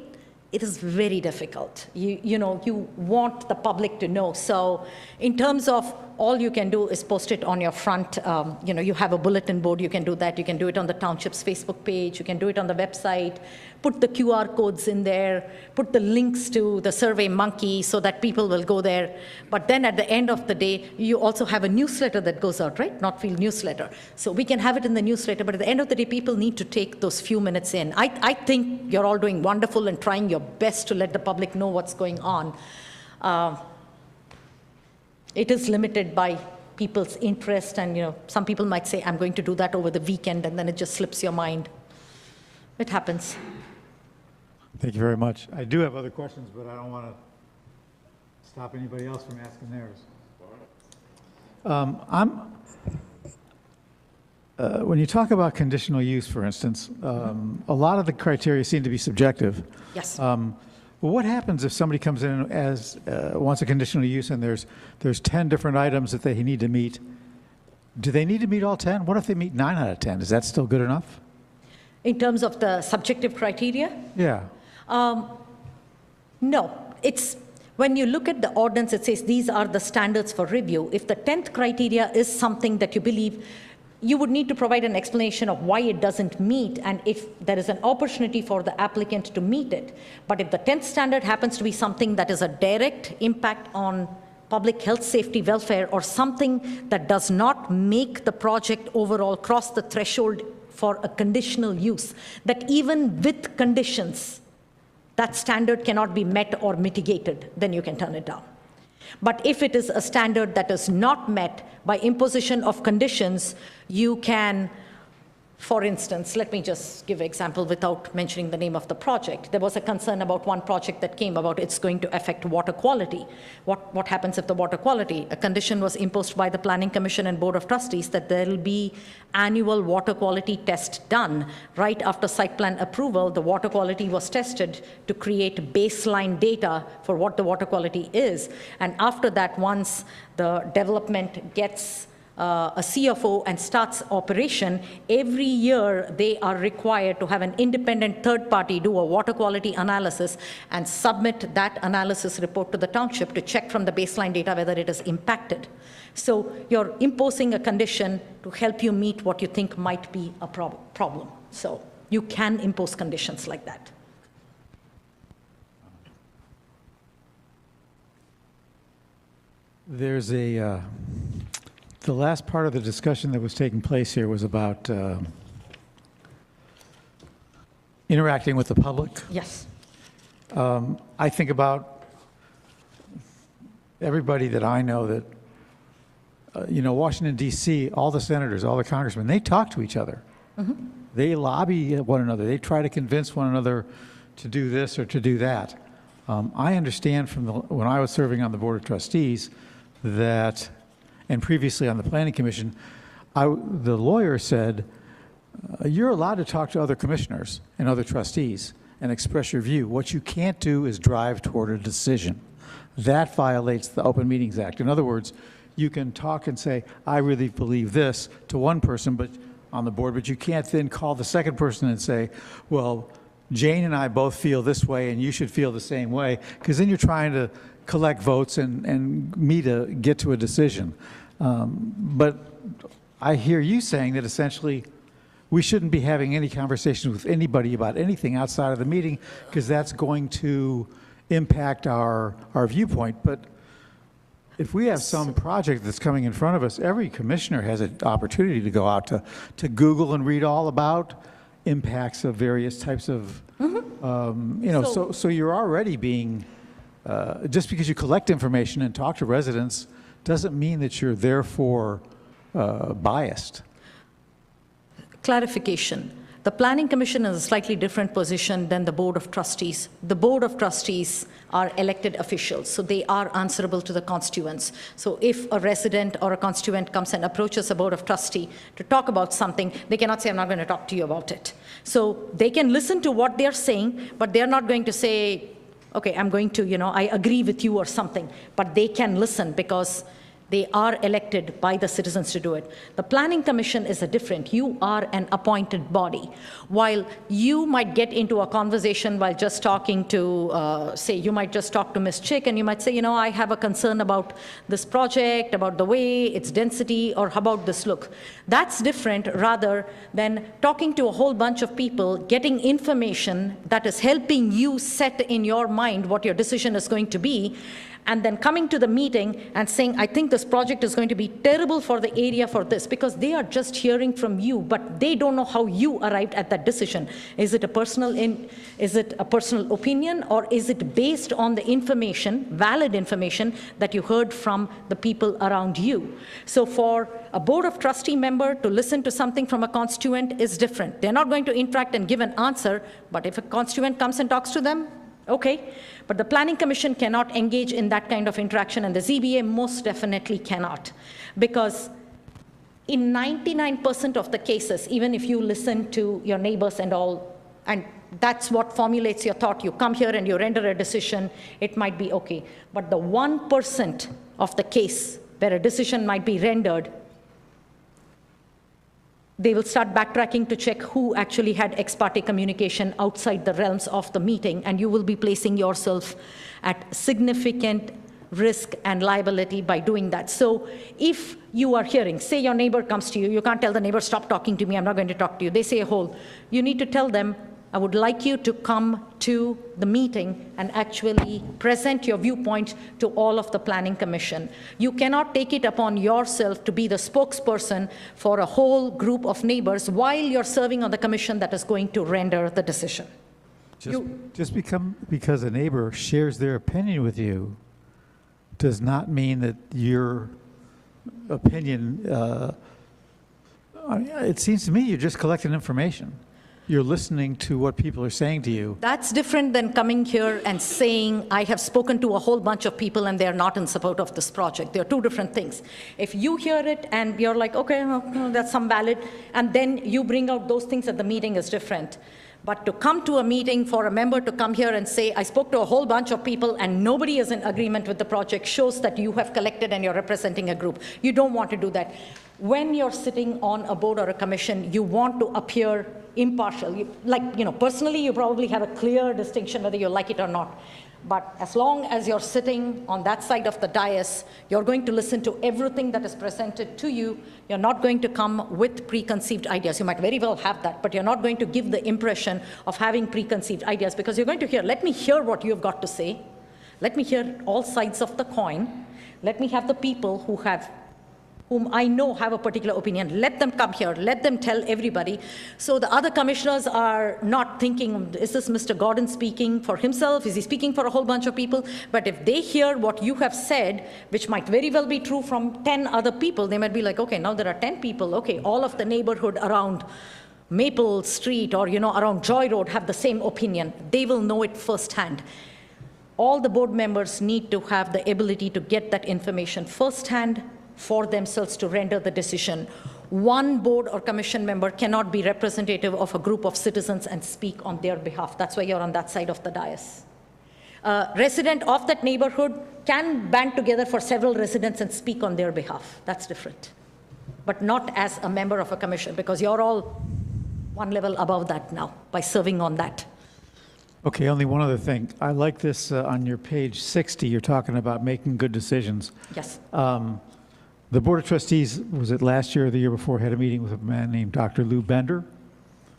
is very difficult. You want the public to know. So in terms of all you can do is post it on your front. You have a bulletin board. You can do that. You can do it on the township's Facebook page. You can do it on the website. Put the QR codes in there. Put the links to the Survey Monkey so that people will go there. But then at the end of the day, you also have a newsletter that goes out, right? Northfield newsletter. So we can have it in the newsletter, but at the end of the day, people need to take those few minutes in. I think you're all doing wonderful and trying your best to let the public know what's going on. It is limited by people's interest, and some people might say, I'm going to do that over the weekend, and then it just slips your mind. It happens. Thank you very much. I do have other questions, but I don't want to Stop anybody else from asking theirs. When you talk about conditional use, for instance, a lot of the criteria seem to be subjective. Yes. What happens if somebody comes in as wants a conditional use and there's 10 different items that they need to meet? Do they need to meet all 10? What if they meet 9 out of 10? Is that still good enough? In terms of the subjective criteria? Yeah. No. It's when you look at the ordinance, it says these are the standards for review. If the 10th criteria is something that you believe, you would need to provide an explanation of why it doesn't meet and if there is an opportunity for the applicant to meet it. But if the 10th standard happens to be something that is a direct impact on public health, safety, welfare, or something that does not make the project overall cross the threshold for a conditional use, that even with conditions, that standard cannot be met or mitigated, then you can turn it down. But if it is a standard that is not met by imposition of conditions, you can, for instance, let me just give an example without mentioning the name of the project. There was a concern about one project that came about it's going to affect water quality. What happens if the water quality? A condition was imposed by the Planning Commission and Board of Trustees that there will be annual water quality test done. Right after site plan approval, the water quality was tested to create baseline data for what the water quality is. And after that, once the development gets a CFO and starts operation, every year they are required to have an independent third party do a water quality analysis and submit that analysis report to the township to check from the baseline data whether it is impacted. So you're imposing a condition to help you meet what you think might be a problem. So you can impose conditions like that. There's the last part of the discussion that was taking place here was about interacting with the public. Yes. I think about everybody that I know that, Washington, D.C., all the senators, all the congressmen, they talk to each other. Mm-hmm. They lobby one another. They try to convince one another to do this or to do that. I understand from when I was serving on the Board of Trustees that, and previously on the Planning Commission, the lawyer said, you're allowed to talk to other commissioners and other trustees and express your view. What you can't do is drive toward a decision. That violates the Open Meetings Act. In other words, you can talk and say, I really believe this to one person but on the board, but you can't then call the second person and say, well, Jane and I both feel this way and you should feel the same way, because then you're trying to collect votes and me to get to a decision. But I hear you saying that essentially we shouldn't be having any conversations with anybody about anything outside of the meeting because that's going to impact our viewpoint. But if we have some project that's coming in front of us, every commissioner has an opportunity to go out to Google and read all about impacts of various types of, so you're already being, just because you collect information and talk to residents doesn't mean that you're therefore biased. Clarification. The Planning Commission is a slightly different position than the Board of Trustees. The Board of Trustees are elected officials, so they are answerable to the constituents. So if a resident or a constituent comes and approaches a Board of Trustee to talk about something, they cannot say, I'm not going to talk to you about it. So they can listen to what they're saying, but they're not going to say, okay, I'm going to, I agree with you or something. But they can listen because they are elected by the citizens to do it. The Planning Commission is different. You are an appointed body. While you might get into a conversation while just talking to, say, you might just talk to Ms. Chick and you might say, I have a concern about this project, about the way, its density, or how about this look. That's different rather than talking to a whole bunch of people, getting information that is helping you set in your mind what your decision is going to be, and then coming to the meeting and saying, I think this project is going to be terrible for the area for this, because they are just hearing from you, but they don't know how you arrived at that decision. Is it a personal opinion, or is it based on the information, valid information, that you heard from the people around you? So for a Board of Trustee member to listen to something from a constituent is different. They're not going to interact and give an answer, but if a constituent comes and talks to them, Okay, but the Planning Commission cannot engage in that kind of interaction, and the ZBA most definitely cannot. Because in 99% of the cases, even if you listen to your neighbors and all, and that's what formulates your thought, you come here and you render a decision, it might be okay. But the 1% of the case where a decision might be rendered, they will start backtracking to check who actually had ex parte communication outside the realms of the meeting, and you will be placing yourself at significant risk and liability by doing that. So if you are hearing, say your neighbor comes to you, you can't tell the neighbor, stop talking to me, I'm not going to talk to you. They say a whole. You need to tell them, I would like you to come to the meeting and actually present your viewpoint to all of the Planning Commission. You cannot take it upon yourself to be the spokesperson for a whole group of neighbors while you're serving on the commission that is going to render the decision. Just because a neighbor shares their opinion with you does not mean that your opinion, it seems to me you're just collecting information. You're listening to what people are saying to you. That's different than coming here and saying, I have spoken to a whole bunch of people and they're not in support of this project. They're two different things. If you hear it and you're like, okay, well, that's some valid, and then you bring out those things at the meeting is different. But to come to a meeting, for a member to come here and say, I spoke to a whole bunch of people and nobody is in agreement with the project, shows that you have collected and you're representing a group. You don't want to do that. When you're sitting on a board or a commission, you want to appear impartial. Personally, you probably have a clear distinction whether you like it or not. But as long as you're sitting on that side of the dais, you're going to listen to everything that is presented to you. You're not going to come with preconceived ideas. You might very well have that, but you're not going to give the impression of having preconceived ideas, because you're going to hear, let me hear what you've got to say. Let me hear all sides of the coin. Let me have the people whom I know have a particular opinion. Let them come here. Let them tell everybody. So the other commissioners are not thinking, is this Mr. Gordon speaking for himself? Is he speaking for a whole bunch of people? But if they hear what you have said, which might very well be true from 10 other people, they might be like, okay, now there are 10 people. Okay, all of the neighborhood around Maple Street or, around Joy Road have the same opinion. They will know it firsthand. All the board members need to have the ability to get that information firsthand for themselves to render the decision. One board or commission member cannot be representative of a group of citizens and speak on their behalf. That's why you're on that side of the dais. A resident of that neighborhood can band together for several residents and speak on their behalf. That's different. But not as a member of a commission, because you're all one level above that now by serving on that. Okay, only one other thing. I like this on your page 60, you're talking about making good decisions. Yes. The Board of Trustees, was it last year or the year before, had a meeting with a man named Dr. Lou Bender,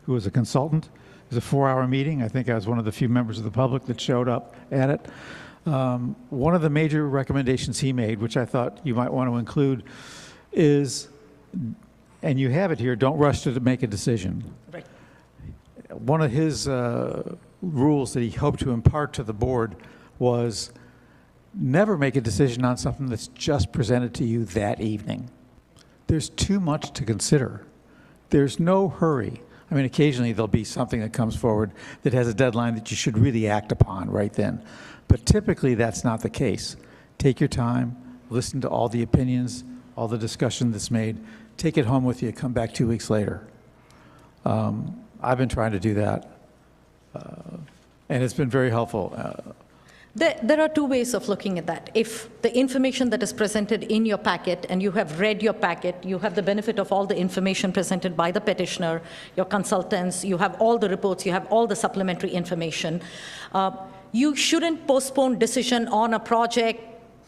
who was a consultant. It was a 4-hour meeting. I think I was one of the few members of the public that showed up at it. One of the major recommendations he made, which I thought you might want to include, is, and you have it here, don't rush to make a decision. Right. One of his rules that he hoped to impart to the board was never make a decision on something that's just presented to you that evening. There's too much to consider. There's no hurry. I mean, occasionally there'll be something that comes forward that has a deadline that you should really act upon right then. But typically that's not the case. Take your time, listen to all the opinions, all the discussion that's made, take it home with you, come back 2 weeks later. I've been trying to do that, and it's been very helpful. There are two ways of looking at that. If the information that is presented in your packet, and you have read your packet, you have the benefit of all the information presented by the petitioner, your consultants, you have all the reports, you have all the supplementary information. You shouldn't postpone decision on a project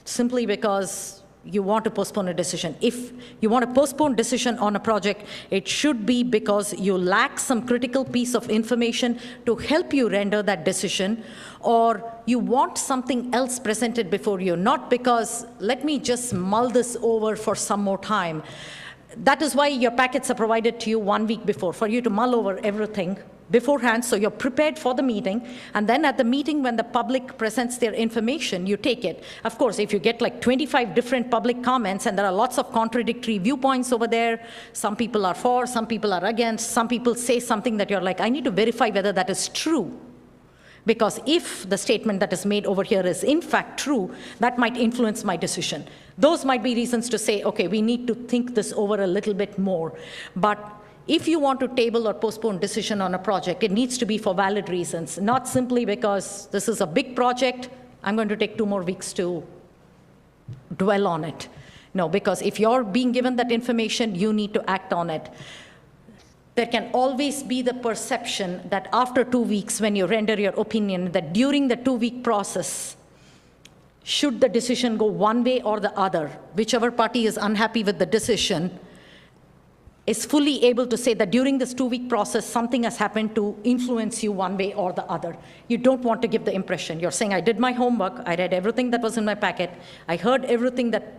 simply because you want to postpone a decision. If you want to postpone decision on a project, it should be because you lack some critical piece of information to help you render that decision, or you want something else presented before you, not because, let me just mull this over for some more time. That is why your packets are provided to you 1 week before, for you to mull over everything beforehand, so you're prepared for the meeting, and then at the meeting when the public presents their information, you take it. Of course, if you get like 25 different public comments and there are lots of contradictory viewpoints over there, some people are for, some people are against, some people say something that you're like, I need to verify whether that is true. Because if the statement that is made over here is in fact true, that might influence my decision. Those might be reasons to say, okay, we need to think this over a little bit more. But if you want to table or postpone decision on a project, it needs to be for valid reasons, not simply because this is a big project, I'm going to take 2 more weeks to dwell on it. No, because if you're being given that information, you need to act on it. There can always be the perception that after 2 weeks, when you render your opinion, that during the 2-week process, should the decision go one way or the other, whichever party is unhappy with the decision is fully able to say that during this 2-week process, something has happened to influence you one way or the other. You don't want to give the impression. You're saying, I did my homework, I read everything that was in my packet, I heard everything that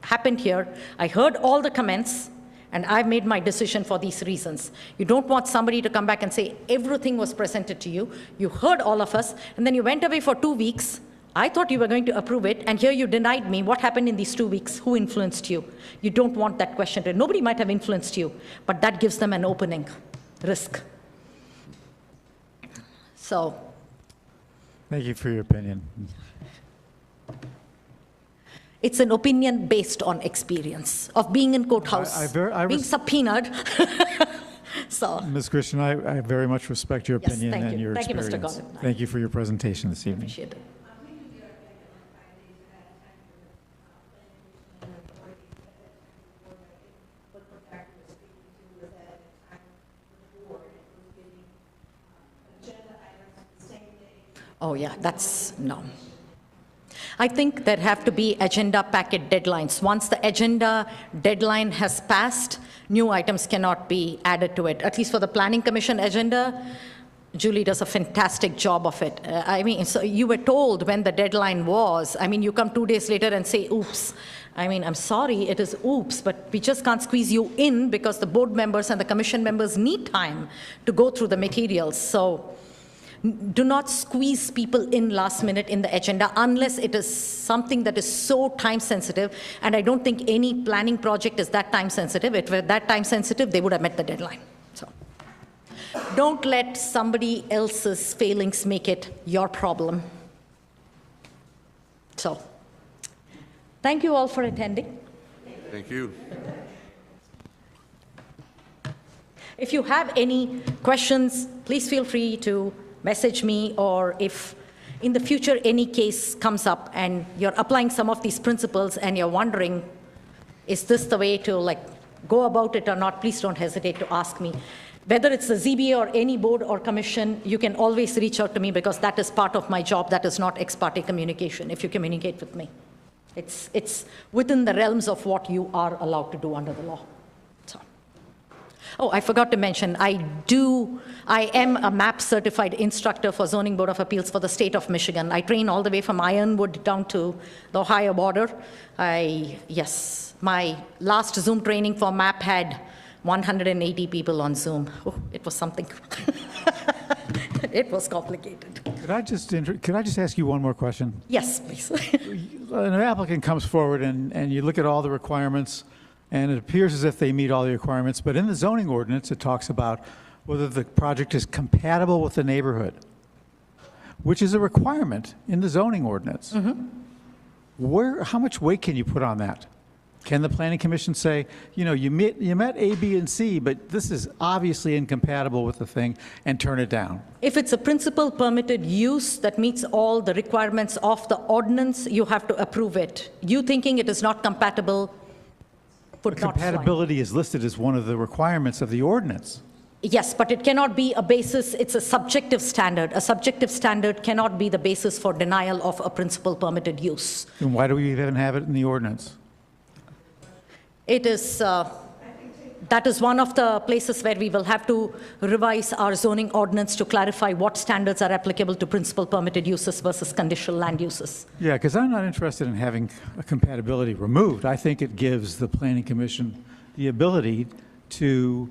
happened here, I heard all the comments, and I've made my decision for these reasons. You don't want somebody to come back and say, everything was presented to you, you heard all of us, and then you went away for 2 weeks. I thought you were going to approve it, and here you denied me. What happened in these 2 weeks? Who influenced you? You don't want that question. Nobody might have influenced you, but that gives them an opening risk. So. Thank you for your opinion. It's an opinion based on experience of being in courthouse, being subpoenaed. So, Ms. Christian, I very much respect your Yes, opinion thank and you. your Thank you, Mr. experience. Gordon. Thank you for your presentation this evening. appreciate it. Oh, yeah, that's, no. I think there have to be agenda packet deadlines. Once the agenda deadline has passed, new items cannot be added to it. At least for the Planning Commission agenda, Julie does a fantastic job of it. I mean, so you were told when the deadline was. I mean, you come 2 days later and say, oops. I mean, I'm sorry, it is oops, but we just can't squeeze you in because the board members and the commission members need time to go through the materials. So do not squeeze people in last minute in the agenda unless it is something that is so time sensitive. And I don't think any planning project is that time sensitive. If it were that time sensitive, they would have met the deadline. So don't let somebody else's failings make it your problem. So thank you all for attending. Thank you. If you have any questions, please feel free to message me, or if in the future any case comes up and you're applying some of these principles and you're wondering, is this the way to like go about it or not, please don't hesitate to ask me. Whether it's the ZBA or any board or commission, you can always reach out to me because that is part of my job. That is not ex parte communication if you communicate with me. It's within the realms of what you are allowed to do under the law. Oh, I forgot to mention, I am a MAP certified instructor for Zoning Board of Appeals for the state of Michigan. I train all the way from Ironwood down to the Ohio border. Yes, my last Zoom training for MAP had 180 people on Zoom. Oh, it was something. It was complicated. Could I just ask you one more question? Yes, please. An applicant comes forward and you look at all the requirements, and it appears as if they meet all the requirements, but in the zoning ordinance, it talks about whether the project is compatible with the neighborhood, which is a requirement in the zoning ordinance. Mm-hmm. How much weight can you put on that? Can the Planning Commission say, you know, you met A, B, and C, but this is obviously incompatible with the thing, and turn it down? If it's a principal permitted use that meets all the requirements of the ordinance, you have to approve it. You thinking it is not compatible, compatibility is listed as one of the requirements of the ordinance. Yes, but it cannot be a basis. It's a subjective standard. A subjective standard cannot be the basis for denial of a principal permitted use. Then why do we even have it in the ordinance? It is, that is one of the places where we will have to revise our zoning ordinance to clarify what standards are applicable to principal permitted uses versus conditional land uses. Yeah, because I'm not interested in having a compatibility removed. I think it gives the Planning Commission the ability to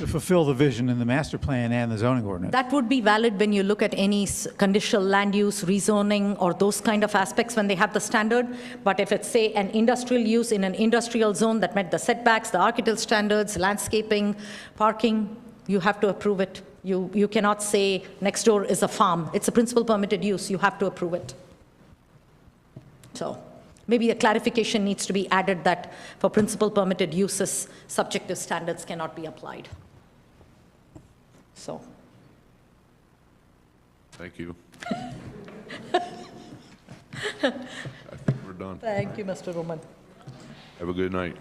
fulfill the vision in the master plan and the zoning ordinance. That would be valid when you look at any conditional land use, rezoning, or those kind of aspects when they have the standard. But if it's, say, an industrial use in an industrial zone that met the setbacks, the architectural standards, landscaping, parking, you have to approve it You cannot say next door is a farm. It's a principal permitted use. You have to approve it. So maybe a clarification needs to be added that for principal permitted uses, subjective standards cannot be applied. So. Thank you. I think we're done. Thank you, Mr. Roman. Have a good night.